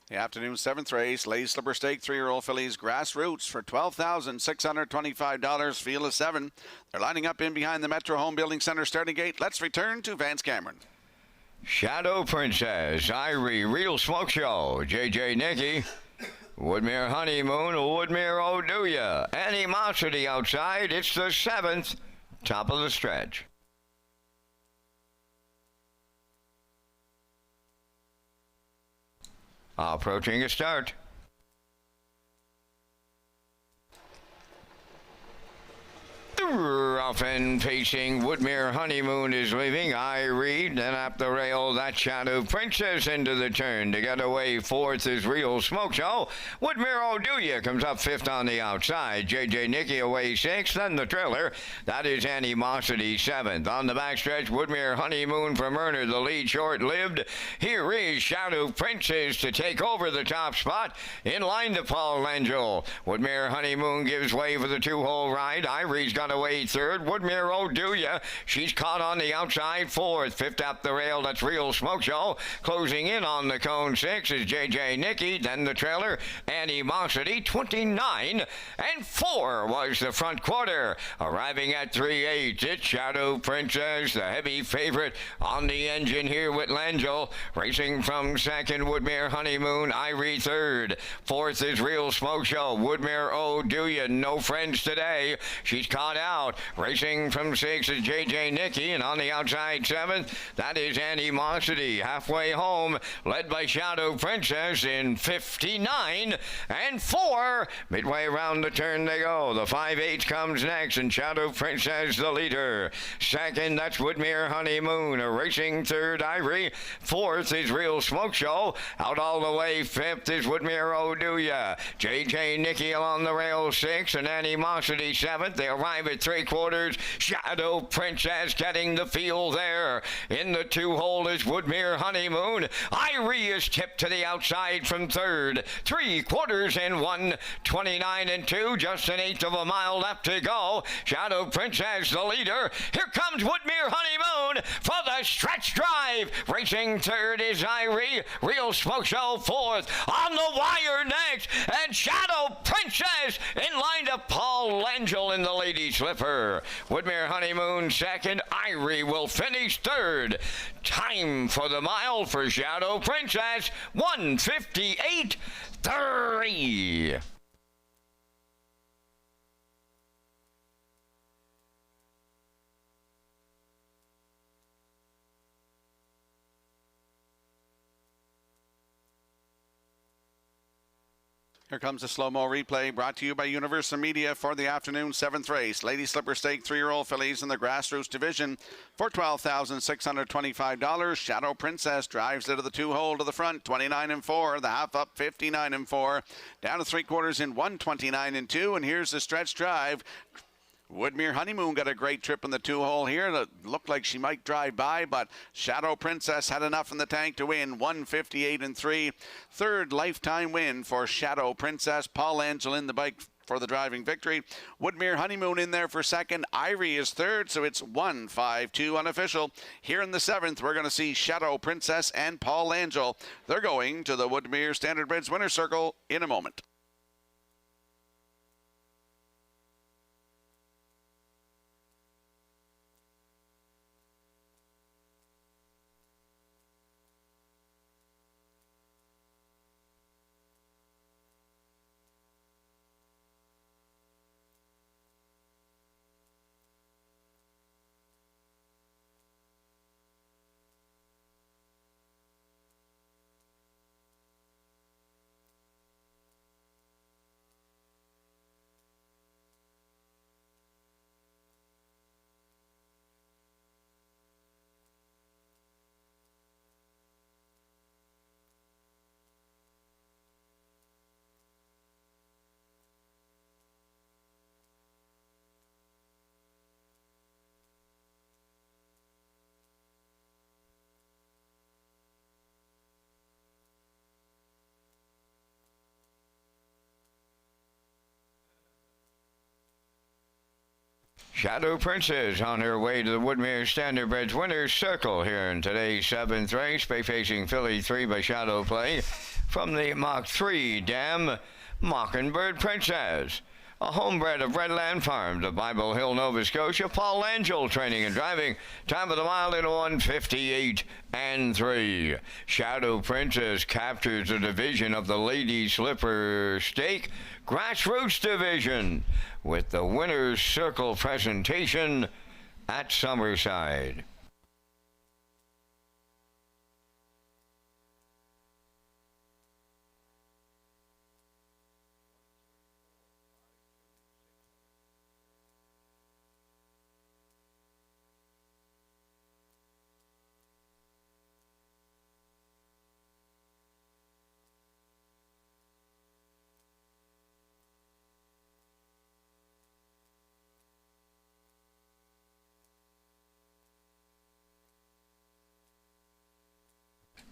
Speaker 1: The afternoon 7th race, Lady Slipper Stake, 3-year-old fillies, Grassroots for $12,625, field of 7. They're lining up in behind the Metro Home Building Center starting gate. Let's return to Vance Cameron.
Speaker 5: Shadow Princess, Irie, Real Smoke Show, JJ Nicky, Woodmere Honeymoon, Woodmere Oh Do Ya, Animosity outside. It's the 7th, top of the stretch. Approaching a start. Off and pacing, Woodmere Honeymoon is leaving. Irie, then up the rail, that Shadow Princess into the turn. To get away, 4th is Real Smoke Show. Woodmere Oh Do Ya comes up 5th on the outside. JJ Nicky away 6th, then the trailer. That is Animosity 7th. On the backstretch, Woodmere Honeymoon from Erner, the lead short-lived. Here is Shadow Princess to take over the top spot. In line to Paul Angel. Woodmere Honeymoon gives way for the 2-hole ride. Irie's got away 3rd. Woodmere Oh Do Ya, she's caught on the outside 4th. 5th up the rail, that's Real Smoke Show. Closing in on the cone 6 is JJ Nicky. Then the trailer, Animosity 29 and 4 was the front quarter. Arriving at 3/8, it's Shadow Princess, the heavy favorite on the engine here with Langell. Racing from 2nd, Woodmere Honeymoon. Irie 3rd. 4th is Real Smoke Show. Woodmere Oh Do Ya, no friends today. She's caught out. Racing from 6 is JJ Nicky, and on the outside 7th, that is Animosity. Halfway home, led by Shadow Princess in 59 and 4. Midway around the turn they go. The 5/8 comes next, and Shadow Princess the leader. 2nd, that's Woodmere Honeymoon. Racing 3rd, Irie. 4th is Real Smoke Show. Out all the way, 5th is Woodmere Oh Do Ya. JJ Nicky along the rail 6th, and Animosity 7th. They arrive at 3/4. Shadow Princess getting the field there. In the 2-hole is Woodmere Honeymoon. Irie is tipped to the outside from 3rd. 3/4 and 1:29 and 2. Just an 1/8 of a mile left to go. Shadow Princess the leader. Here comes Woodmere Honeymoon for the stretch drive. Racing 3rd is Irie. Real Smoke Show 4th. On the wire next. And Shadow Princess in line to Paul Angel in the Lady Slipper. Woodmere Honeymoon 2nd. Irie will finish 3rd. Time for the mile for Shadow Princess, 1:58.3.
Speaker 1: Here comes a slow-mo replay brought to you by Universal Media for the afternoon 7th race. Lady Slipper Stake, 3-year-old fillies in the Grassroots division for $12,625. Shadow Princess drives it to the 2-hole to the front, 29 and 4. The half up, 59 and 4. Down to 3/4 in 1:29 and 2. And here's the stretch drive. Woodmere Honeymoon got a great trip in the 2-hole here. That looked like she might drive by, but Shadow Princess had enough in the tank to win 1:58 and 3. 3rd lifetime win for Shadow Princess. Paul Angel in the bike for the driving victory. Woodmere Honeymoon in there for 2nd. Irie is 3rd, so it's 1-5-2 unofficial. Here in the 7th, we're going to see Shadow Princess and Paul Angel. They're going to the Woodmere Standardbreds winner's circle in a moment.
Speaker 5: Shadow Princess on her way to the Woodmere Standardbreds winner's circle here in today's 7th race. Bay facing filly 3 by Shadow Play. From the Mach 3 dam, Mockingbird Princess. A homebred of Redland Farms of Bible Hill, Nova Scotia, Paul Angel training and driving. Time of the mile in 1:58 and 3. Shadow Princess captures a division of the Lady Slipper Stake Grassroots Division with the winner's circle presentation at Summerside.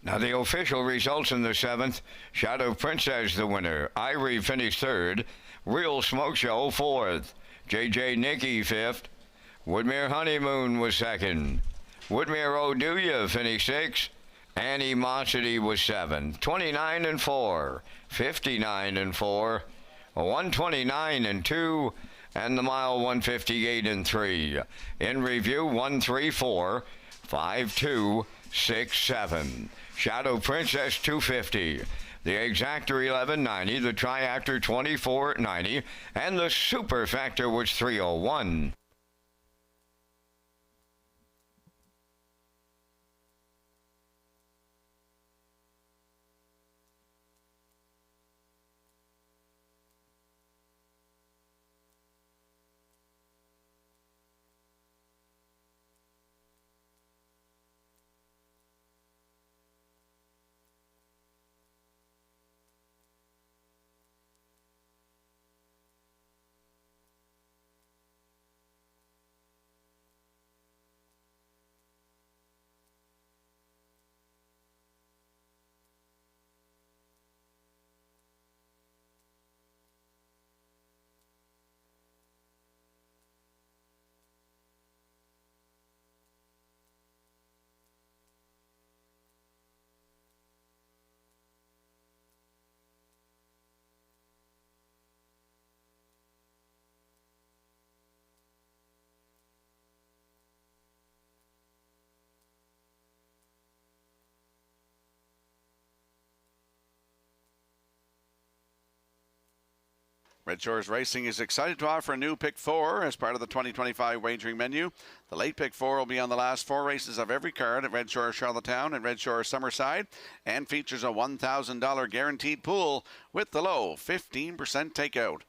Speaker 5: Now the official results in the 7th. Shadow Princess the winner. Irie finished 3rd. Real Smoke Show 4th. JJ Nicky 5th. Woodmere Honeymoon was 2nd. Woodmere Oduya finished 6th. Animosity was 7th. 29 and 4. 59 and 4. 129 and 2. And the mile 158 and 3. In review 134. 52. 6-7. Shadow Princess 250. The Exactor 1190. The Triactor 2490. And the Super Factor was 301.
Speaker 1: Red Shores Racing is excited to offer a new Pick 4 as part of the 2025 wagering menu. The late Pick 4 will be on the last 4 races of every card at Red Shores Charlottetown and Red Shores Summerside and features a $1,000 guaranteed pool with the low 15% takeout.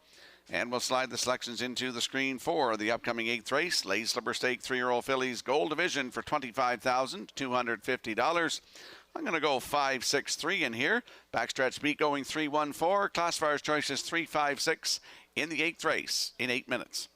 Speaker 1: And we'll slide the selections into the screen for the upcoming 8th race. Lady Slipper Stake 3-year-old fillies Gold Division for $25,250. I'm going to go 5-6-3 in here. Backstretch beat going 3-1-4. Classifier's choice is 3-5-6 in the 8th race in 8 minutes.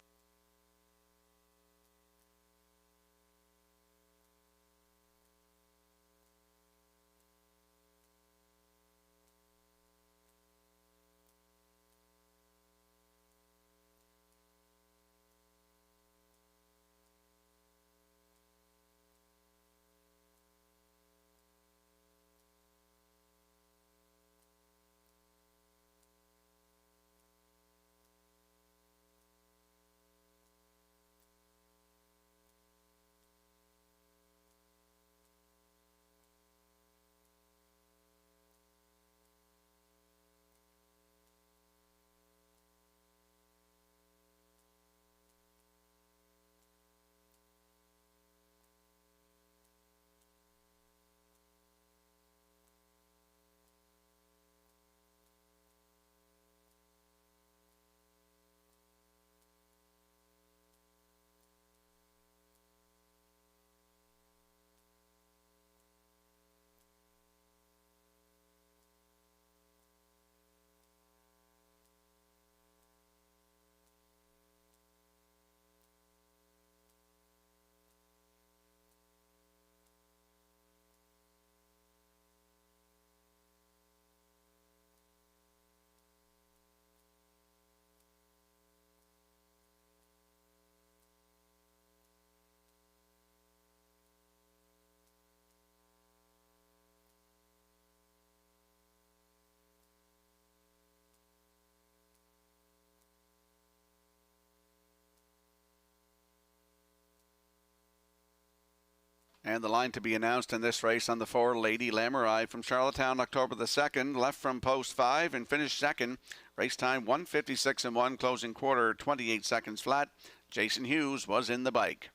Speaker 1: And the line to be announced in this race on the 4, Lady Lamurai from Charlottetown, October the 2nd, left from post 5 and finished second. Race time 1:56 and 1, closing quarter 28 seconds flat. Jason Hughes was in the bike.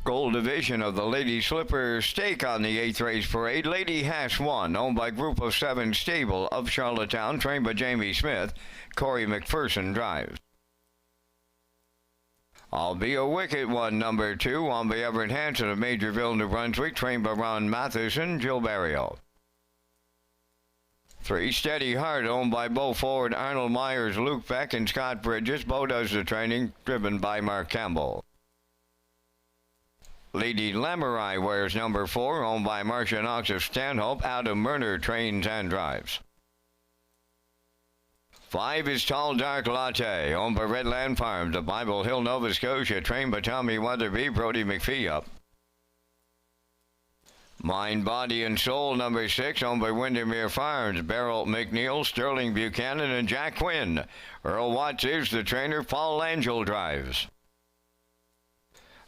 Speaker 5: Gold division of the Lady Slipper Stake on the 8th race parade. Lady Hass 1, owned by Group of 7 Stable of Charlottetown, trained by Jamie Smith. Corey McPherson drives. I'll Be a Wicked One, number 2, owned by Everett Hansen of Majorville, New Brunswick, trained by Ron Matheson, Jill Barrio. 3, Steady Heart, owned by Bo Ford, Arnold Myers, Luke Beck, and Scott Bridges. Bo does the training, driven by Mark Campbell. Lady Lamurai wears number 4, owned by Marcia Knox of Stanhope. Adam Murner trains and drives. 5 is Tall Dark Latte, owned by Redland Farms of Bible Hill, Nova Scotia, trained by Tommy Weatherby, Brody McPhee up. Mind, Body, and Soul, number 6, owned by Windermere Farms, Beryl McNeil, Sterling Buchanan, and Jack Quinn. Earl Watts is the trainer. Paul Angel drives.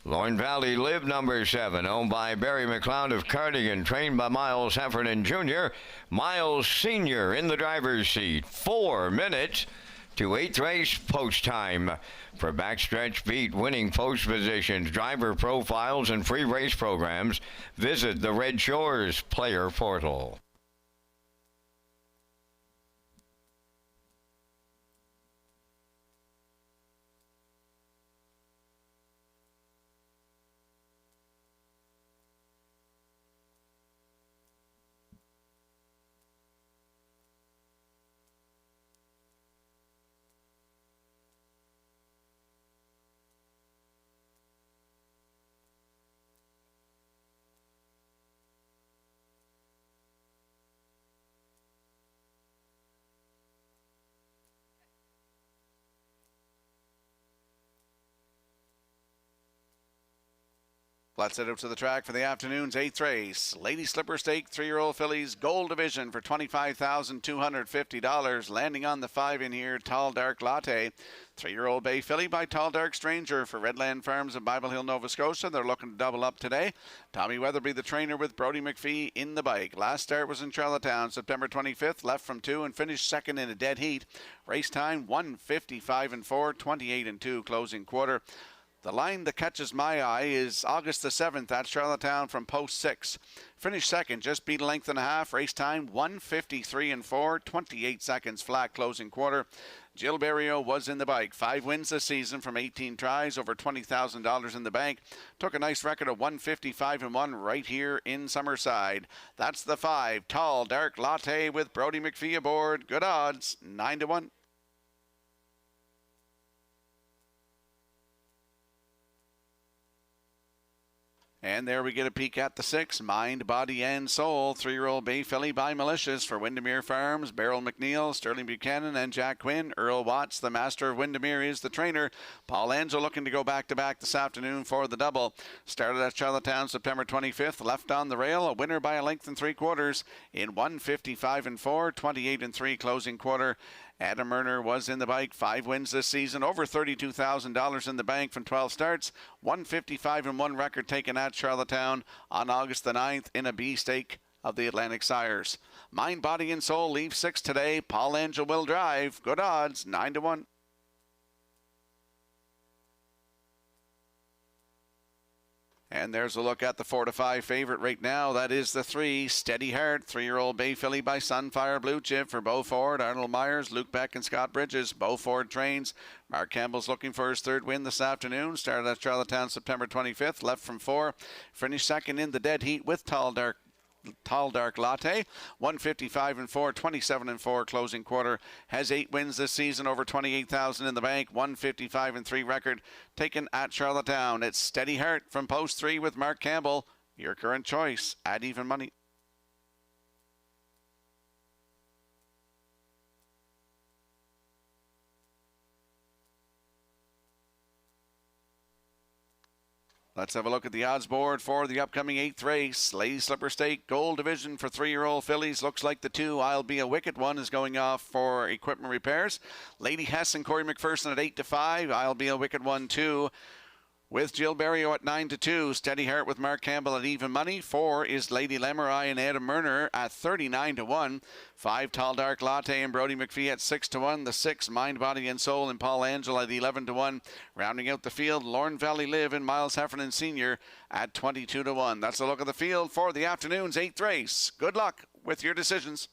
Speaker 5: Lorne Valley Live, number 7, owned by Barry McLeod of Cardigan, trained by Miles Heffernan Jr. Miles Sr. in the driver's seat. 4 minutes to 8th race post time. For backstretch beat, winning post positions, driver profiles, and free race programs, visit the Red Shores Player Portal.
Speaker 1: Let's head up to the track for the afternoon's 8th race. Lady Slipper Stake, 3-year-old fillies, gold division for $25,250. Landing on the 5 in here, Tall Dark Latte. 3-year-old bay filly by Tall Dark Stranger for Redland Farms of Bible Hill, Nova Scotia. They're looking to double up today. Tommy Weatherby, the trainer, with Brody McPhee in the bike. Last start was in Charlottetown, September 25th. Left from 2 and finished second in a dead heat. Race time 1:55 and 4, 28 and 2, closing quarter. The line that catches my eye is August the 7th at Charlottetown from post 6. Finished second, just beat a length and a half. Race time 1:53 and 4, 28 seconds flat, closing quarter. Jill Barrio was in the bike. 5 wins this season from 18 tries, over $20,000 in the bank. Took a nice record of 1:55 and 1 right here in Summerside. That's the 5, Tall Dark Latte with Brody McPhee aboard. Good odds, 9 to 1. And there we get a peek at the 6, Mind, Body, and Soul. 3-year-old bay filly by Malicious for Windermere Farms. Beryl McNeil, Sterling Buchanan, and Jack Quinn. Earl Watts, the master of Windermere, is the trainer. Paul Angel looking to go back-to-back this afternoon for the double. Started at Charlottetown September 25th. Left on the rail. A winner by a length and 3/4 in 1:55 and 4, 28 and 3, closing quarter. Adam Murner was in the bike. 5 wins this season, over $32,000 in the bank from 12 starts. 1:55 and 1 record taken at Charlottetown on August the 9th in a B stake of the Atlantic Sires. Mind, Body, and Soul leave 6 today. Paul Angel will drive. Good odds, 9 to 1. And there's a look at the 4 to 5 favorite right now. That is the 3, Steady Heart, 3-year-old bay filly by Sunfire Blue Chip for Bo Ford, Arnold Myers, Luke Beck, and Scott Bridges. Bo Ford trains. Mark Campbell's looking for his 3rd win this afternoon. Started at Charlottetown September 25th. Left from 4. Finished second in the dead heat with Tall Dark Tall Dark Latte. 155 and 4, 27 and 4 closing quarter. Has 8 wins this season, over 28,000 in the bank. 155 and 3 record taken at Charlottetown. It's Steady Heart from post 3 with Mark Campbell. Your current choice at even money. Let's have a look at the odds board for the upcoming 8th race. Lady Slipper Stake, Gold Division for 3-year-old fillies. Looks like the 2, I'll Be a Wicked One, is going off for equipment repairs. Lady Hess and Corey McPherson at 8-5. I'll Be a Wicked One, 2. With Jill Berrio at 9-2. Steady Heart with Mark Campbell at even money. 4 is Lady Lemurai and Adam Murner at 39-1. 5, Tall Dark Latte and Brody McPhee at 6-1. The 6, Mind, Body and Soul and Paul Angel at 11-1. Rounding out the field, Lorne Valley Live and Miles Heffernan Sr. at 22-1. That's a look at the field for the afternoon's 8th race. Good luck with your decisions.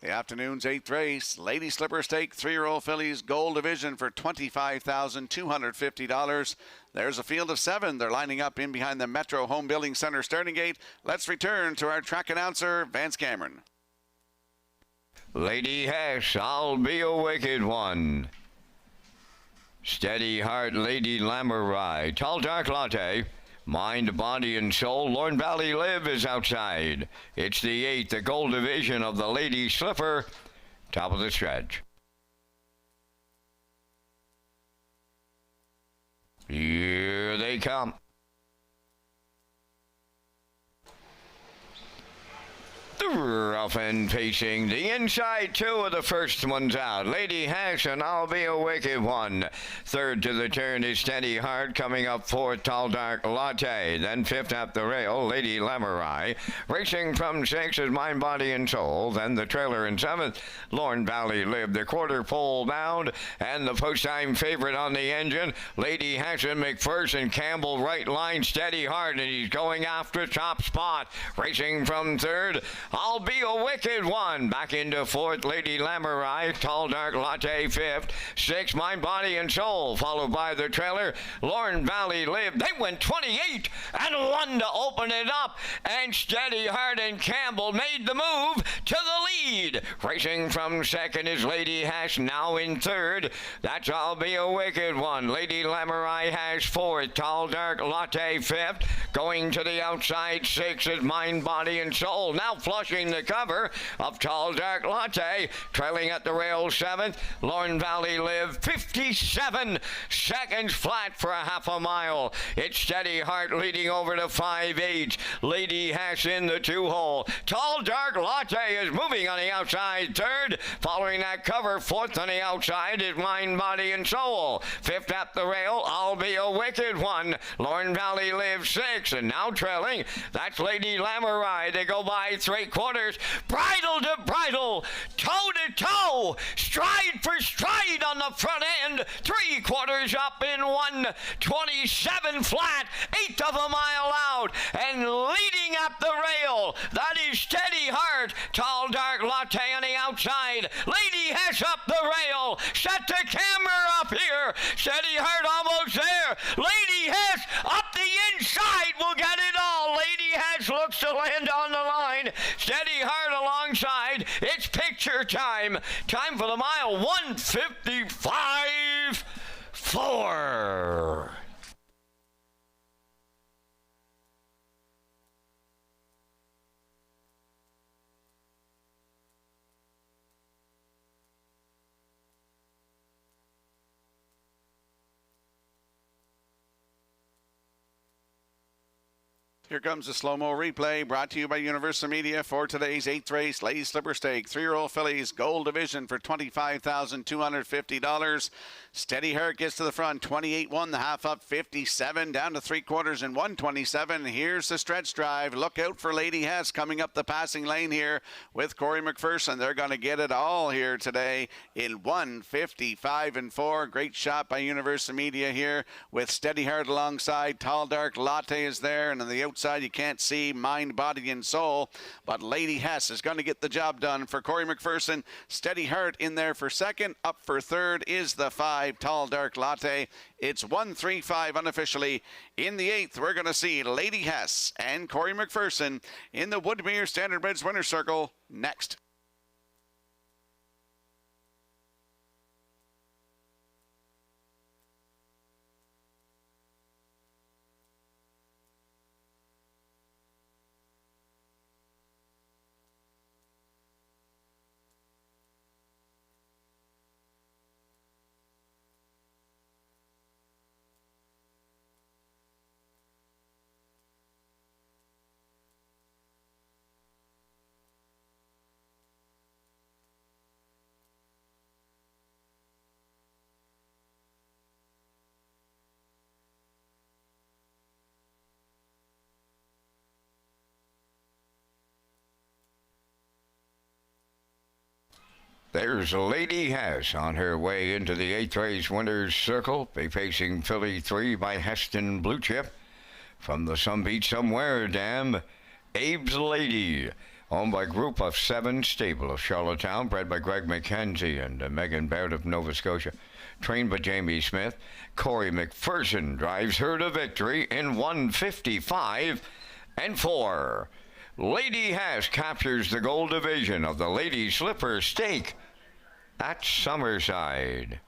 Speaker 1: The afternoon's 8th race, Lady Slipper Stake, 3-year-old fillies, Gold Division for $25,250. There's a field of 7. They're lining up in behind the Metro Home Building Center starting gate. Let's return to our track announcer, Vance Cameron.
Speaker 5: Lady Hess, I'll Be a Wicked One. Steady Heart, Lady Lemurai. Tall Dark Latte. Mind, Body, and Soul, Lorne Valley Live is outside. It's the 8th, the Gold Division of the Lady Slipper. Top of the stretch. Here they come. off and pacing the inside. Two of the first ones out. Lady Hash and I'll Be a Wicked One. Third to the turn is Steady Heart. Coming up fourth, Tall Dark Latte. Then fifth at the rail, Lady Lamurai. Racing from sixth is Mind, Body, and Soul. Then the trailer in seventh, Lorne Valley Live. The quarter pole bound and the post-time favorite on the engine, Lady Hassan, McPherson, Campbell, right line, Steady Heart, and he's going after top spot. Racing from third, I'll Be a Wicked One. Back into fourth, Lady Lamurai, Tall Dark Latte fifth. Sixth, Mind, Body, and Soul, followed by the trailer, Lorne Valley Live. They went 28 and 1 to open it up, and Steady Heart and Campbell made the move to the lead. Racing from second is Lady Hash, now in third. That's I'll Be a Wicked One. Lady Lamurai has fourth, Tall Dark Latte fifth. Going to the outside sixth is Mind, Body, and Soul. Now flushing the cover of Tall Dark Latte. Trailing at the rail seventh, Lorne Valley Live. 57 seconds flat for a half a mile. It's Steady Heart leading over to 5-8. Lady Hash in the two-hole. Tall Dark Latte is moving on the outside third. Following that cover, fourth on the outside is Mind, Body, and Soul. Fifth at the rail, I'll Be a Wicked One. Lorne Valley Live sixth, and now trailing, that's Lady Lamurai. They go by three quarters, bridle to bridle, toe to toe, stride for stride on the front end. 3/4 up in 1:27 flat, eighth of a mile out, and leading up the rail, that is Steady Heart. Tall Dark Latte on the outside. Lady Hess up the rail. Set the camera up here. Steady Heart almost there. Lady Hess up the inside will get it all. Lady Hess looks to land on the line. Steady Heart alongside. It's picture time. Time for the mile, 1:55.4.
Speaker 1: Here comes the slow-mo replay brought to you by Universal Media for today's 8th race, Ladies Slipper Stake. 3-year-old fillies, Gold Division for $25,250. Steady Heart gets to the front, 28-1, the half up, 57, down to 3/4 in 1:27. Here's the stretch drive. Look out for Lady Hess coming up the passing lane here with Corey McPherson. They're going to get it all here today in 1:55.4. Great shot by Universal Media here with Steady Heart alongside. Tall Dark Latte is there, and on the outside you can't see Mind, Body, and Soul, but Lady Hess is going to get the job done for Corey McPherson. Steady Heart in there for second. Up for third is the 5, Tall Dark Latte. It's 1:35 unofficially. In the 8th, we're going to see Lady Hess and Corey McPherson in the Woodmere Standardbreds Winner's Circle next.
Speaker 5: There's Lady Hess on her way into the 8th race winner's circle, be facing filly 3 by Heston Blue Chip. From the Sunbeat Somewhere Dam, Abe's Lady, owned by Group of 7 Stable of Charlottetown, bred by Greg McKenzie and Megan Baird of Nova Scotia. Trained by Jamie Smith, Corey McPherson drives her to victory in 1:55.4. Lady Hess captures the Gold Division of the Lady Slipper Stake at Summerside.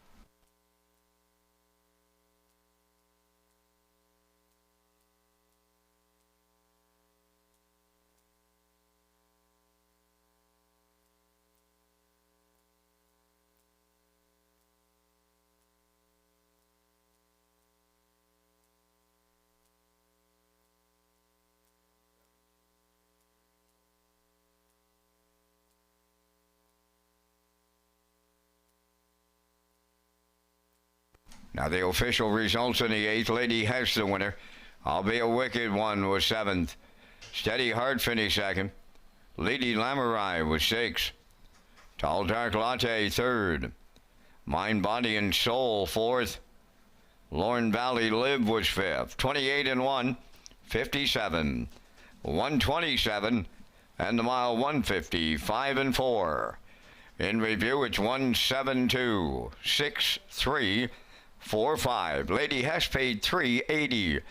Speaker 5: Now the official results in the 8th. Lady Hess the winner. I'll Be a Wicked One was 7th. Steady Heart finished 2nd. Lady Lamurai was 6th. Tall Dark Latte 3rd. Mind, Body, and Soul 4th. Lorne Valley Live was 5th. 28 and 1, 57, 127, and the mile 150, 5 and 4. In review, it's 172, 6-3, 4-5. Lady Hess paid $3.80.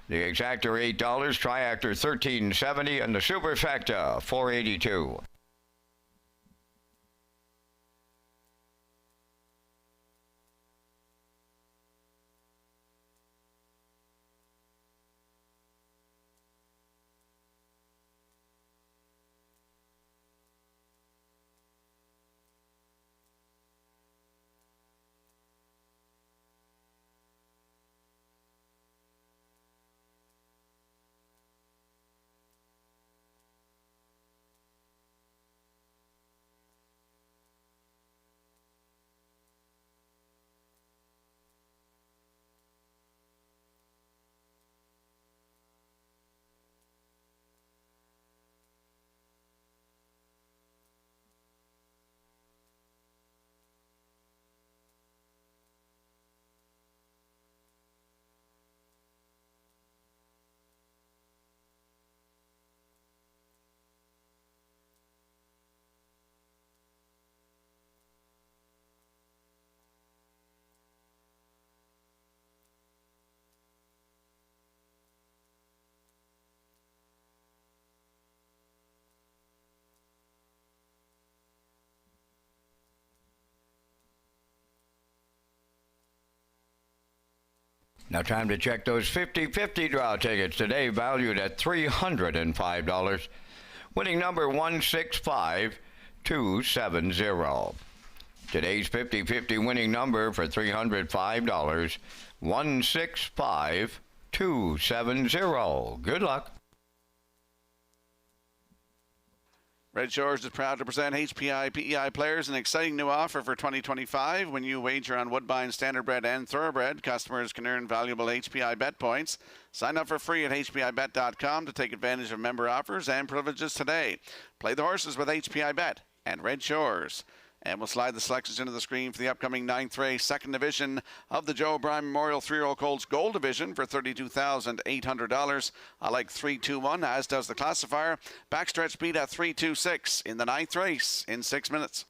Speaker 5: The exactor $8, triactor $13.70, and the superfecta $4.82. Now time to check those 50-50 draw tickets today, valued at $305. Winning number 165270. Today's 50-50 winning number for $305, 165270. Good luck.
Speaker 1: Red Shores is proud to present HPI PEI players an exciting new offer for 2025. When you wager on Woodbine, Standardbred, and Thoroughbred, customers can earn valuable HPI bet points. Sign up for free at hpibet.com to take advantage of member offers and privileges today. Play the horses with HPI Bet and Red Shores. And we'll slide the selections into the screen for the upcoming 9th race, 2nd division of the Joe O'Brien Memorial 3-year-old Colts Gold Division for $32,800. I like 3-2-1, as does the classifier. Backstretch speed at 3-2-6 in the 9th race in 6 minutes.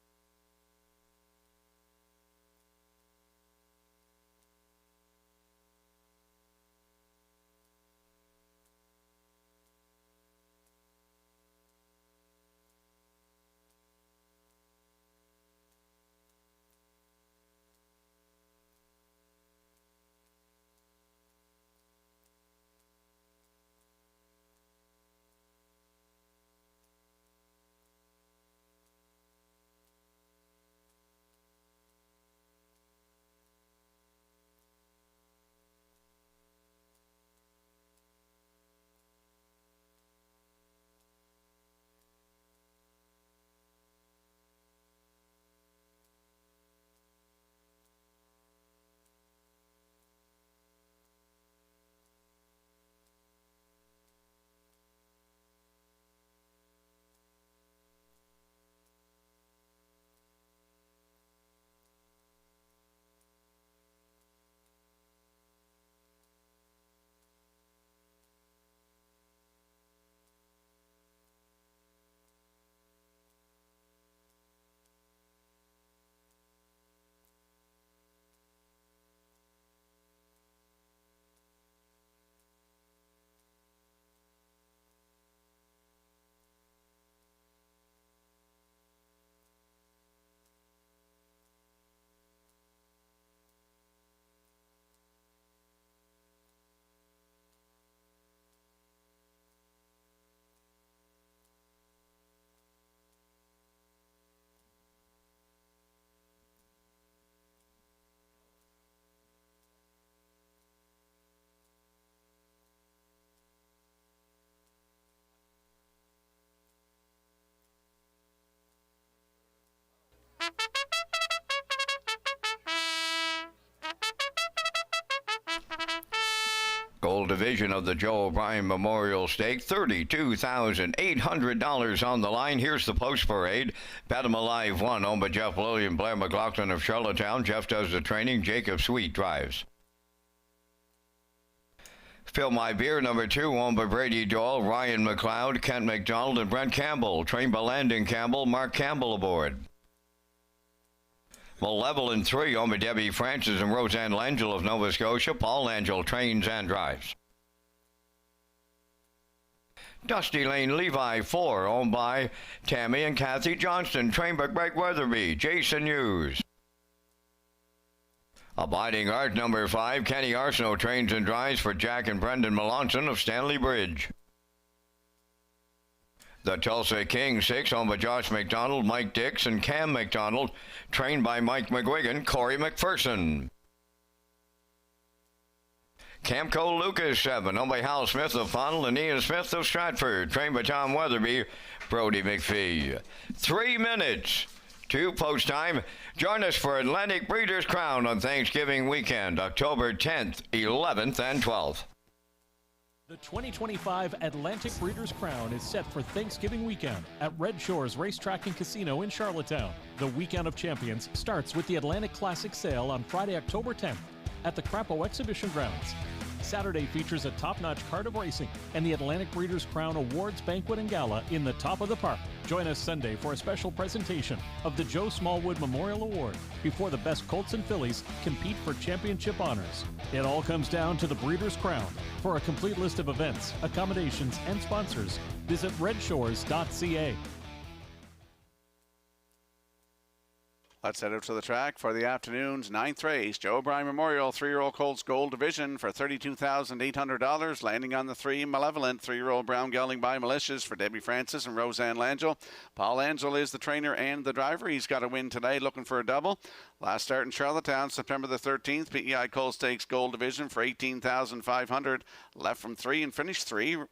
Speaker 5: Gold division of the Joe O'Brien Memorial Stake, $32,800 on the line. Here's the post parade. Bet 'em Alive 1, owned by Jeff Lilly and Blair McLaughlin of Charlottetown. Jeff does the training. Jacob Sweet drives. Fill My Beer, number 2, owned by Brady Doyle, Ryan McLeod, Kent McDonald, and Brent Campbell. Trained by Landon Campbell. Mark Campbell aboard. Malevolent 3, owned by Debbie Francis and Roseanne Langell of Nova Scotia. Paul Langell trains and drives. Dusty Lane Levi 4, owned by Tammy and Kathy Johnston. Trained by Greg Weatherby. Jason Hughes. Abiding Art, number 5, Kenny Arsenault trains and drives for Jack and Brendan Melanson of Stanley Bridge. The Tulsa King 6, owned by Josh McDonald, Mike Dix, and Cam McDonald, trained by Mike McGuigan, Corey McPherson. Camco Lucas 7, owned by Hal Smith of Fonnell and Ian Smith of Stratford, trained by Tom Weatherby, Brody McPhee. 3 minutes to post time. Join us for Atlantic Breeders' Crown on Thanksgiving weekend, October 10th, 11th, and 12th.
Speaker 4: The 2025 Atlantic Breeders' Crown is set for Thanksgiving weekend at Red Shores Racetrack and Casino in Charlottetown. The Weekend of Champions starts with the Atlantic Classic Sale on Friday, October 10th at the Crapo Exhibition Grounds. Saturday features a top-notch card of racing and the Atlantic Breeders' Crown Awards Banquet and Gala in the top of the park. Join us Sunday for a special presentation of the Joe Smallwood Memorial Award before the best colts and fillies compete for championship honors. It all comes down to the Breeders' Crown. For a complete list of events, accommodations, and sponsors, visit Redshores.ca.
Speaker 1: Let's head out to the track for the afternoon's 9th race. Joe O'Brien Memorial 3-year-old Colts Gold Division for $32,800. Landing on the 3, Malevolent 3-year-old Brown Gelding by Militias for Debbie Francis and Roseanne Langell. Paul Angel is the trainer and the driver. He's got a win today, looking for a double. Last start in Charlottetown, September the 13th. PEI Colt Stakes Gold Division for $18,500. Left from 3 and finished 3.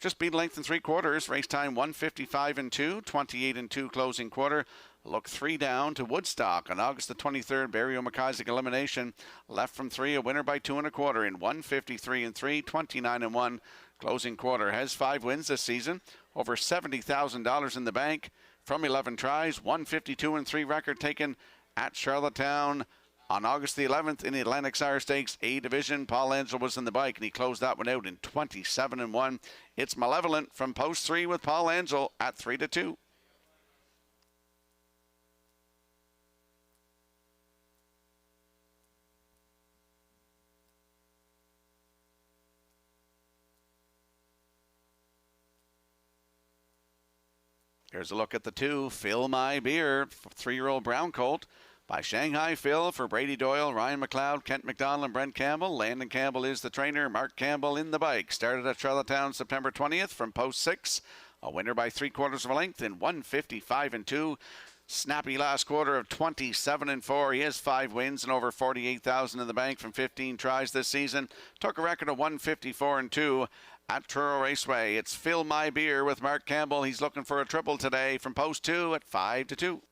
Speaker 1: Just beat length and 3/4. Race time 1:55 and 2, 28 and 2 closing quarter. Look 3 down to Woodstock on August the 23rd. Barry McIsaac elimination. Left from 3, a winner by 2 1/4 in 1:53 and 3, 29 and 1 closing quarter. Has 5 wins this season. Over $70,000 in the bank from 11 tries. 1:52 and 3 record taken at Charlottetown on August the 11th in the Atlantic Sire Stakes A Division. Paul Angel was in the bike and he closed that one out in 27 and 1. It's Malevolent from post 3 with Paul Angel at 3-2. Here's a look at the 2, Fill My Beer, 3-year-old Brown Colt by Shanghai Phil for Brady Doyle, Ryan McLeod, Kent McDonald, and Brent Campbell. Landon Campbell is the trainer. Mark Campbell in the bike. Started at Charlottetown September 20th from post 6. A winner by 3/4 of a length in 1:55 and 2. Snappy last quarter of 27 and 4. He has 5 wins and over 48,000 in the bank from 15 tries this season. Took a record of 1:54 and 2 at Truro Raceway. It's Fill My Beer with Mark Campbell. He's looking for a triple today from post 2 at 5-2.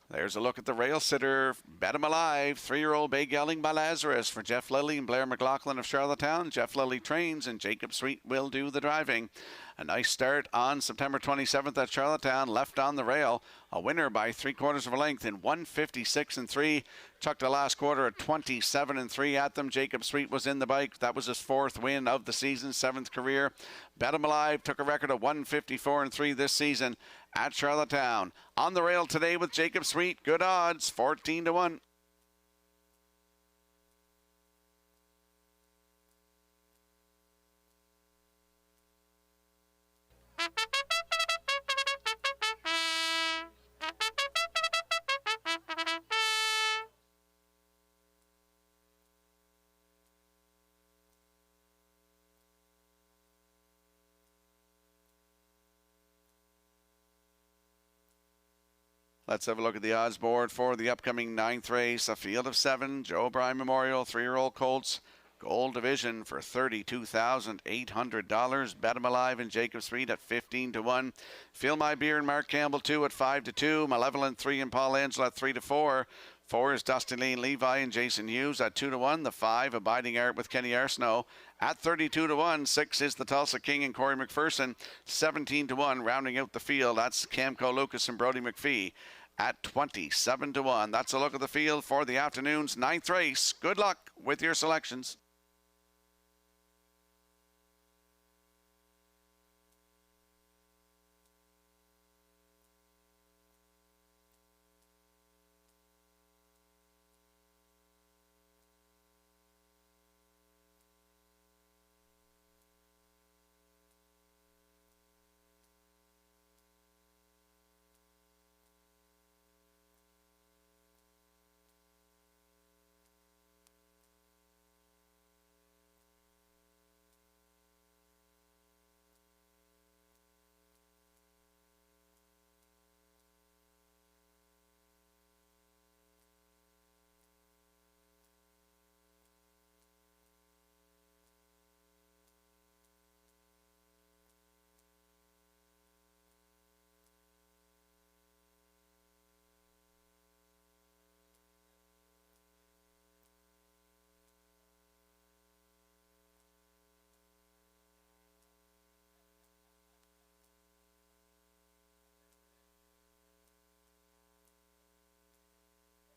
Speaker 1: There's a look at the rail sitter. Bet 'em Alive, 3-year-old Bay Gelding by Lazarus for Jeff Lilly and Blair McLaughlin of Charlottetown. Jeff Lilly trains and Jacob Sweet will do the driving. A nice start on September 27th at Charlottetown. Left on the rail. A winner by 3/4 of a length in 1:56 and 3. Chucked the last quarter at 27 and 3 at them. Jacob Sweet was in the bike. That was his 4th win of the season, 7th career. Bet 'em Alive took a record of 1:54 and 3 this season at Charlottetown. On the rail today with Jacob Sweet. Good odds, 14-1. Let's have a look at the odds board for the upcoming 9th race. A field of 7, Joe O'Brien Memorial, 3-year-old Colts Gold Division for $32,800. Bet 'em alive in Jacobs Street at 15-1. Fill My Beer and Mark Campbell 2 at 5-2. Malevolent 3 and Paul Angel at 3-4. 4 is Dustin Lane Levi and Jason Hughes at 2-1. The 5, Abiding Art with Kenny Arsenault at 32-1. 6 is the Tulsa King and Corey McPherson, 17-1. Rounding out the field, that's Camco Lucas and Brody McPhee at 27-1. That's a look at the field for the afternoon's 9th race. Good luck with your selections.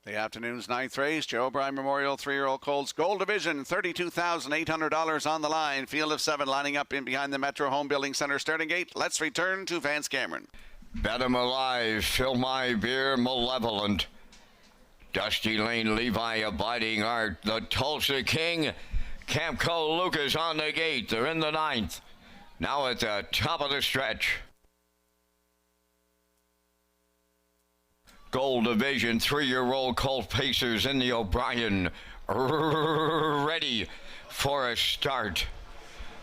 Speaker 1: The afternoon's 9th race, Joe O'Brien Memorial 3-year-old Colts Gold Division, $32,800 on the line. Field of 7 lining up in behind the Metro Home Building Center starting gate. Let's return to Vance Cameron.
Speaker 5: Bet 'em alive, Fill My Beer, Malevolent. Dusty Lane Levi, Abiding Art, the Tulsa King, Camco Lucas on the gate. They're in the 9th. Now at the top of the stretch. Gold Division, 3-year-old Colt Pacers in the O'Brien, ready for a start.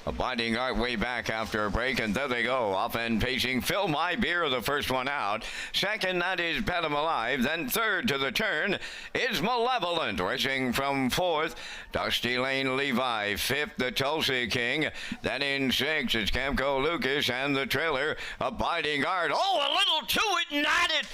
Speaker 5: Abiding Art way back after a break, and there they go, off and pacing. Fill My Beer, the first one out. Second, that is Bet 'em Alive. Then third to the turn is Malevolent, racing from 4th, Dusty Lane Levi. 5th, the Tulsa King. Then in 6th, it's Camco Lucas, and the trailer, Abiding Art. Oh, a little to it and add it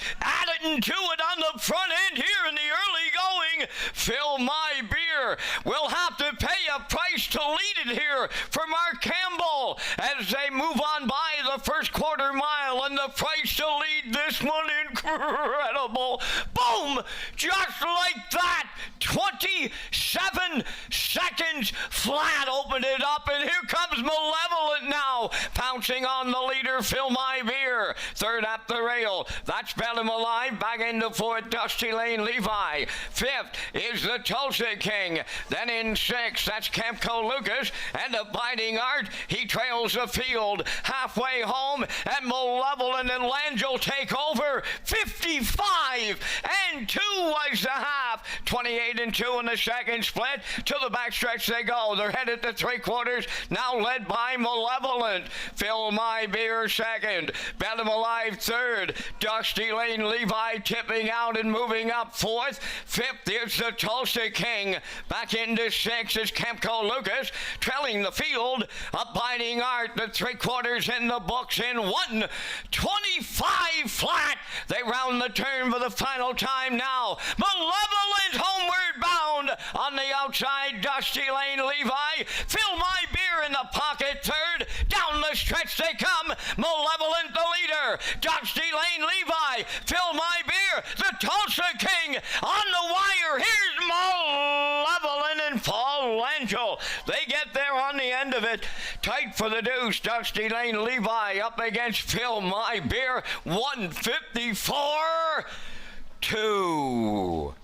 Speaker 5: and to it on the front end here in the early going. Fill My Beer will have to pay a price to lead it here for Mark Campbell as they move on by the first quarter mile, and the price to lead this one incredible. Boom! Just like that, 27 seconds flat, opened it up, and here comes Malevolent now, pouncing on the leader, Fill My Beer. Third at the rail, that's Bet 'em Alive, back into 4th, Dusty Lane Levi. 5th is the Tulsa King. Then in 6th, that's Camco Lucas, and Abiding Art, he trails the field halfway home, and Malevolent and Langell take over. 55-2 was the half. 28-2 in the second split. To the backstretch they go. They're headed to 3/4, now led by Malevolent. Fill My Beer second. Bet 'em Alive third. Dusty Lane Levi tipping out and moving up 4th. 5th is the Tulsa King. Back into 6th is Camco Lucas, trailing the field. Abiding Art, the 3/4 in the books in 1:25 flat. They round the turn for the final time now. Malevolent homeward bound on the outside, Dusty Lane Levi. Fill My Beer in the pocket third. Down the stretch they come. Malevolent the leader. Dusty Lane Levi. Fill My Beer. The Tulsa King on the wire. Here's Malevolent and Paul Angel. They get there on the end of it. Tight for the deuce. Dusty Lane Levi up against Fill My Beer. 154-2.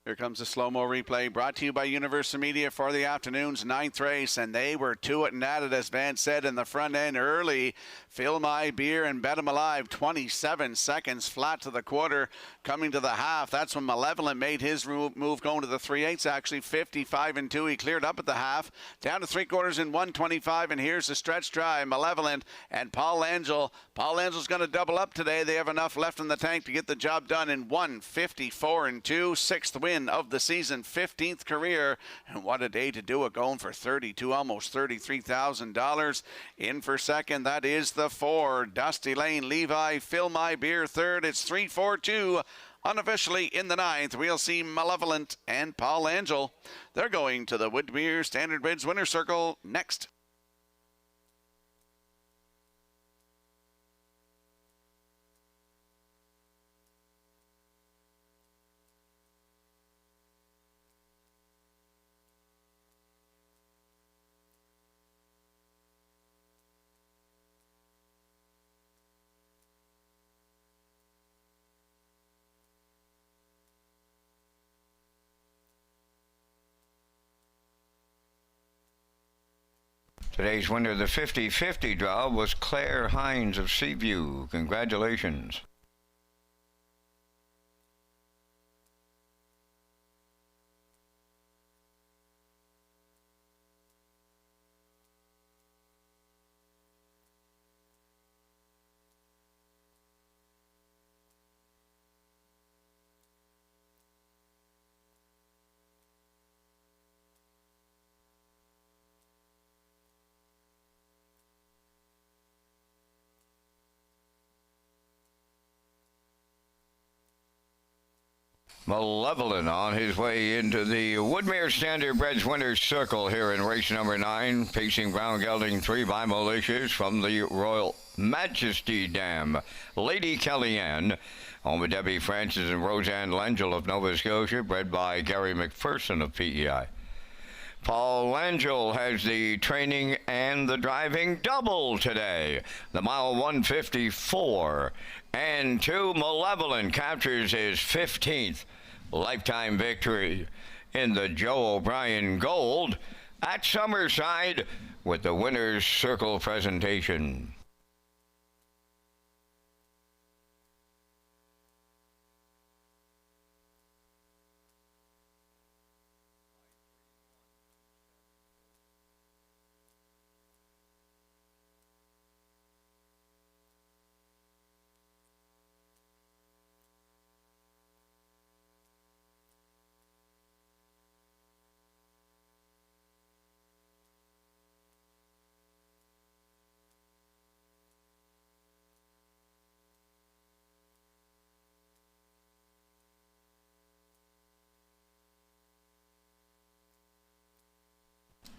Speaker 1: Here comes a slow-mo replay brought to you by Universal Media for the afternoon's 9th race, and they were to it and at it, as Van said, in the front end early. Fill My Beer and Bet 'em Alive, 27 seconds flat to the quarter. Coming to the half, that's when Malevolent made his move going to the 3/8, actually 55 and 2. He cleared up at the half, down to 3/4 in 125, and here's the stretch drive. Malevolent and Paul Angel. Paul Angel's going to double up today. They have enough left in the tank to get the job done in 154 and 2. Sixth win of the season, 15th career, and what a day to do it, going for 32, almost $33,000. In for second, that is the 4, Dusty Lane, Levi, Fill My Beer third. It's 3-4-2. Unofficially in the 9th, we'll see Malevolent and Paul Angel. They're going to the Woodmere Standard Bids Winner's Circle next.
Speaker 5: Today's winner of the 50-50 draw was Claire Hines of Seaview. Congratulations. Malevolent on his way into the Woodmere Standardbreds Winner's Circle here in race number 9, pacing Brown Gelding 3 by Malicious from the Royal Majesty Dam. Lady Kellyanne, home of Debbie Francis and Roseanne Langell of Nova Scotia, bred by Gary McPherson of PEI. Paul Angel has the training and the driving double today. The mile 154 and 2. Malevolent captures his 15th lifetime victory in the Joe O'Brien Gold at Summerside with the Winner's Circle presentation.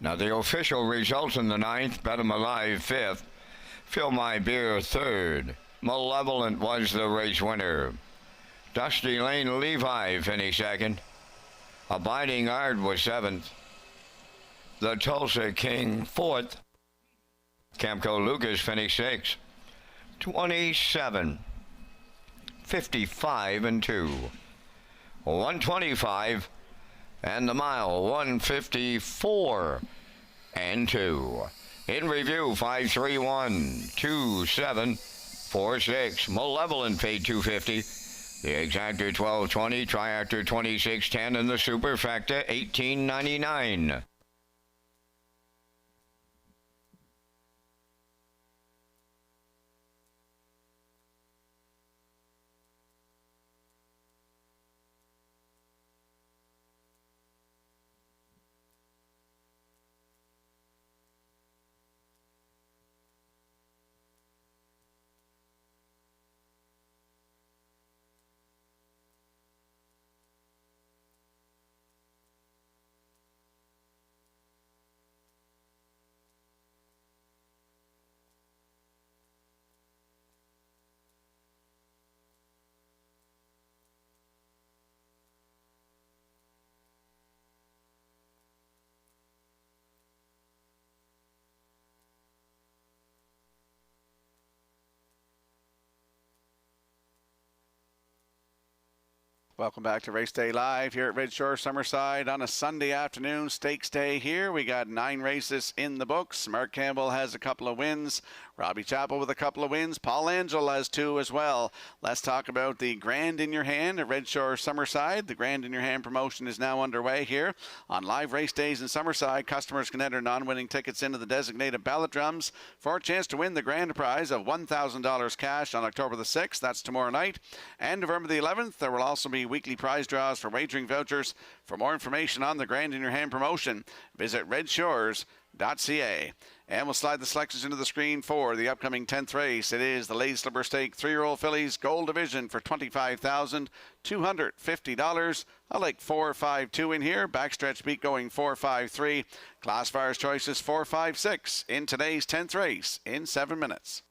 Speaker 5: Now the official results in the 9th, Bet 'em Alive 5th, Fill My Beer 3rd, Malevolent was the race winner. Dusty Lane Levi finished 2nd, Abiding Art was 7th, the Tulsa King 4th, Camco Lucas finished 6th, 27, 55 and 2, 125, and the mile 154 and 2. In review, 5312746. Malevolent paid $250. The exactor 1220, triactor 2610, and the superfecta 1899.
Speaker 1: Welcome back to Race Day Live here at Red Shore Summerside on a Sunday afternoon. Stakes day here. We got 9 races in the books. Mark Campbell has a couple of wins. Robbie Chappell with a couple of wins. Paul Angel has 2 as well. Let's talk about the Grand in Your Hand at Red Shore Summerside. The Grand in Your Hand promotion is now underway here. On live race days in Summerside, customers can enter non-winning tickets into the designated ballot drums for a chance to win the grand prize of $1,000 cash on October the 6th. That's tomorrow night. And November the 11th, there will also be weekly prize draws for wagering vouchers. For more information on the Grand in Your Hand promotion, visit Redshores.ca. And we'll slide the selections into the screen for the upcoming 10th race. It is the Lady Slipper Stake 3-year-old fillies Gold Division for $25,250. I like 4-5-2 in here. Backstretch beat going 4-5-3. Classifier's choices 4-5-6 in today's 10th race in 7 minutes.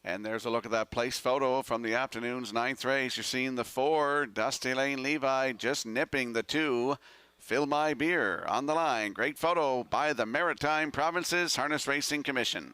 Speaker 1: And there's a look at that place photo from the afternoon's 9th race. You're seeing the 4, Dusty Lane Levi, just nipping the 2, Fill My Beer on the line. Great photo by the Maritime Provinces Harness Racing Commission.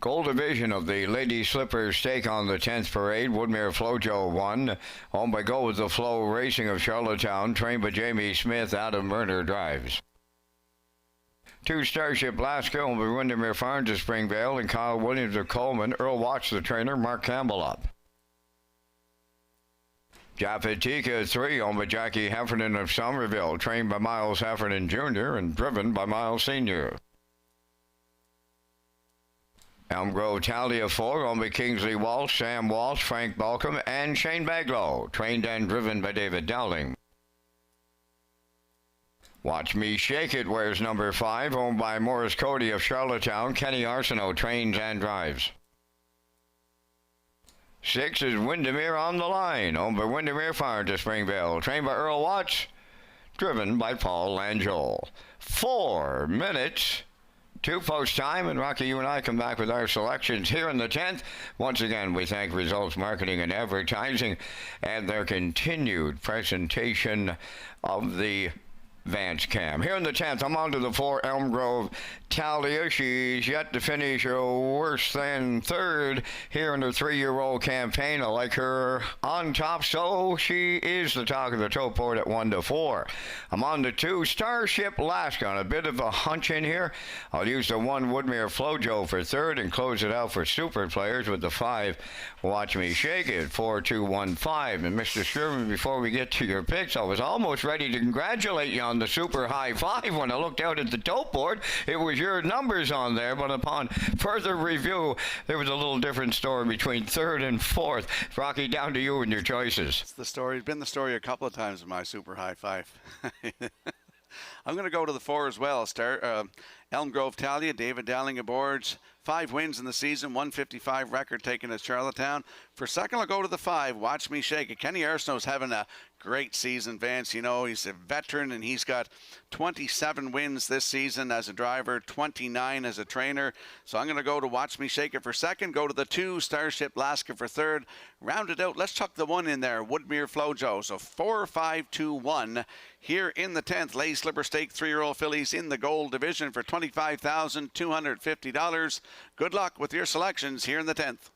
Speaker 5: Gold Division of the Lady Slipper Stake on the 10th Parade. Woodmere Flojo won. Owned by Go With The Flow Racing of Charlottetown. Trained by Jamie Smith. Adam Murner drives. 2 Starship Alaska owned by Windermere Farms of Springvale. And Kyle Williams of Coleman. Earl Watts the trainer. Mark Campbell up. Japatika 3 owned by Jackie Heffernan of Somerville. Trained by Miles Heffernan Jr. and driven by Miles Sr. Elm Grove Talia 4 owned by Kingsley Walsh, Sam Walsh, Frank Balcom, and Shane Baglow. Trained and driven by David Dowling. Watch Me Shake It wears number 5, owned by Morris Cody of Charlottetown. Kenny Arsenault trains and drives. 6 is Windermere on the Line, owned by Windermere Farms of Springvale. Trained by Earl Watts, driven by Paul Langeol. 4 minutes. 2 post time, and Rocky, you and I come back with our selections here in the 10th. Once again, we thank Results Marketing and Advertising and their continued presentation of the Vance Cam. Here in the 10th, I'm on to the 4 Elm Grove Talia. She's yet to finish worse than 3rd here in her 3-year-old campaign. I like her on top, so she is the talk of the tote board at 1-4. I'm on to 2 Starship Alaska on a bit of a hunch in here. I'll use the 1 Woodmere Flojo for 3rd and close it out for super players with the 5 Watch Me Shake It 4-2-1-5. And Mr. Sherman, before we get to your picks, I was almost ready to congratulate you on the super high 5 when I looked out at the tote board. It was your numbers on there, but upon further review, there was a little different story between 3rd and 4th. Rocky, down to you and your choices.
Speaker 1: It's the story. It's been the story a couple of times in my super high 5. I'm going to go to the 4 as well. Elm Grove Talia, David Dowling aboard. 5 wins in the season, 155 record taken at Charlottetown. For second, I'll go to the 5, Watch Me Shake It. Kenny Arsenault's having a great season, Vance. You know, he's a veteran and he's got 27 wins this season as a driver, 29 as a trainer. So I'm going to go to Watch Me Shake It for second, go to the 2, Starship Alaska for third. Round it out, let's chuck the 1 in there, Woodmere Flojo. So 4, 5, 2, 1. Here in the 10th, Lay Slipper Stake 3-year-old fillies in the gold division for $25,250. Good luck with your selections here in the 10th.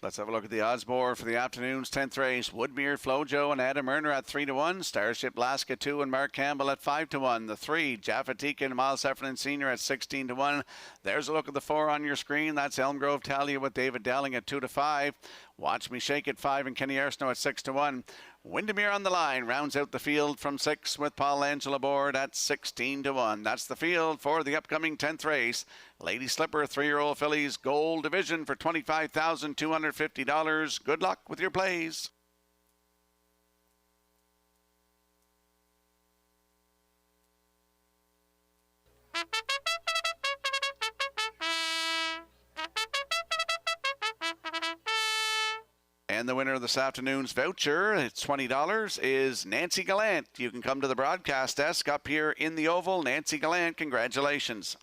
Speaker 1: Let's have a look at the odds board for the afternoon's 10th race. Woodmere, Flojo, and Adam Erner at 3-1. Starship Alaska 2 and Mark Campbell at 5-1. The 3, Jaffa Tika and Miles Heffernan Sr. at 16-1. There's a look at the 4 on your screen. That's Elm Grove Talia with David Dowling at 2-5. Watch Me Shake It 5 and Kenny Arsenault at 6-1. Windermere on the line rounds out the field from 6 with Paul Angel aboard at 16-1. That's the field for the upcoming 10th race. Lady Slipper, 3-year-old fillies, gold division for $25,250. Good luck with your plays. And the winner of this afternoon's voucher, it's $20, is Nancy Gallant. You can come to the broadcast desk up here in the Oval. Nancy Gallant, congratulations.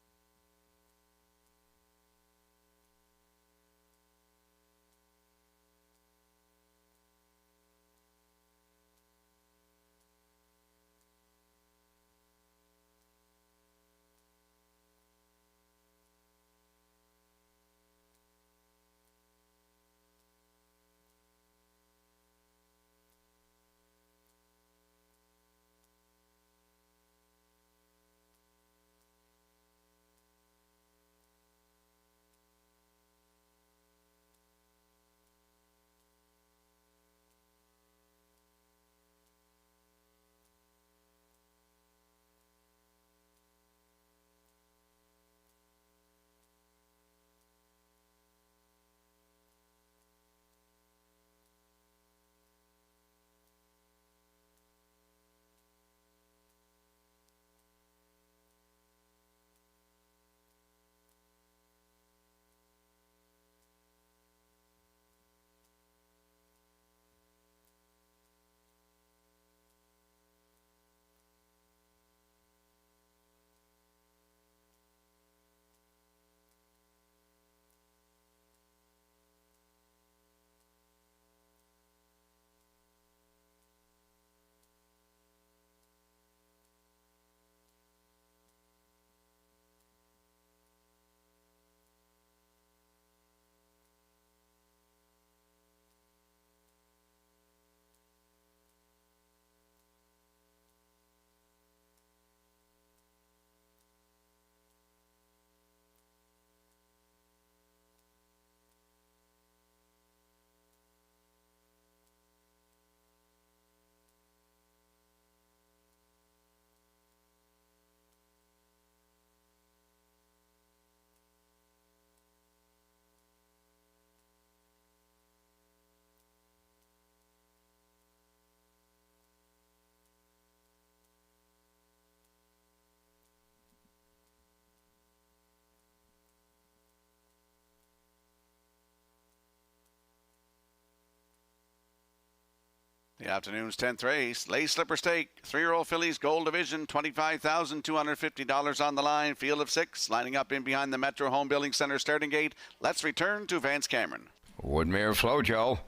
Speaker 1: The afternoon's 10th race, Lay Slipper Stake, 3-year-old fillies, Gold Division, $25,250 on the line. Field of 6, lining up in behind the Metro Home Building Center starting gate. Let's return to Vance Cameron.
Speaker 5: Woodmere Flojo,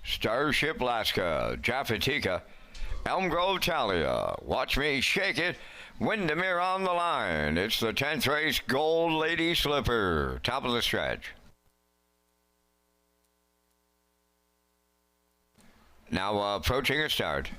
Speaker 5: Starship Alaska, Jaffatika, Elm Grove Talia, Watch Me Shake It, Windermere on the line. It's the 10th race, Gold Lady Slipper, top of the stretch. Now approaching a start.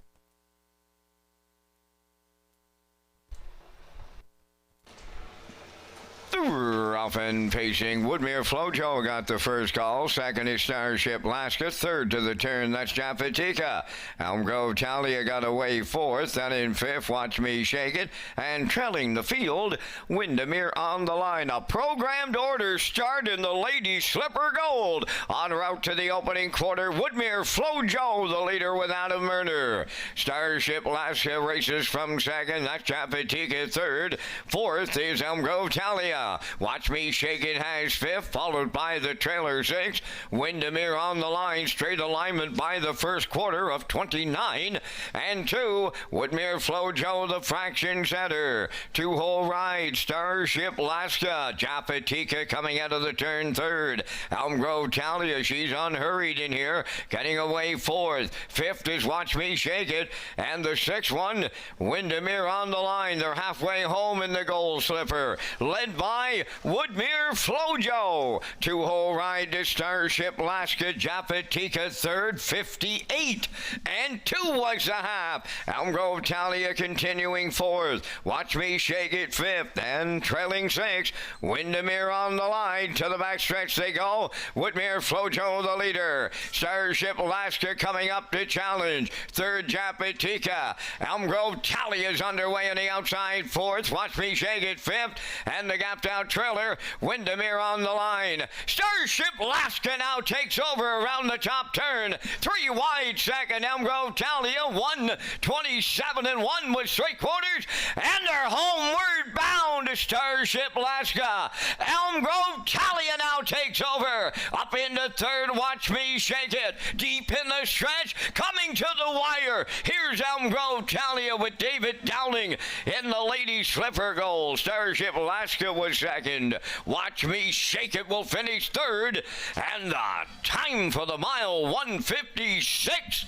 Speaker 5: Off and pacing, Woodmere Flojo got the first call. Second is Starship Alaska. Third to the turn, that's Jaffatika. Elm Grove Talia got away fourth. Then in fifth, Watch Me Shake It. And trailing the field, Windermere on the line. A programmed order start in the Lady Slipper Gold. En route to the opening quarter, Woodmere Flojo, the leader with Adam Murner. Starship Alaska races from second. That's Jaffatika third. Fourth is Elm Grove Talia. Watch Me Shake It has fifth, followed by the trailer six. Windermere on the line, straight alignment by the first quarter of 29 and 2. Woodmere Flojo, the fraction setter. 2-hole ride, Starship Alaska. Jaffatika coming out of the turn third. Elm Grove Talia, she's unhurried in here, getting away fourth. Fifth is Watch Me Shake It. And the sixth one, Windermere on the line. They're halfway home in the Gold Slipper, led by Woodmere Flojo. 2-hole ride to Starship Alaska. Jaffatika third, 58 and 2 was the half. Elm Grove Talia continuing fourth. Watch Me Shake It fifth and trailing sixth. Windermere on the line. To the backstretch they go. Woodmere Flojo the leader. Starship Alaska coming up to challenge. Third Jaffatika. Elm Grove Talia is underway on the outside fourth. Watch Me Shake It fifth. And the gapped out trailer, Windermere on the line. Starship Alaska now takes over around the top turn. 3 wide second, Elm Grove Talia, 1:27 and 1 with 3/4, and they're homeward bound to Starship Alaska. Elm Grove Talia now takes over. Up into third, Watch Me Shake It. Deep in the stretch, coming to the wire. Here's Elm Grove Talia with David Dowling in the Lady Slipper Gold. Starship Alaska was second. Watch Me Shake It will finish third. And the time for the mile, 1:56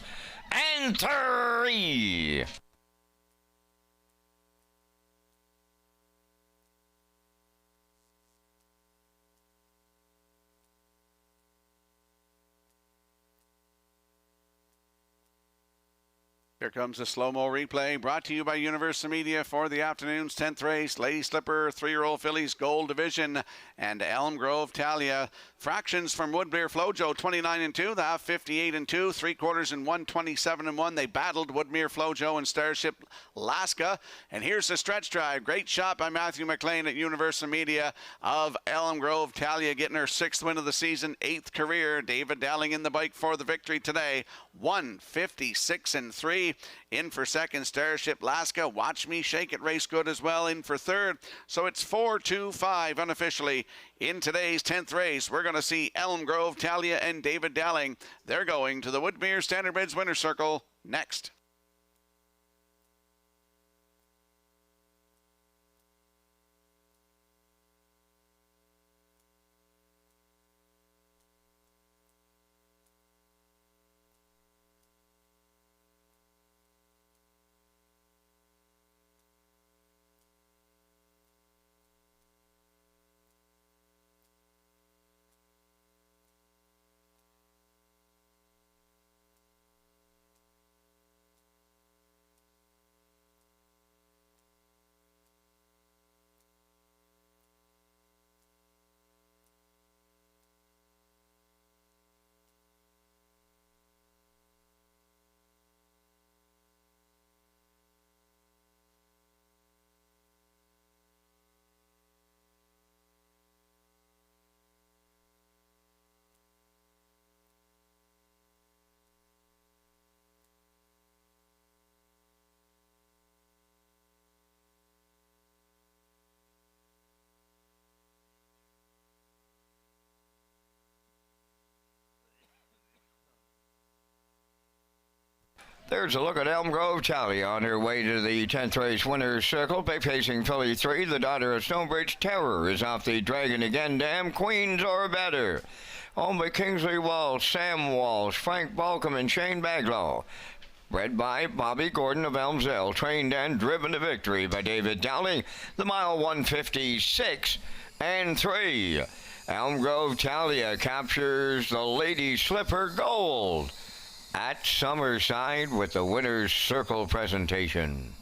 Speaker 5: and 3.
Speaker 1: Here comes a slow-mo replay brought to you by Universal Media for the afternoon's 10th race. Lady Slipper, 3-year-old fillies, Gold Division, and Elm Grove Talia. Fractions from Woodmere Flojo, 29 and 2. The half, 58 and 2. 3/4 and 1:27 and 1. They battled Woodmere Flojo and Starship Alaska. And here's the stretch drive. Great shot by Matthew McLean at Universal Media of Elm Grove Talia getting her 6th win of the season, 8th career. David Dowling in the bike for the victory today. 1:56 and 3. In for second, Starship Alaska. Watch Me Shake It race good as well. In for third. So it's 4-2-5 unofficially in today's 10th race. We're going to see Elm Grove Talia and David Dowling. They're going to the Woodmere Standardbreds Winner's Circle next.
Speaker 5: There's a look at Elm Grove Tally on her way to the 10th race winner's circle. Facing filly 3, the daughter of Stonebridge Terror is off the Dragon Again Dam. Queens or better. Owned by Kingsley Walsh, Sam Walsh, Frank Balcom, and Shane Baglaw. Bred by Bobby Gordon of Elmsdale. Trained and driven to victory by David Dowling. The mile 156 and 3. Elm Grove Talia captures the Lady Slipper Gold at Summerside with the winner's circle presentation.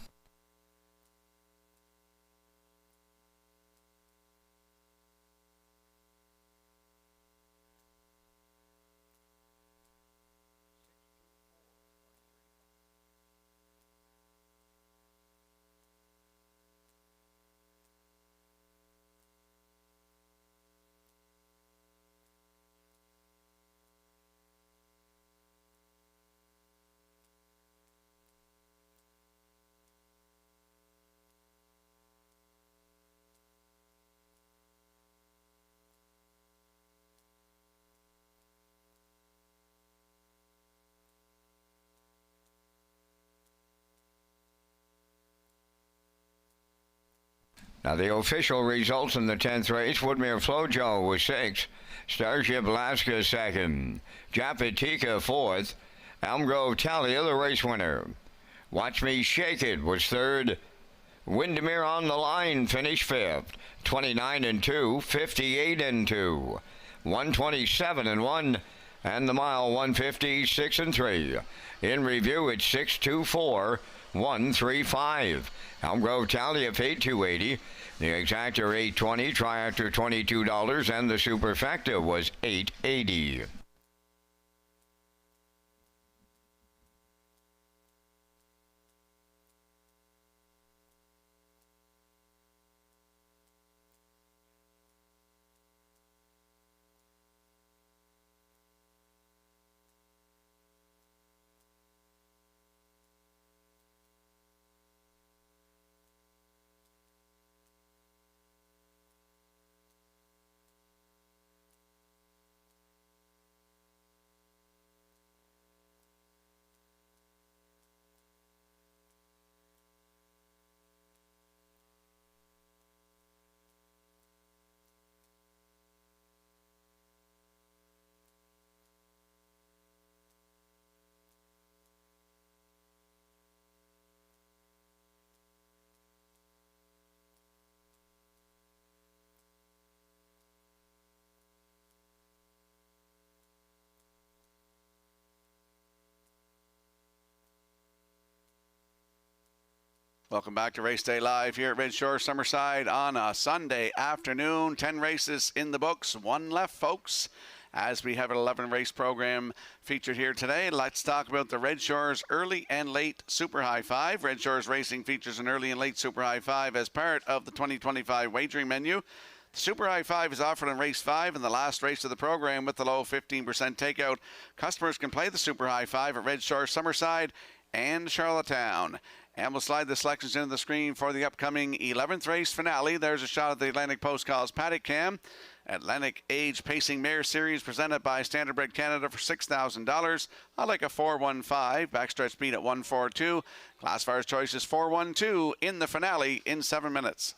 Speaker 5: Now the official results in the 10th race, Woodmere Flojo was 6, Starship Alaska 2nd, Japatika 4th, Elm Grove Talia the race winner. Watch Me Shake It was 3rd, Windermere on the Line finished 5th, 29 and 2, 58 and 2, 127 and 1, and the mile 156 and 3. In review, it's 624 135. Elm Grove Talia paid $280. The exactor $820, Triactor $22, and the superfecta was $880.
Speaker 1: Welcome back to Race Day Live here at Redshores Summerside on a Sunday afternoon. 10 races in the books, 1 left, folks. As we have an 11 race program featured here today, let's talk about the Redshores Early and Late Super High 5. Redshores Racing features an Early and Late Super High 5 as part of the 2025 wagering menu. The Super High 5 is offered in race 5 and the last race of the program with the low 15% takeout. Customers can play the Super High 5 at Redshores Summerside and Charlottetown. And we'll slide the selections into the screen for the upcoming 11th race finale. There's a shot at the Atlantic Post Calls Paddock Cam. Atlantic Age Pacing Mare Series presented by Standardbred Canada for $6,000. I like a 415. Backstretch speed at 142. Classifier's choice is 412 in the finale in 7 minutes.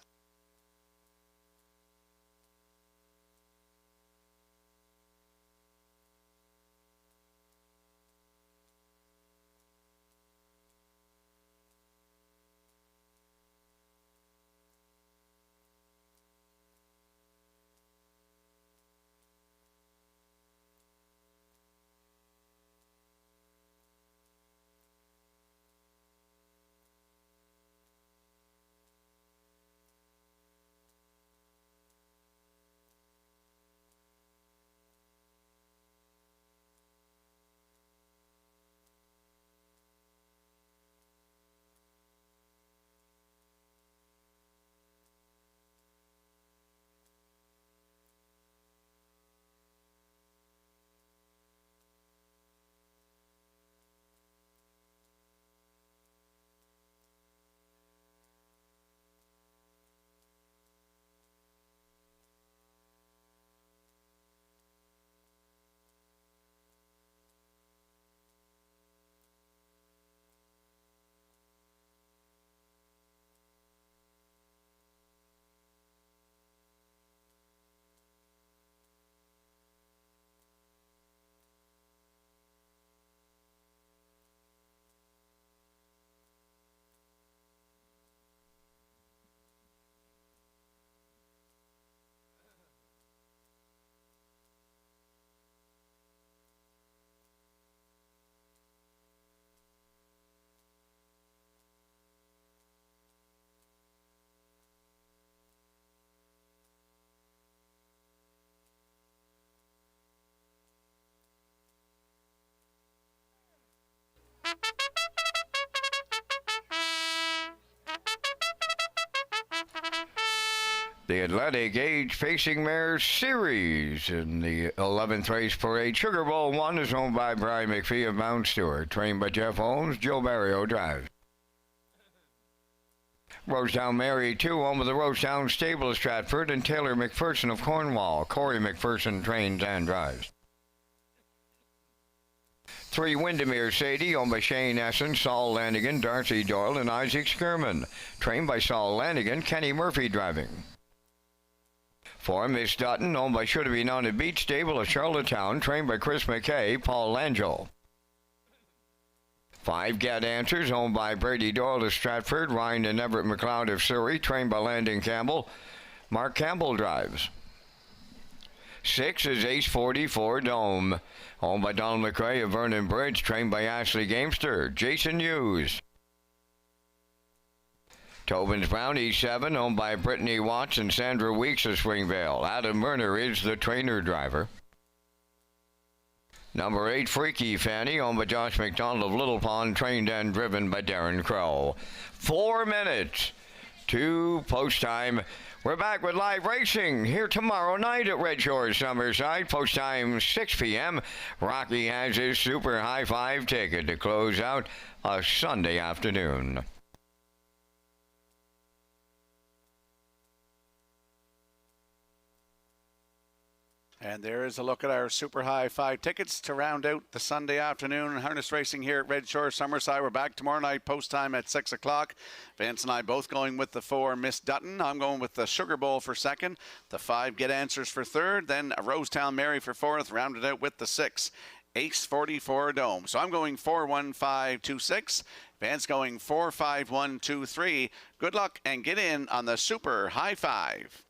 Speaker 5: The Atlantic Age Pacing Mare Series in the 11th race parade. Sugar Bowl 1 is owned by Brian McPhee of Mount Stewart. Trained by Jeff Holmes. Joe Barrio drives. Rosetown Mary 2, home of the Rosetown Stable of Stratford, and Taylor McPherson of Cornwall. Corey McPherson trains and drives. 3, Windermere Sadie, owned by Shane Essen, Saul Lanigan, Darcy Doyle, and Isaac Skirman. Trained by Saul Lanigan, Kenny Murphy driving. 4, Miss Dutton, owned by Should Have Been on the Beach Stable of Charlottetown, trained by Chris McKay, Paul Langell. 5, Get Answers, owned by Brady Doyle of Stratford, Ryan and Everett McLeod of Surrey, trained by Landon Campbell. Mark Campbell drives. 6 is Ace 44 Dome, owned by Donald McRae of Vernon Bridge, trained by Ashley Gamester, Jason Hughes. Tobin's Brownie 7, owned by Brittany Watts and Sandra Weeks of Springvale. Adam Werner is the trainer driver. Number 8, Freaky Fanny, owned by Josh McDonald of Little Pond, trained and driven by Darren Crow. 4 minutes to post time. We're back with live racing here tomorrow night at Red Shores, Summerside. Post time 6 p.m. Rocky has his Super High Five ticket to close out a Sunday afternoon.
Speaker 1: And there is a look at our Super High Five tickets to round out the Sunday afternoon harness racing here at Red Shore Summerside. We're back tomorrow night, post time at 6 o'clock. Vance and I both going with the 4, Miss Dutton. I'm going with the Sugar Bowl for second. The 5, Get Answers for third. Then a Rosetown Mary for fourth, rounded out with the 6, Ace 44 Dome. So I'm going 4-1-5-2-6. Vance going 4-5-1-2-3. Good luck and get in on the Super High Five.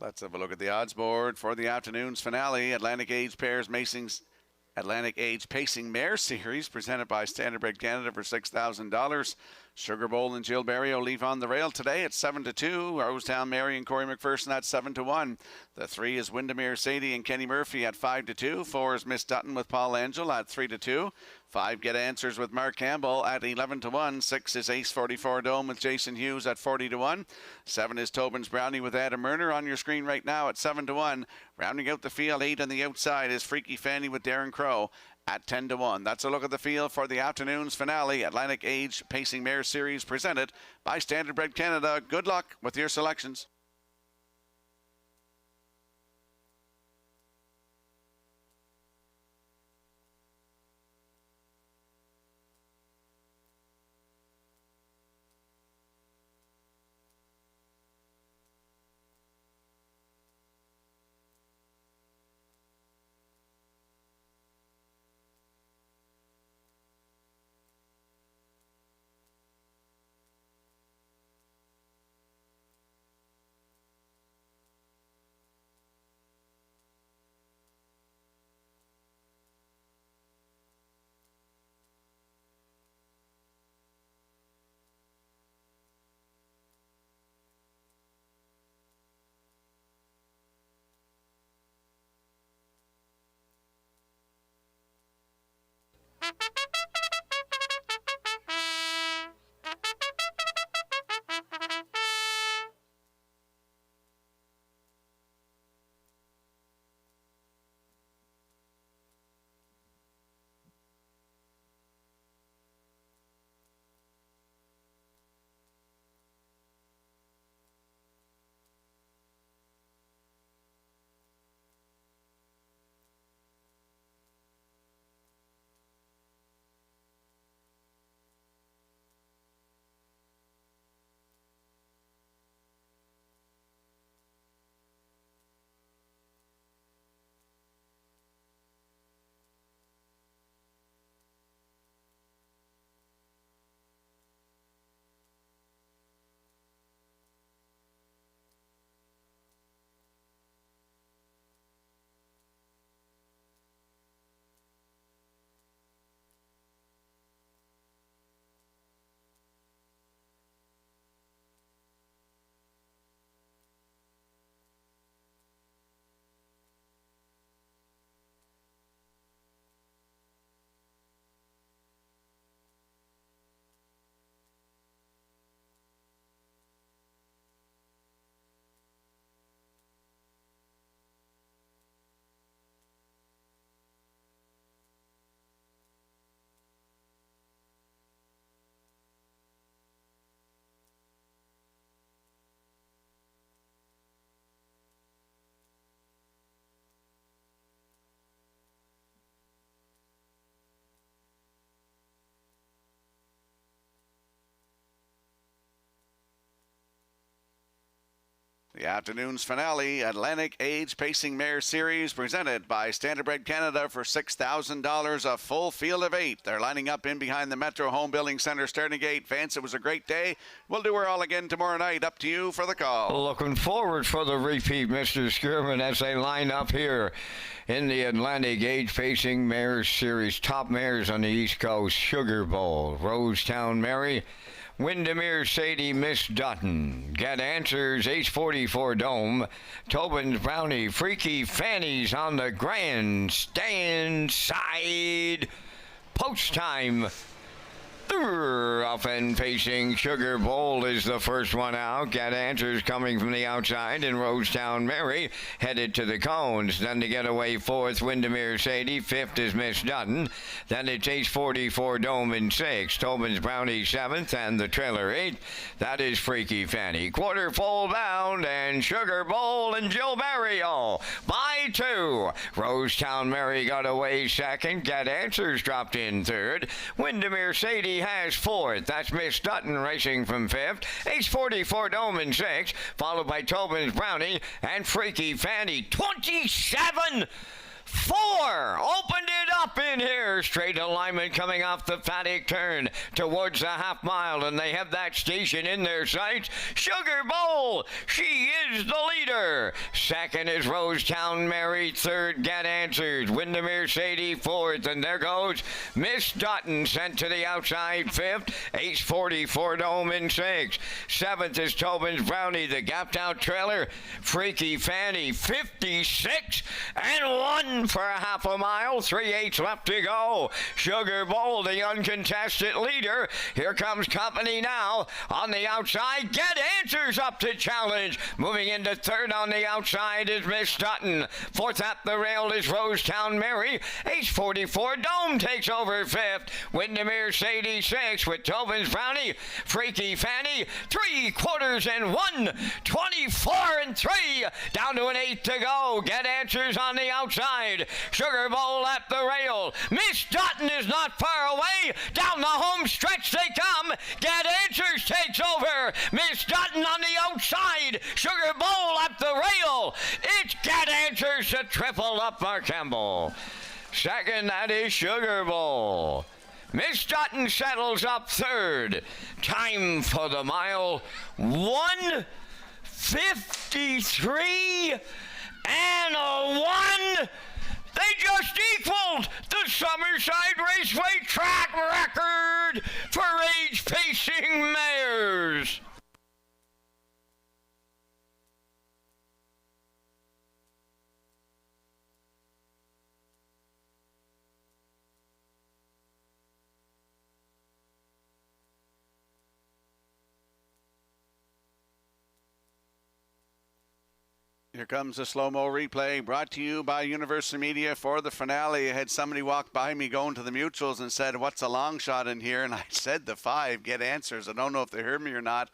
Speaker 1: Let's have a look at the odds board for the afternoon's finale. Atlantic Age Pacing Mare Series presented by Standardbred Canada for $6,000. Sugar Bowl and Jill Barrio leave on the rail today at 7-2. Rosetown Mary and Corey McPherson at 7-1. The 3 is Windermere Sadie and Kenny Murphy at 5-2. 4 is Miss Dutton with Paul Angel at 3-2. 5, Get Answers with Mark Campbell at 11-1. 6 is Ace 44 Dome with Jason Hughes at 40-1. 7 is Tobin's Brownie with Adam Murner on your screen right now at 7-1. Rounding out the field, 8 on the outside is Freaky Fanny with Darren Crow at 10-1. That's a look at the field for the afternoon's finale. Atlantic Age Pacing Mare Series presented by Standardbred Canada. Good luck with your selections. The afternoon's finale, Atlantic Age Pacing Mare Series, presented by Standardbred Canada for $6,000, a full field of 8. They're lining up in behind the Metro Home Building Center starting gate. Vance, it was a great day. We'll do her all again tomorrow night. Up to you for the call.
Speaker 5: Looking forward for the repeat, Mr. Skierman, as they line up here in the Atlantic Age Pacing Mares Series. Top mares on the East Coast: Sugar Bowl, Rosetown Mary, Windermere Sadie, Miss Dutton, Get Answers, Ace 44 Dome, Tobin's Brownie, Freaky Fanny's on the grandstand side. Post time. Off and facing Sugar Bowl is the first one out. Get Answers coming from the outside, and Rosetown Mary headed to the cones. Then to get away fourth, Windermere Sadie. Fifth is Miss Dutton. Then it's Ace 44 Dome in sixth. Tobin's Brownie seventh, and the trailer eighth. That is Freaky Fanny. Quarter full bound, and Sugar Bowl and Jill Barry all by 2. Rosetown Mary got away second. Get Answers dropped in third. Windermere Sadie has fourth. That's Miss Dutton racing from fifth. Ace 44 Dome in sixth, followed by Tobin's Brownie and Freaky Fanny. 27-4. Opened it up in here. Straight alignment coming off the paddock turn towards the half mile, and they have that station in their sights. Sugar Bowl, she is the leader. Second is Rosetown Mary. Third, Get Answers. Windermere Sadie fourth, and there goes Miss Dutton sent to the outside fifth. Ace 44 Dome in sixth. Seventh is Tobin's Brownie. The gapped out trailer, Freaky Fanny, 56-1 for a half a mile. 3/8 left to go. Sugar Bowl, the uncontested leader. Here comes company now on the outside. Get Answers up to challenge. Moving into third on the outside is Miss Dutton. Fourth at the rail is Rosetown Mary. Ace 44 Dome takes over fifth. Windermere Sadie sixth, with Tobin's Brownie, Freaky Fanny, 3/4 24-3. Down to an 8 to go. Get Answers on the outside. Sugar Bowl at the rail. Miss Dutton is not far away. Down the home stretch they come. Get Answers takes over. Miss Dutton on the outside. Sugar Bowl at the rail. It's Get Answers to triple up Mark Campbell. Second, that is Sugar Bowl. Miss Dutton settles up third. Time for the mile, 1:53 and a 1. They just equaled the Summerside Raceway track record for age pacing mares.
Speaker 1: Here comes a slow-mo replay brought to you by Universal Media for the finale. I had somebody walk by me going to the mutuals and said, "What's a long shot in here?" And I said the 5, Get Answers. I don't know if they heard me or not,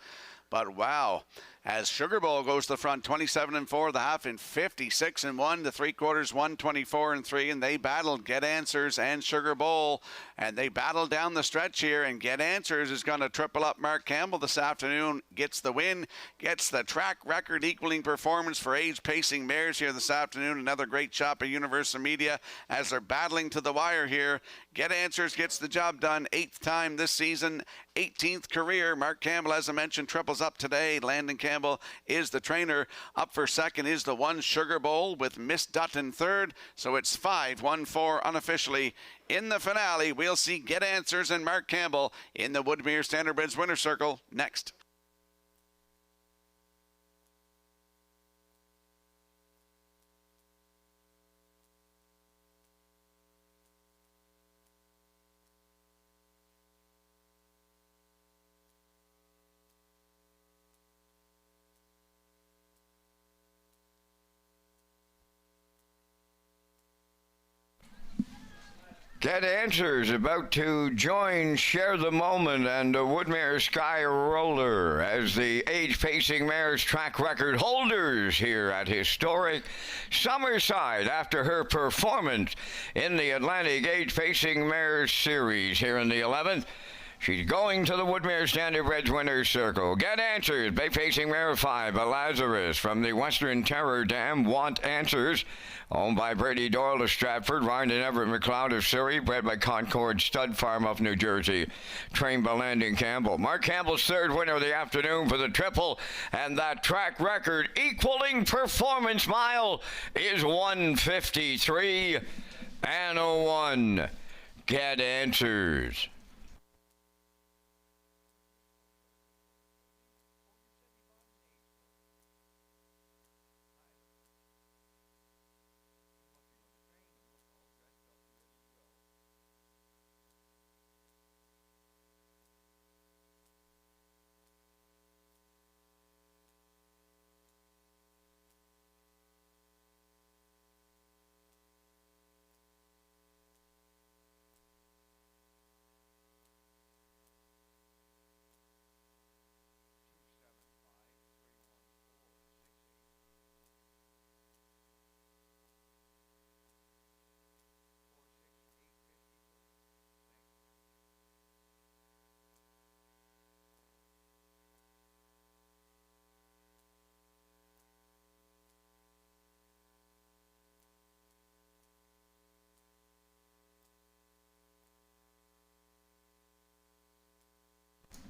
Speaker 1: but wow. As Sugar Bowl goes to the front, 27-4, the half in 56-1, the 3/4 124-3, and they battled Get Answers and Sugar Bowl, and they battled down the stretch here, and Get Answers is going to triple up Mark Campbell this afternoon, gets the win, gets the track record equaling performance for age pacing mares here this afternoon. Another great shot by Universal Media as they're battling to the wire here. Get Answers gets the job done, 8th time this season, 18th career. Mark Campbell, as I mentioned, triples up today. Landon Campbell is the trainer. Up for second is the 1 Sugar Bowl with Miss Dutton third. So it's 5-1-4 unofficially. In the finale, we'll see Get Answers and Mark Campbell in the Woodmere Standardbreds winner circle next.
Speaker 5: Get Answers about to join Share the Moment and the Woodmere Sky Roller as the age-pacing mares track record holders here at historic Summerside after her performance in the Atlantic Age-Pacing Mares Series here in the 11th. She's going to the Woodmere Standardbred's Winners Circle. Get Answers, Bay Facing Rare 5, a Lazarus from the Western Terror Dam. Want Answers, owned by Brady Doyle of Stratford, Ryan and Everett McLeod of Surrey, bred by Concord Stud Farm of New Jersey, trained by Landon Campbell. Mark Campbell's third winner of the afternoon for the triple, and that track record equaling performance mile is 1:53 and a 1. Get Answers.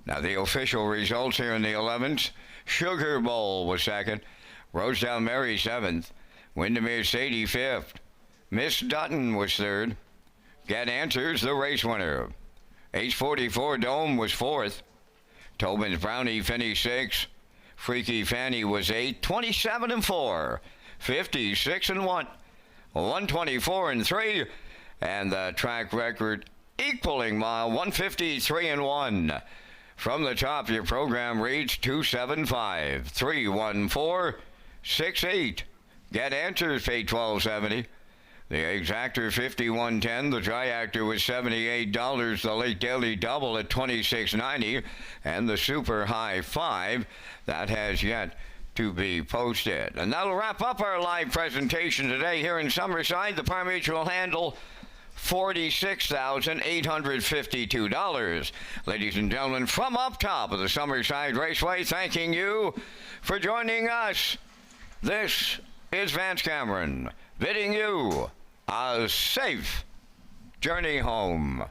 Speaker 5: Now the official results here in the 11th. Sugar Bowl was second. Rosedale Mary 7th. Windermere Sadie 5th. Miss Dutton was third. Get Answers, the race winner. H44 Dome was 4th. Tobin's Brownie finished 6th. Freaky Fanny was 8th. 27 and 4. 56 and 1. 124 and 3. And the track record equaling mile 153 and 1. From the top, your program reads 275-314-68. Get Answers, pay $12.70. The Exactor, $51.10. The Triactor was $78. The Late Daily Double at $26.90. And the Super High 5, that has yet to be posted. And that'll wrap up our live presentation today here in Summerside. The par mutual handle, $46,852. Ladies and gentlemen, from up top of the Summerside Raceway, thanking you for joining us. This is Vance Cameron, bidding you a safe journey home.